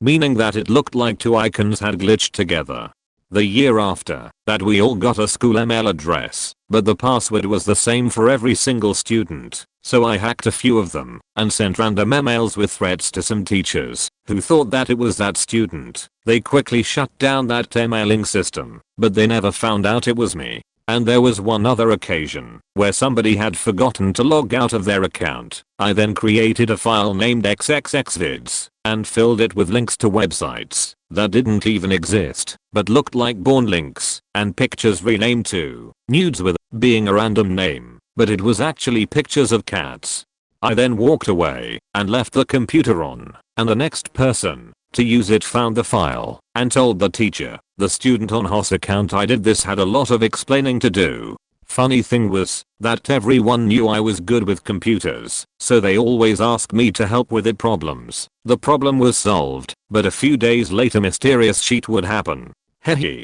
meaning that it looked like two icons had glitched together. The year after that we all got a school email address, but the password was the same for every single student, so I hacked a few of them and sent random emails with threats to some teachers who thought that it was that student. They quickly shut down that emailing system, but they never found out it was me. And there was one other occasion where somebody had forgotten to log out of their account. I then created a file named xxxvids and filled it with links to websites that didn't even exist but looked like porn links, and pictures renamed to nudes with being a random name, but it was actually pictures of cats. I then walked away and left the computer on, and the next person to use it found the file and told the teacher. The student on whose account I did this had a lot of explaining to do. Funny thing was that everyone knew I was good with computers, so they always asked me to help with it problems. The problem was solved, but a few days later mysterious shit would happen. Hehe.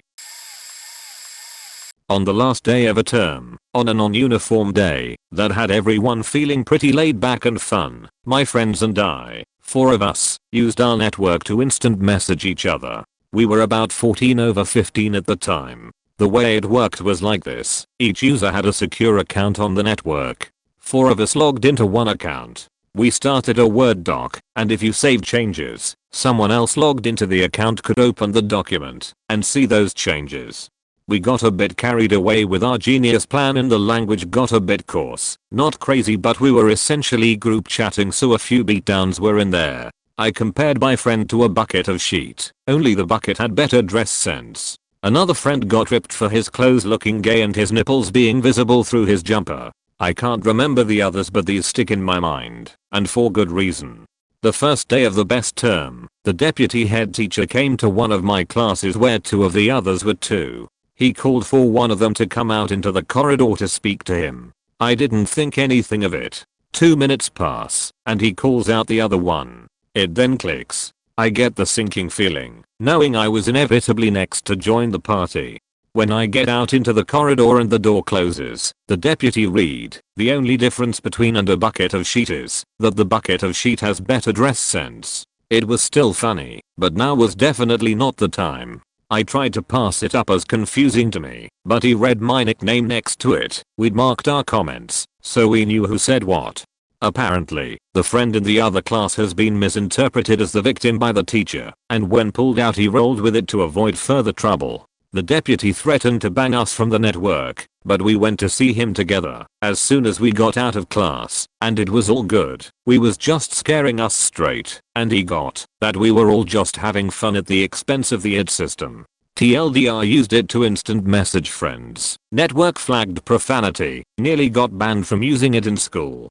On the last day of a term, on a non-uniform day that had everyone feeling pretty laid back and fun, my friends and I, 4 of us, used our network to instant message each other. We were about 14 over 15 at the time. The way it worked was like this: each user had a secure account on the network. 4 of us logged into one account. We started a Word doc, and if you saved changes, someone else logged into the account could open the document and see those changes. We got a bit carried away with our genius plan and the language got a bit coarse. Not crazy, but we were essentially group chatting, so a few beatdowns were in there. I compared my friend to a bucket of shit, only the bucket had better dress sense. Another friend got ripped for his clothes looking gay and his nipples being visible through his jumper. I can't remember the others, but these stick in my mind, and for good reason. The first day of the best term, the deputy head teacher came to one of my classes where 2 of the others were too. He called for one of them to come out into the corridor to speak to him. I didn't think anything of it. 2 minutes pass, and he calls out the other one. It then clicks. I get the sinking feeling, knowing I was inevitably next to join the party. When I get out into the corridor and the door closes, the deputy read, "The only difference between and a bucket of sheet is that the bucket of sheet has better dress sense." It was still funny, but now was definitely not the time. I tried to pass it up as confusing to me, but he read my nickname next to it. We'd marked our comments, so we knew who said what. Apparently, the friend in the other class has been misinterpreted as the victim by the teacher, and when pulled out he rolled with it to avoid further trouble. The deputy threatened to ban us from the network, but we went to see him together as soon as we got out of class, and it was all good. We was just scaring us straight, and he got that we were all just having fun at the expense of the ed system. TLDR used it to instant message friends. Network flagged profanity, nearly got banned from using it in school.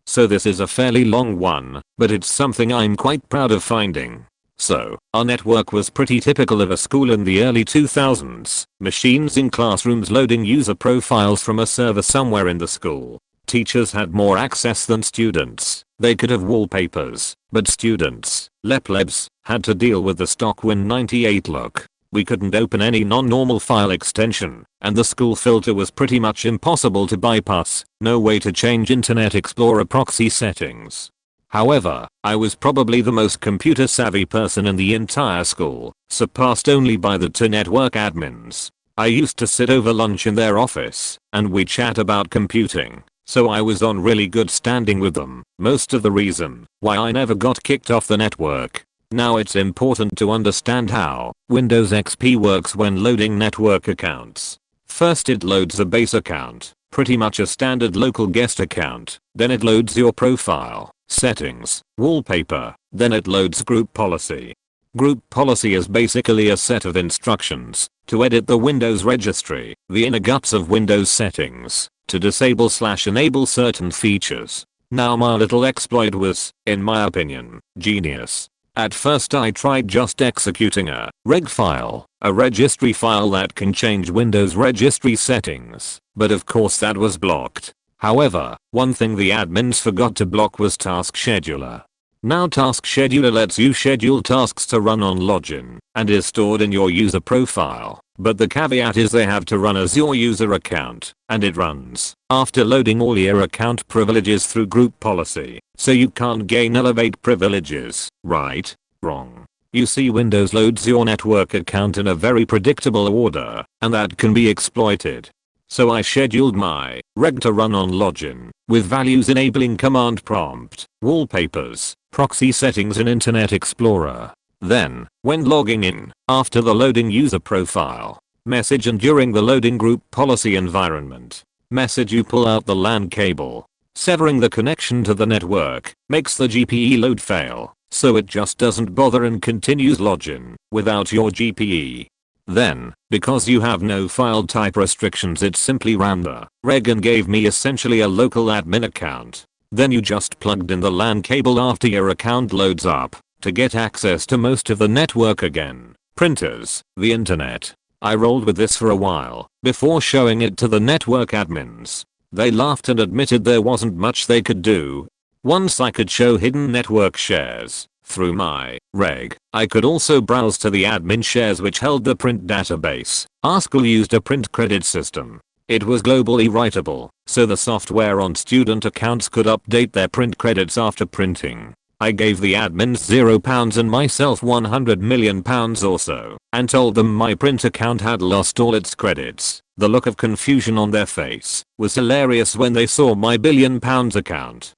So this is a fairly long one, but it's something I'm quite proud of finding. So, our network was pretty typical of a school in the early 2000s. Machines in classrooms loading user profiles from a server somewhere in the school. Teachers had more access than students. They could have wallpapers, but students, plebs, had to deal with the stock Win98 look. We couldn't open any non-normal file extension, and the school filter was pretty much impossible to bypass. No way to change Internet Explorer proxy settings. However, I was probably the most computer savvy person in the entire school, surpassed only by the 2 network admins. I used to sit over lunch in their office, and we chat about computing, so I was on really good standing with them. Most of the reason why I never got kicked off the network. Now it's important to understand how Windows XP works when loading network accounts. First it loads a base account, pretty much a standard local guest account. Then it loads your profile, settings, wallpaper. Then it loads group policy. Group policy is basically a set of instructions to edit the Windows registry, the inner guts of Windows settings, to disable/enable certain features. Now my little exploit was, in my opinion, genius. At first I tried just executing a reg file, a registry file that can change Windows registry settings, but of course that was blocked. However, one thing the admins forgot to block was Task Scheduler. Now Task Scheduler lets you schedule tasks to run on login and is stored in your user profile, but the caveat is they have to run as your user account, and it runs after loading all your account privileges through group policy, so you can't gain elevate privileges, right? Wrong. You see, Windows loads your network account in a very predictable order, and that can be exploited. So I scheduled my reg to run on login, with values enabling command prompt, wallpapers, proxy settings in Internet Explorer. Then, when logging in, after the loading user profile message and during the loading group policy environment message, you pull out the LAN cable. Severing the connection to the network makes the GPE load fail, so it just doesn't bother and continues login without your GPE. Then, because you have no file type restrictions, it simply ran the reg and gave me essentially a local admin account. Then you just plugged in the LAN cable after your account loads up to get access to most of the network again. Printers, the internet. I rolled with this for a while before showing it to the network admins. They laughed and admitted there wasn't much they could do. Once I could show hidden network shares through my reg, I could also browse to the admin shares which held the print database. Our school used a print credit system. It was globally writable, so the software on student accounts could update their print credits after printing. I gave the admins £0 and myself £100 million or so, and told them my print account had lost all its credits. The look of confusion on their face was hilarious when they saw my £1 billion account.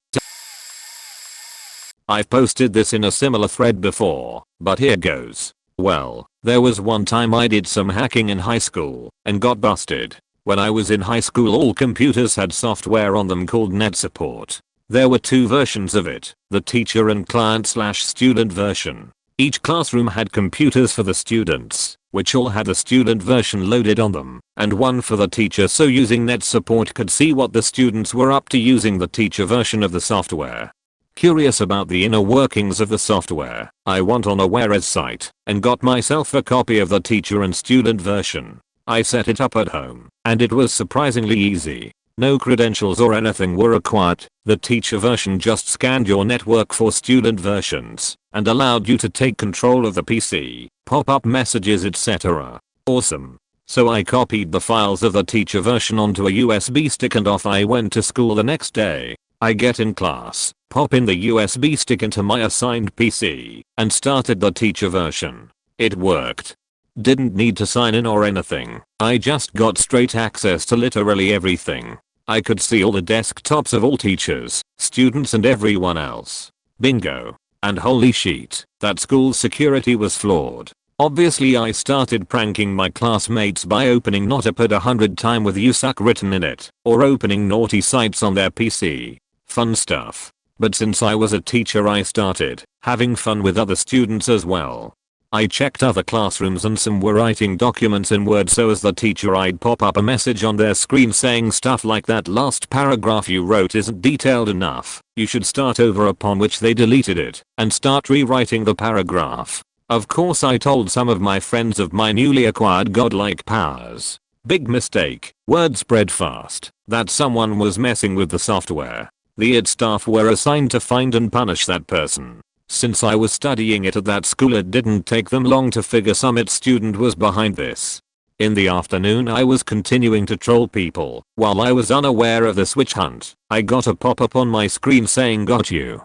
I've posted this in a similar thread before, but here goes. Well, there was one time I did some hacking in high school and got busted. When I was in high school, all computers had software on them called Net Support. There were two versions of it, the teacher and client/student version. Each classroom had computers for the students, which all had the student version loaded on them, and one for the teacher, so using Net Support could see what the students were up to using the teacher version of the software. Curious about the inner workings of the software, I went on a Whereas site and got myself a copy of the teacher and student version. I set it up at home, and it was surprisingly easy. No credentials or anything were required. The teacher version just scanned your network for student versions and allowed you to take control of the PC, pop-up messages, etc. Awesome. So I copied the files of the teacher version onto a USB stick and off I went to school the next day. I get in class, pop in the USB stick into my assigned PC, and started the teacher version. It worked. Didn't need to sign in or anything. I just got straight access to literally everything. I could see all the desktops of all teachers, students and everyone else. Bingo. And holy shit, that school's security was flawed. Obviously I started pranking my classmates by opening Not Up at 100 time with "you suck" written in it, or opening naughty sites on their PC. Fun stuff. But since I was a teacher, I started having fun with other students as well. I checked other classrooms and some were writing documents in Word, so as the teacher I'd pop up a message on their screen saying stuff like, "that last paragraph you wrote isn't detailed enough, you should start over," upon which they deleted it and start rewriting the paragraph. Of course I told some of my friends of my newly acquired godlike powers. Big mistake. Word spread fast that someone was messing with the software. The IT staff were assigned to find and punish that person. Since I was studying it at that school, it didn't take them long to figure some IT student was behind this. In the afternoon I was continuing to troll people. While I was unaware of this witch hunt, I got a pop-up on my screen saying "got you."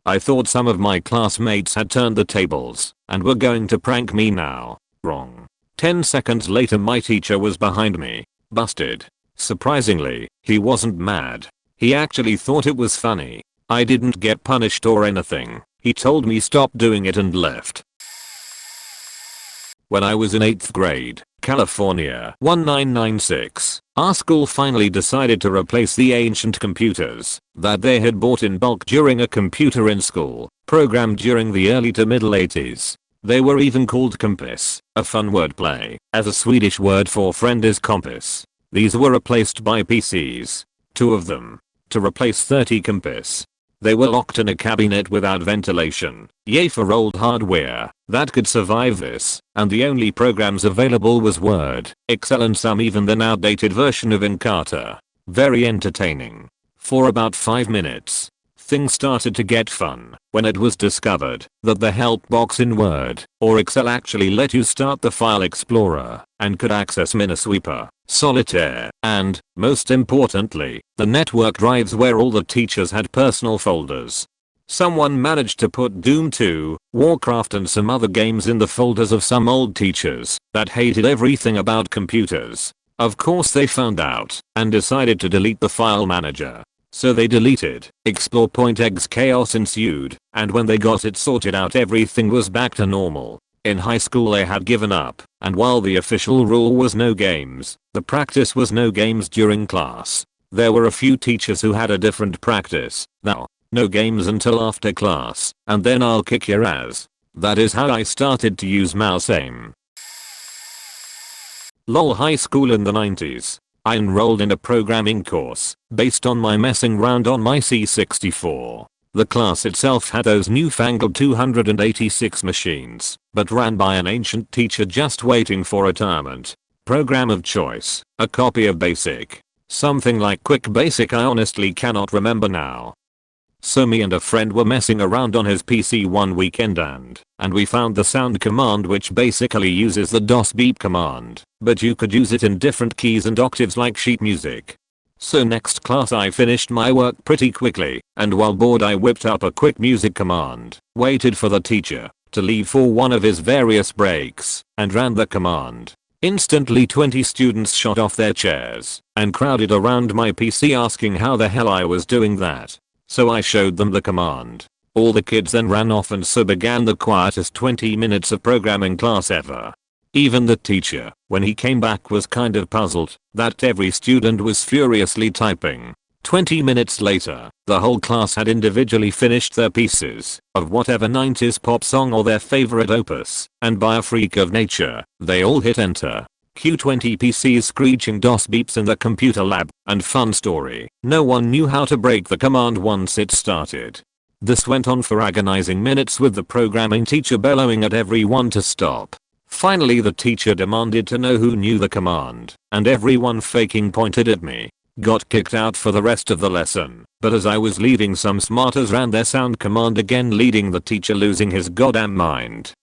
I thought some of my classmates had turned the tables and were going to prank me now. Wrong. 10 seconds later my teacher was behind me. Busted. Surprisingly, he wasn't mad. He actually thought it was funny. I didn't get punished or anything. He told me stop doing it and left. When I was in 8th grade, California 1996, our school finally decided to replace the ancient computers that they had bought in bulk during a computer in school program during the early to middle 80s. They were even called kompis, a fun wordplay, as a Swedish word for friend is kompis. These were replaced by PCs. 2 of them. To replace 30 kompis. They were locked in a cabinet without ventilation. Yay for old hardware that could survive this, and the only programs available was Word, Excel and some even then outdated version of Encarta. Very entertaining. For about 5 minutes. Things started to get fun when it was discovered that the help box in Word or Excel actually let you start the file explorer and could access Minesweeper, Solitaire, and, most importantly, the network drives where all the teachers had personal folders. Someone managed to put Doom 2, Warcraft and some other games in the folders of some old teachers that hated everything about computers. Of course they found out and decided to delete the file manager. So they deleted, explore.exe chaos ensued, and when they got it sorted out everything was back to normal. In high school they had given up, and while the official rule was no games, the practice was no games during class. There were a few teachers who had a different practice. Now, no games until after class, and then I'll kick your ass. That is how I started to use mouse aim. Lol, high school in the 90s. I enrolled in a programming course based on my messing around on my C64. The class itself had those newfangled 286 machines, but ran by an ancient teacher just waiting for retirement. Program of choice, a copy of BASIC. Something like Quick Basic, I honestly cannot remember now. So me and a friend were messing around on his PC one weekend and we found the sound command, which basically uses the DOS beep command, but you could use it in different keys and octaves like sheet music. So next class I finished my work pretty quickly, and while bored I whipped up a quick music command, waited for the teacher to leave for one of his various breaks, and ran the command. Instantly 20 students shot off their chairs and crowded around my PC asking how the hell I was doing that. So I showed them the command. All the kids then ran off, and so began the quietest 20 minutes of programming class ever. Even the teacher, when he came back, was kind of puzzled that every student was furiously typing. 20 minutes later, the whole class had individually finished their pieces of whatever 90s pop song or their favorite opus, and by a freak of nature, they all hit enter. Cue 20 PCs screeching DOS beeps in the computer lab, and fun story, no one knew how to break the command once it started. This went on for agonizing minutes with the programming teacher bellowing at everyone to stop. Finally the teacher demanded to know who knew the command, and everyone faking pointed at me. Got kicked out for the rest of the lesson, but as I was leaving some smarters ran their sound command again, leading the teacher losing his goddamn mind.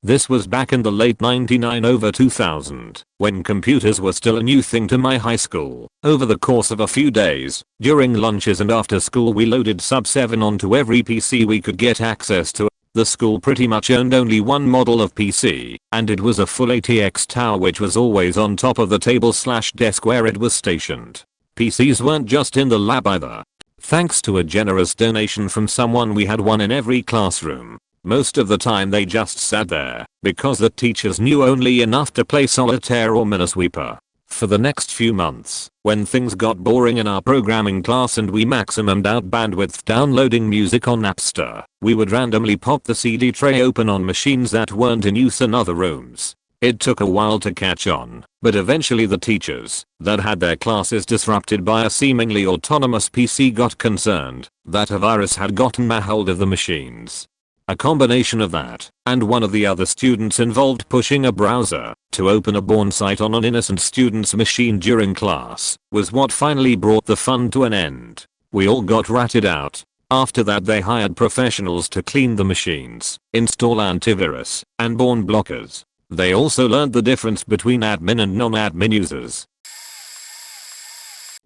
This was back in the late 99 over 2000, when computers were still a new thing to my high school. Over the course of a few days, during lunches and after school, we loaded Sub 7 onto every PC we could get access to. The school pretty much owned only one model of PC, and it was a full ATX tower which was always on top of the table/desk where it was stationed. PCs weren't just in the lab either. Thanks to a generous donation from someone, we had one in every classroom. Most of the time they just sat there, because the teachers knew only enough to play Solitaire or Minesweeper. For the next few months, when things got boring in our programming class and we maximumed out bandwidth downloading music on Napster, we would randomly pop the CD tray open on machines that weren't in use in other rooms. It took a while to catch on, but eventually the teachers that had their classes disrupted by a seemingly autonomous PC got concerned that a virus had gotten a hold of the machines. A combination of that, and one of the other students involved pushing a browser to open a porn site on an innocent student's machine during class, was what finally brought the fun to an end. We all got ratted out. After that they hired professionals to clean the machines, install antivirus, and porn blockers. They also learned the difference between admin and non-admin users.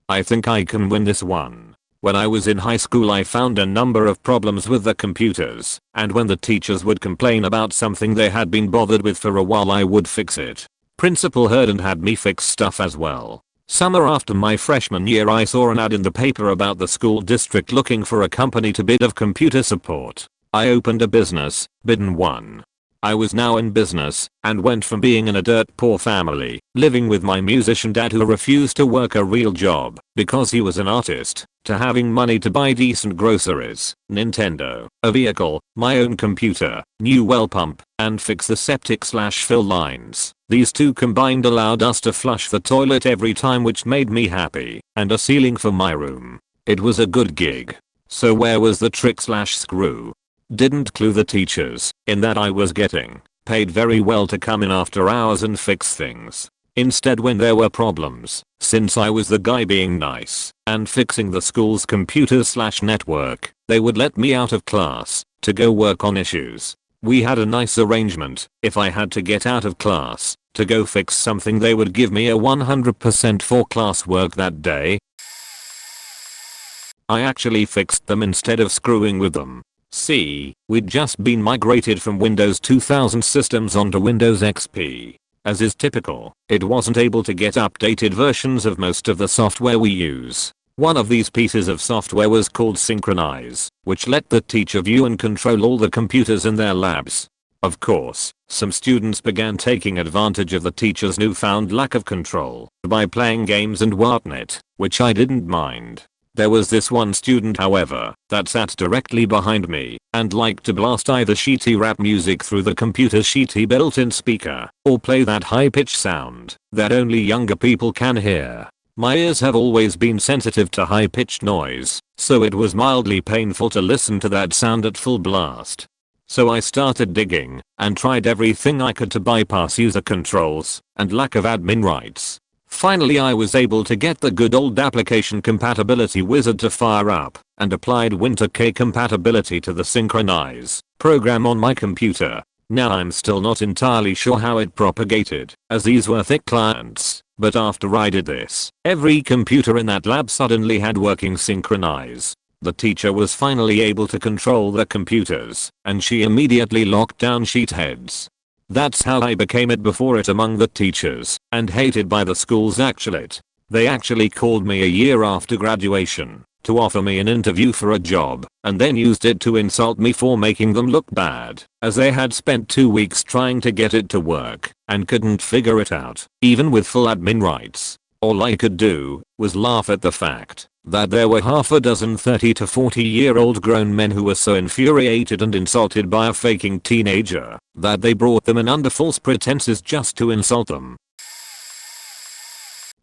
I think I can win this one. When I was in high school I found a number of problems with the computers, and when the teachers would complain about something they had been bothered with for a while I would fix it. Principal heard and had me fix stuff as well. Summer after my freshman year I saw an ad in the paper about the school district looking for a company to bid of computer support. I opened a business, bid and won. I was now in business and went from being in a dirt poor family, living with my musician dad who refused to work a real job because he was an artist, to having money to buy decent groceries, Nintendo, a vehicle, my own computer, new well pump, and fix the septic/fill lines. These two combined allowed us to flush the toilet every time, which made me happy, and a ceiling for my room. It was a good gig. So where was the trick/screw? Didn't clue the teachers in that I was getting paid very well to come in after hours and fix things. Instead, when there were problems, since I was the guy being nice and fixing the school's computer/network, they would let me out of class to go work on issues. We had a nice arrangement. If I had to get out of class to go fix something, they would give me a 100% for classwork that day. I actually fixed them instead of screwing with them. See, we'd just been migrated from Windows 2000 systems onto Windows XP. As is typical, it wasn't able to get updated versions of most of the software we use. One of these pieces of software was called Synchronize, which let the teacher view and control all the computers in their labs. Of course, some students began taking advantage of the teacher's newfound lack of control by playing games and whatnot, which I didn't mind. There was this one student, however, that sat directly behind me and liked to blast either shitty rap music through the computer's shitty built-in speaker or play that high-pitched sound that only younger people can hear. My ears have always been sensitive to high-pitched noise, so it was mildly painful to listen to that sound at full blast. So I started digging and tried everything I could to bypass user controls and lack of admin rights. Finally, I was able to get the good old application compatibility wizard to fire up and applied WinterK compatibility to the Synchronize program on my computer. Now I'm still not entirely sure how it propagated, as these were thick clients, but after I did this, every computer in that lab suddenly had working Synchronize. The teacher was finally able to control the computers, and she immediately locked down sheetheads. That's how I became it before it among the teachers, and hated by the school's actualite. They actually called me a year after graduation to offer me an interview for a job, and then used it to insult me for making them look bad, as they had spent 2 weeks trying to get it to work and couldn't figure it out, even with full admin rights. All I could do was laugh at the fact that there were half a dozen 30 to 40-year-old grown men who were so infuriated and insulted by a faking teenager that they brought them in under false pretenses just to insult them.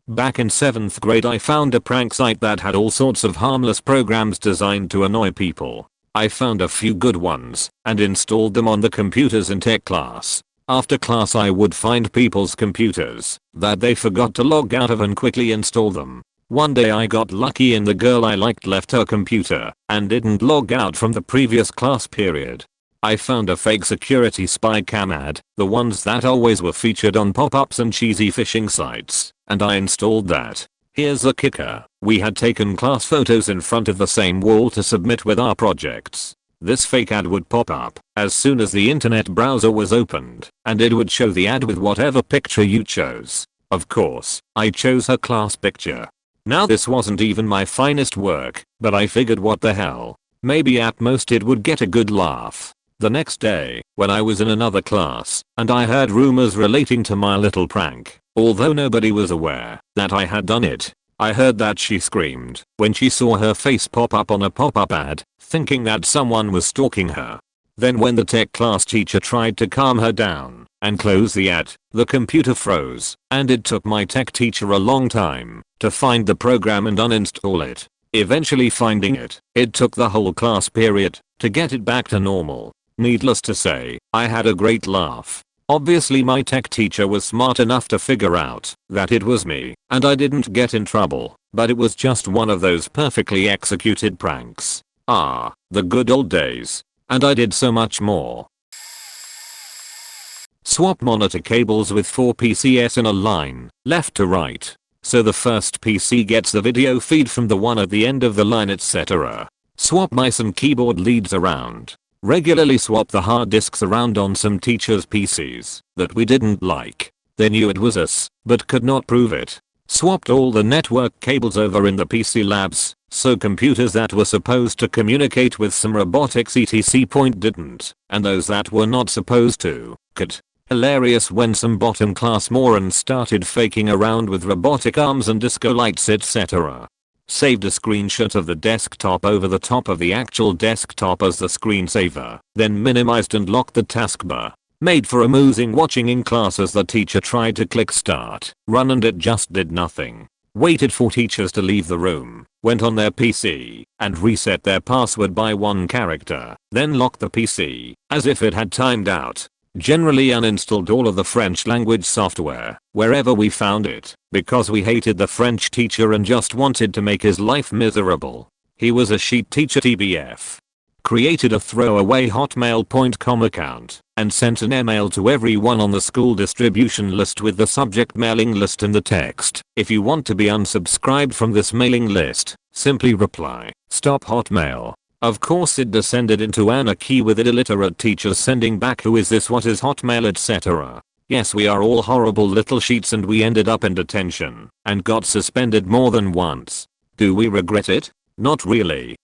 Back in 7th grade, I found a prank site that had all sorts of harmless programs designed to annoy people. I found a few good ones and installed them on the computers in tech class. After class, I would find people's computers that they forgot to log out of and quickly install them. One day I got lucky and the girl I liked left her computer and didn't log out from the previous class period. I found a fake security spy cam ad, the ones that always were featured on pop-ups and cheesy phishing sites, and I installed that. Here's the kicker: we had taken class photos in front of the same wall to submit with our projects. This fake ad would pop up as soon as the internet browser was opened, and it would show the ad with whatever picture you chose. Of course, I chose her class picture. Now this wasn't even my finest work, but I figured what the hell, maybe at most it would get a good laugh. The next day, when I was in another class, and I heard rumors relating to my little prank, although nobody was aware that I had done it, I heard that she screamed when she saw her face pop up on a pop-up ad, thinking that someone was stalking her. Then when the tech class teacher tried to calm her down and close the ad, the computer froze, and it took my tech teacher a long time to find the program and uninstall it. Eventually finding it, it took the whole class period to get it back to normal. Needless to say, I had a great laugh. Obviously my tech teacher was smart enough to figure out that it was me, and I didn't get in trouble, but it was just one of those perfectly executed pranks. Ah, the good old days. And I did so much more. Swap monitor cables with 4 PCs in a line, left to right. So the first PC gets the video feed from the one at the end of the line, etc. Swap mice and keyboard leads around. Regularly swap the hard disks around on some teachers' PCs that we didn't like. They knew it was us, but could not prove it. Swapped all the network cables over in the PC labs So computers that were supposed to communicate with some robotics etc. didn't, and those that were not supposed to could. Hilarious when some bottom class morons started faking around with robotic arms and disco lights etc. Saved a screenshot of the desktop over the top of the actual desktop as the screensaver, then minimized and locked the taskbar. Made for amusing watching in class as the teacher tried to click start, run and it just did nothing. Waited for teachers to leave the room, went on their PC, and reset their password by one character, then locked the PC, as if it had timed out. Generally uninstalled all of the French language software, wherever we found it, because we hated the French teacher and just wanted to make his life miserable. He was a sheet teacher TBF. Created a throwaway hotmail.com account, and sent an email to everyone on the school distribution list with the subject mailing list in the text. If you want to be unsubscribed from this mailing list, simply reply, "Stop Hotmail." Of course it descended into anarchy with illiterate teachers sending back "Who is this, what is Hotmail," etc. Yes, we are all horrible little sheets and we ended up in detention and got suspended more than once. Do we regret it? Not really.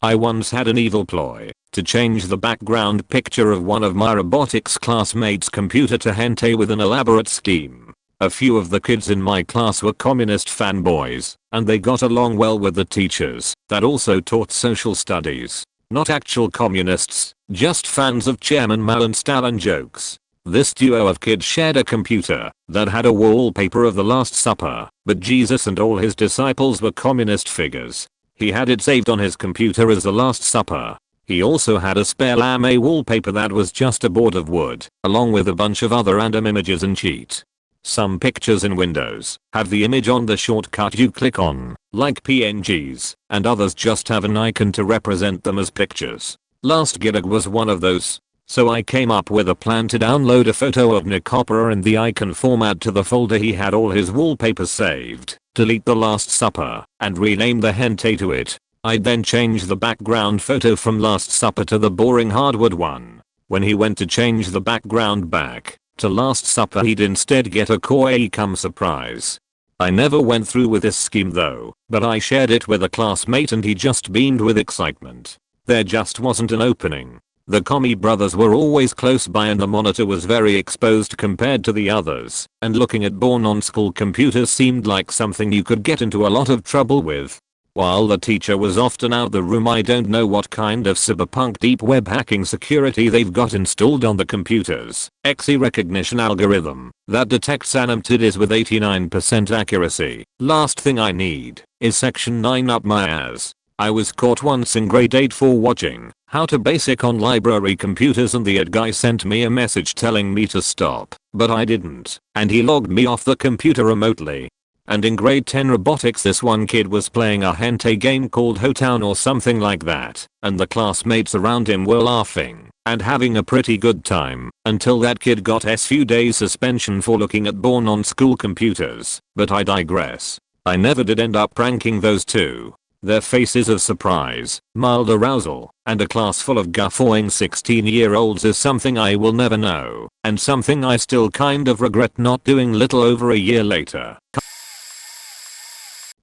I once had an evil ploy to change the background picture of one of my robotics classmates' computer to hentai with an elaborate scheme. A few of the kids in my class were communist fanboys, and they got along well with the teachers that also taught social studies. Not actual communists, just fans of Chairman Mao and Stalin jokes. This duo of kids shared a computer that had a wallpaper of the Last Supper, but Jesus and all his disciples were communist figures. He had it saved on his computer as the Last Supper. He also had a spare lame wallpaper that was just a board of wood, along with a bunch of other random images and cheat. Some pictures in Windows have the image on the shortcut you click on, like PNGs, and others just have an icon to represent them as pictures. Last gig was one of those. So I came up with a plan to download a photo of Nick Hopper in the icon format to the folder he had all his wallpapers saved, delete the Last Supper, and rename the hentai to it. I'd then change the background photo from Last Supper to the boring hardwood one. When he went to change the background back to Last Supper, he'd instead get a kawaii cum surprise. I never went through with this scheme though, but I shared it with a classmate and he just beamed with excitement. There just wasn't an opening. The commie brothers were always close by and the monitor was very exposed compared to the others, and looking at born on school computers seemed like something you could get into a lot of trouble with. While the teacher was often out the room, I don't know what kind of cyberpunk deep web hacking security they've got installed on the computers. XE recognition algorithm that detects anime titties with 89% accuracy. Last thing I need is section 9 up my ass. I was caught once in grade 8 for watching How to Basic on Library Computers and the ad guy sent me a message telling me to stop, but I didn't, and he logged me off the computer remotely. And in grade 10 robotics, this one kid was playing a hentai game called Hotown or something like that, and the classmates around him were laughing and having a pretty good time until that kid got a few days suspension for looking at born on school computers. But I digress. I never did end up pranking those two. Their faces of surprise, mild arousal, and a class full of guffawing 16-year-olds is something I will never know, and something I still kind of regret not doing little over a year later.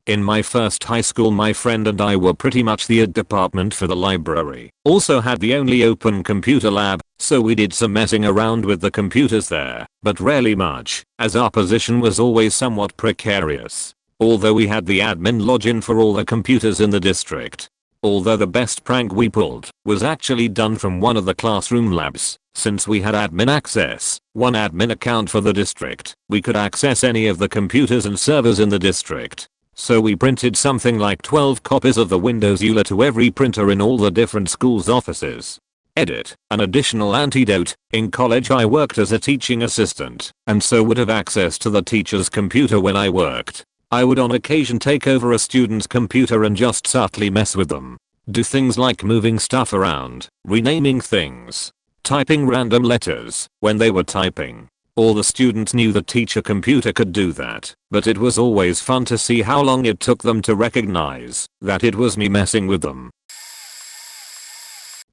In my first high school, my friend and I were pretty much the ed department for the library. Also had the only open computer lab, so we did some messing around with the computers there, but rarely much, as our position was always somewhat precarious. Although we had the admin login for all the computers in the district. Although the best prank we pulled was actually done from one of the classroom labs. Since we had admin access, one admin account for the district, we could access any of the computers and servers in the district. So we printed something like 12 copies of the Windows EULA to every printer in all the different schools' offices. Edit. An additional antidote. In college I worked as a teaching assistant, and so would have access to the teacher's computer when I worked. I would on occasion take over a student's computer and just subtly mess with them. Do things like moving stuff around, renaming things, typing random letters when they were typing. All the students knew the teacher computer could do that, but it was always fun to see how long it took them to recognize that it was me messing with them.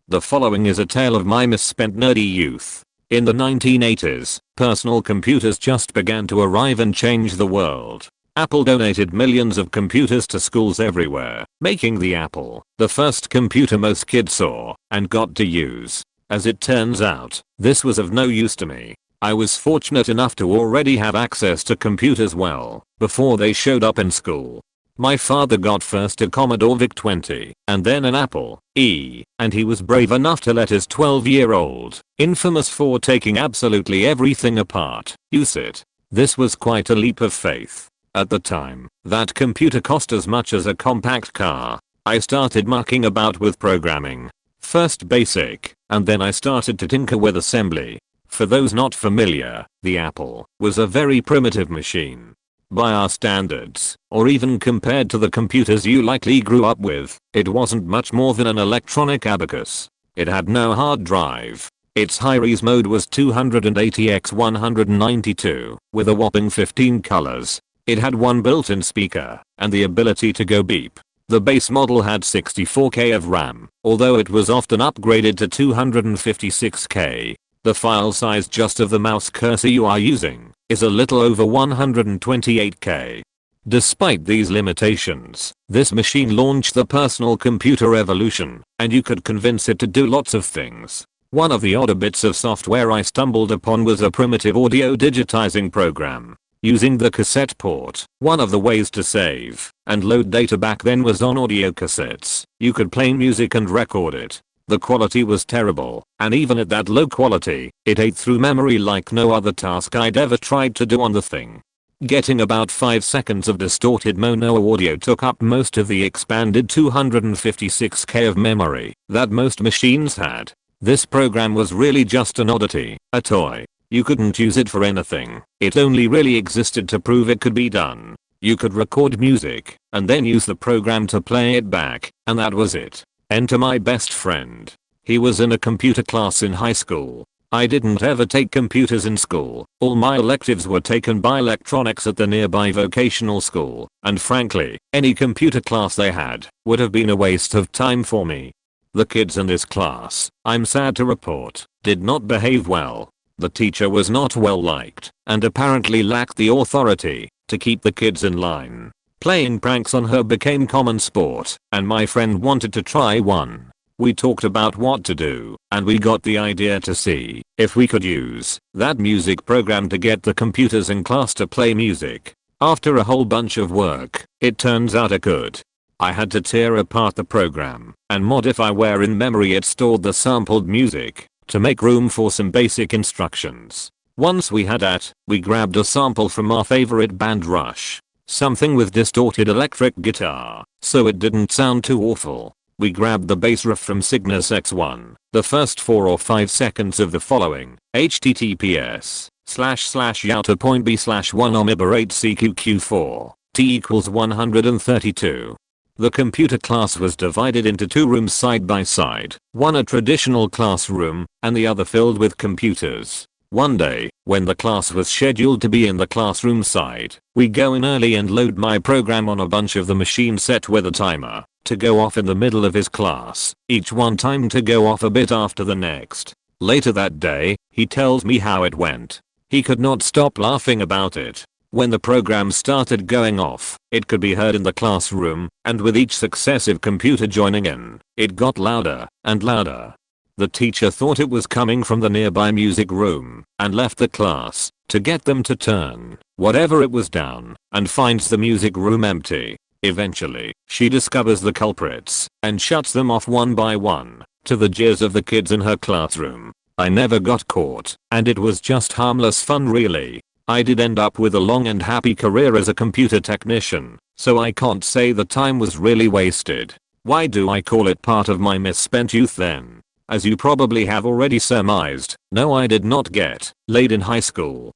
The following is a tale of my misspent nerdy youth. In the 1980s, personal computers just began to arrive and change the world. Apple donated millions of computers to schools everywhere, making the Apple the first computer most kids saw and got to use. As it turns out, this was of no use to me. I was fortunate enough to already have access to computers well before they showed up in school. My father got first a Commodore VIC-20 and then an Apple E, and he was brave enough to let his 12-year-old, infamous for taking absolutely everything apart, use it. This was quite a leap of faith. At the time, that computer cost as much as a compact car. I started mucking about with programming. First basic, and then I started to tinker with assembly. For those not familiar, the Apple was a very primitive machine. By our standards, or even compared to the computers you likely grew up with, it wasn't much more than an electronic abacus. It had no hard drive. Its high-res mode was 280x192, with a whopping 15 colors. It had one built-in speaker, and the ability to go beep. The base model had 64K of RAM, although it was often upgraded to 256K. The file size just of the mouse cursor you are using is a little over 128K. Despite these limitations, this machine launched the personal computer revolution, and you could convince it to do lots of things. One of the odder bits of software I stumbled upon was a primitive audio digitizing program. Using the cassette port, one of the ways to save and load data back then was on audio cassettes. You could play music and record it. The quality was terrible, and even at that low quality, it ate through memory like no other task I'd ever tried to do on the thing. Getting about 5 seconds of distorted mono audio took up most of the expanded 256K of memory that most machines had. This program was really just an oddity, a toy. You couldn't use it for anything. It only really existed to prove it could be done. You could record music, and then use the program to play it back, and that was it. Enter my best friend. He was in a computer class in high school. I didn't ever take computers in school. All my electives were taken by electronics at the nearby vocational school, and frankly, any computer class they had would have been a waste of time for me. The kids in this class, I'm sad to report, did not behave well. The teacher was not well liked, and apparently lacked the authority to keep the kids in line. Playing pranks on her became common sport, and my friend wanted to try one. We talked about what to do, and we got the idea to see if we could use that music program to get the computers in class to play music. After a whole bunch of work, it turns out I could. I had to tear apart the program and modify where in memory it stored the sampled music to make room for some basic instructions. Once we had that, we grabbed a sample from our favorite band Rush. Something with distorted electric guitar, so it didn't sound too awful. We grabbed the bass riff from Cygnus X1, the first 4 or 5 seconds of the following, https://yauto.b/1omiber8cqq4, t equals 132. The computer class was divided into 2 rooms side by side, one a traditional classroom, and the other filled with computers. One day, when the class was scheduled to be in the classroom side, we go in early and load my program on a bunch of the machines set with a timer to go off in the middle of his class, each one timed to go off a bit after the next. Later that day, he tells me how it went. He could not stop laughing about it. When the program started going off, it could be heard in the classroom, and with each successive computer joining in, it got louder and louder. The teacher thought it was coming from the nearby music room and left the class to get them to turn whatever it was down, and finds the music room empty. Eventually, she discovers the culprits and shuts them off one by one, to the jeers of the kids in her classroom. I never got caught, and it was just harmless fun really. I did end up with a long and happy career as a computer technician, so I can't say the time was really wasted. Why do I call it part of my misspent youth then? As you probably have already surmised, no, I did not get laid in high school.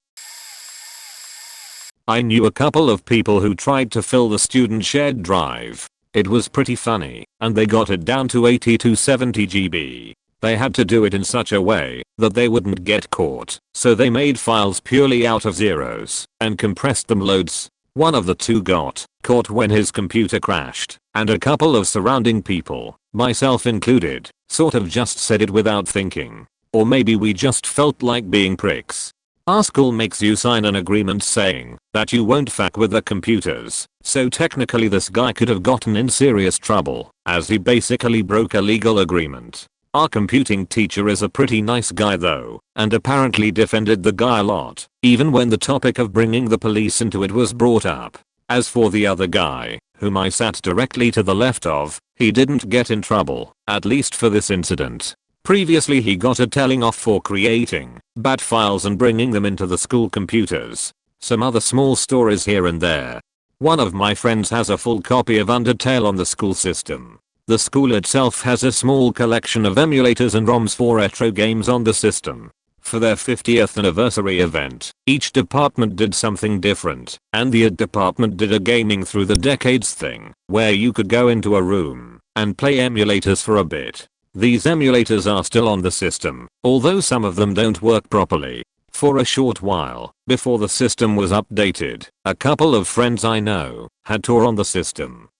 I knew a couple of people who tried to fill the student shared drive. It was pretty funny, and they got it down to 80 to 70 GB. They had to do it in such a way that they wouldn't get caught, so they made files purely out of zeros and compressed them loads. One of the two got caught when his computer crashed, and a couple of surrounding people, myself included, sort of just said it without thinking. Or maybe we just felt like being pricks. Our school makes you sign an agreement saying that you won't fuck with the computers, so technically this guy could have gotten in serious trouble, as he basically broke a legal agreement. Our computing teacher is a pretty nice guy though, and apparently defended the guy a lot, even when the topic of bringing the police into it was brought up. As for the other guy, whom I sat directly to the left of, he didn't get in trouble, at least for this incident. Previously he got a telling off for creating bad files and bringing them into the school computers. Some other small stories here and there. One of my friends has a full copy of Undertale on the school system. The school itself has a small collection of emulators and ROMs for retro games on the system. For their 50th anniversary event, each department did something different, and the art department did a gaming through the decades thing, where you could go into a room and play emulators for a bit. These emulators are still on the system, although some of them don't work properly. For a short while, before the system was updated, a couple of friends I know had tore on the system.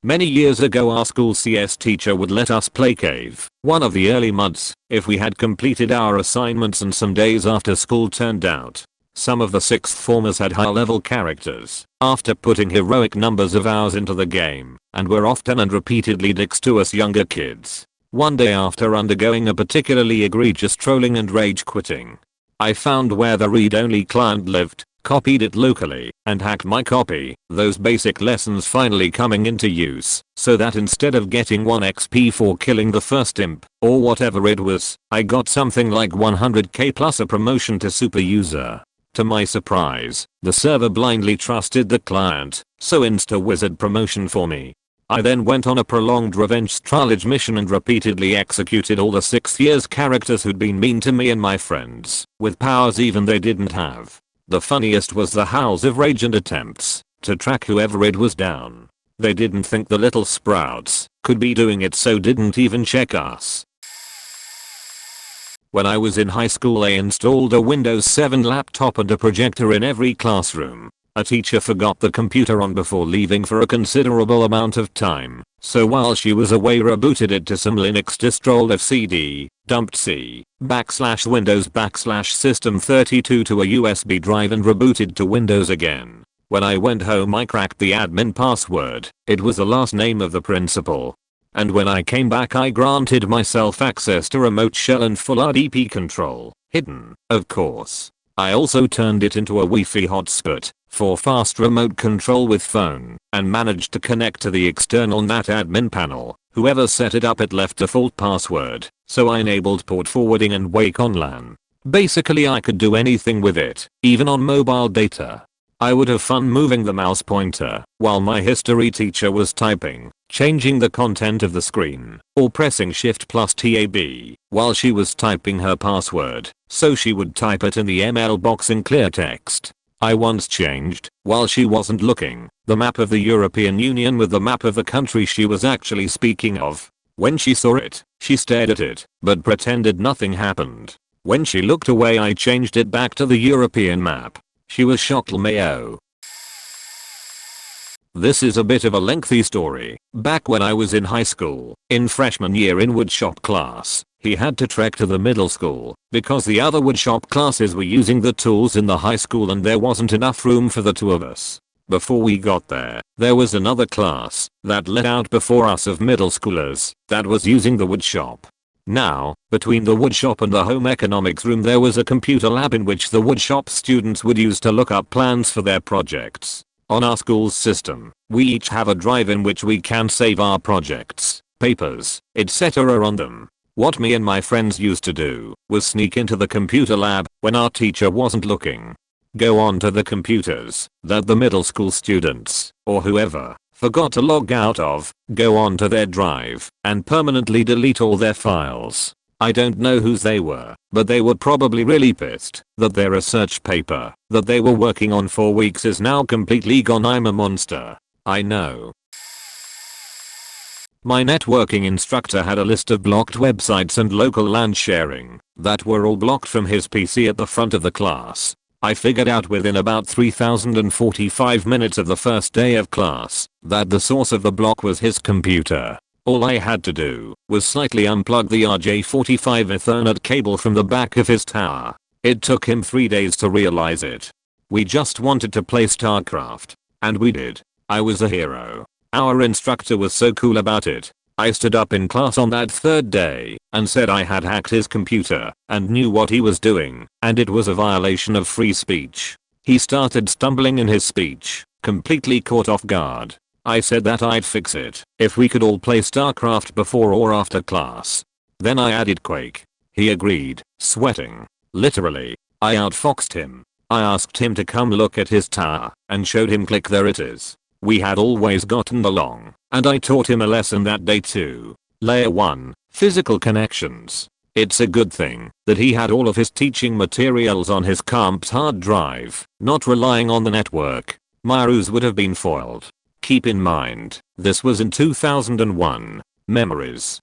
Many years ago our school CS teacher would let us play Cave, one of the early MUDs, if we had completed our assignments, and some days after school turned out, some of the 6th formers had high level characters after putting heroic numbers of hours into the game, and were often and repeatedly dicks to us younger kids. One day after undergoing a particularly egregious trolling and rage quitting, I found where the read-only client lived, copied it locally, and hacked my copy, those basic lessons finally coming into use, so that instead of getting 1 XP for killing the first imp, or whatever it was, I got something like 100k plus a promotion to super user. To my surprise, the server blindly trusted the client, so insta-wizard promotion for me. I then went on a prolonged revenge stralage mission and repeatedly executed all the 6th year's characters who'd been mean to me and my friends, with powers even they didn't have. The funniest was the howls of rage and attempts to track whoever it was down. They didn't think the little sprouts could be doing it, so didn't even check us. When I was in high school I installed a Windows 7 laptop and a projector in every classroom. A teacher forgot the computer on before leaving for a considerable amount of time, so while she was away rebooted it to some Linux distro fcd, dumped C, /Windows /System32 to a USB drive and rebooted to Windows again. When I went home I cracked the admin password. It was the last name of the principal. And when I came back I granted myself access to remote shell and full RDP control, hidden, of course. I also turned it into a Wi-Fi hotspot for fast remote control with phone, and managed to connect to the external NAT admin panel. Whoever set it up it left default password, so I enabled port forwarding and wake on LAN. Basically I could do anything with it, even on mobile data. I would have fun moving the mouse pointer while my history teacher was typing, changing the content of the screen, or pressing Shift plus Tab while she was typing her password, so she would type it in the ML box in clear text. I once changed, while she wasn't looking, the map of the European Union with the map of the country she was actually speaking of. When she saw it, she stared at it, but pretended nothing happened. When she looked away I changed it back to the European map. She was shocked lmao. This is a bit of a lengthy story. Back when I was in high school, in freshman year in woodshop class, he had to trek to the middle school because the other woodshop classes were using the tools in the high school and there wasn't enough room for the two of us. Before we got there was another class that let out before us of middle schoolers that was using the woodshop. Now, between the woodshop and the home economics room there was a computer lab in which the woodshop students would use to look up plans for their projects. On our school's system, we each have a drive in which we can save our projects, papers, etc. on them. What me and my friends used to do was sneak into the computer lab when our teacher wasn't looking. Go onto the computers that the middle school students, or whoever, forgot to log out of, go onto their drive, and permanently delete all their files. I don't know whose they were, but they were probably really pissed that their research paper that they were working on for weeks is now completely gone. I'm a monster. I know. My networking instructor had a list of blocked websites and local LAN sharing that were all blocked from his PC at the front of the class. I figured out within about 3045 minutes of the first day of class that the source of the block was his computer. All I had to do was slightly unplug the RJ45 Ethernet cable from the back of his tower. It took him 3 days to realize it. We just wanted to play StarCraft. And we did. I was a hero. Our instructor was so cool about it. I stood up in class on that third day and said I had hacked his computer and knew what he was doing, and it was a violation of free speech. He started stumbling in his speech, completely caught off guard. I said that I'd fix it if we could all play StarCraft before or after class. Then I added Quake. He agreed, sweating. Literally, I outfoxed him. I asked him to come look at his tower and showed him click there it is. We had always gotten along, and I taught him a lesson that day too. Layer 1, physical connections. It's a good thing that he had all of his teaching materials on his comp's hard drive, not relying on the network. My ruse would have been foiled. Keep in mind, this was in 2001. Memories.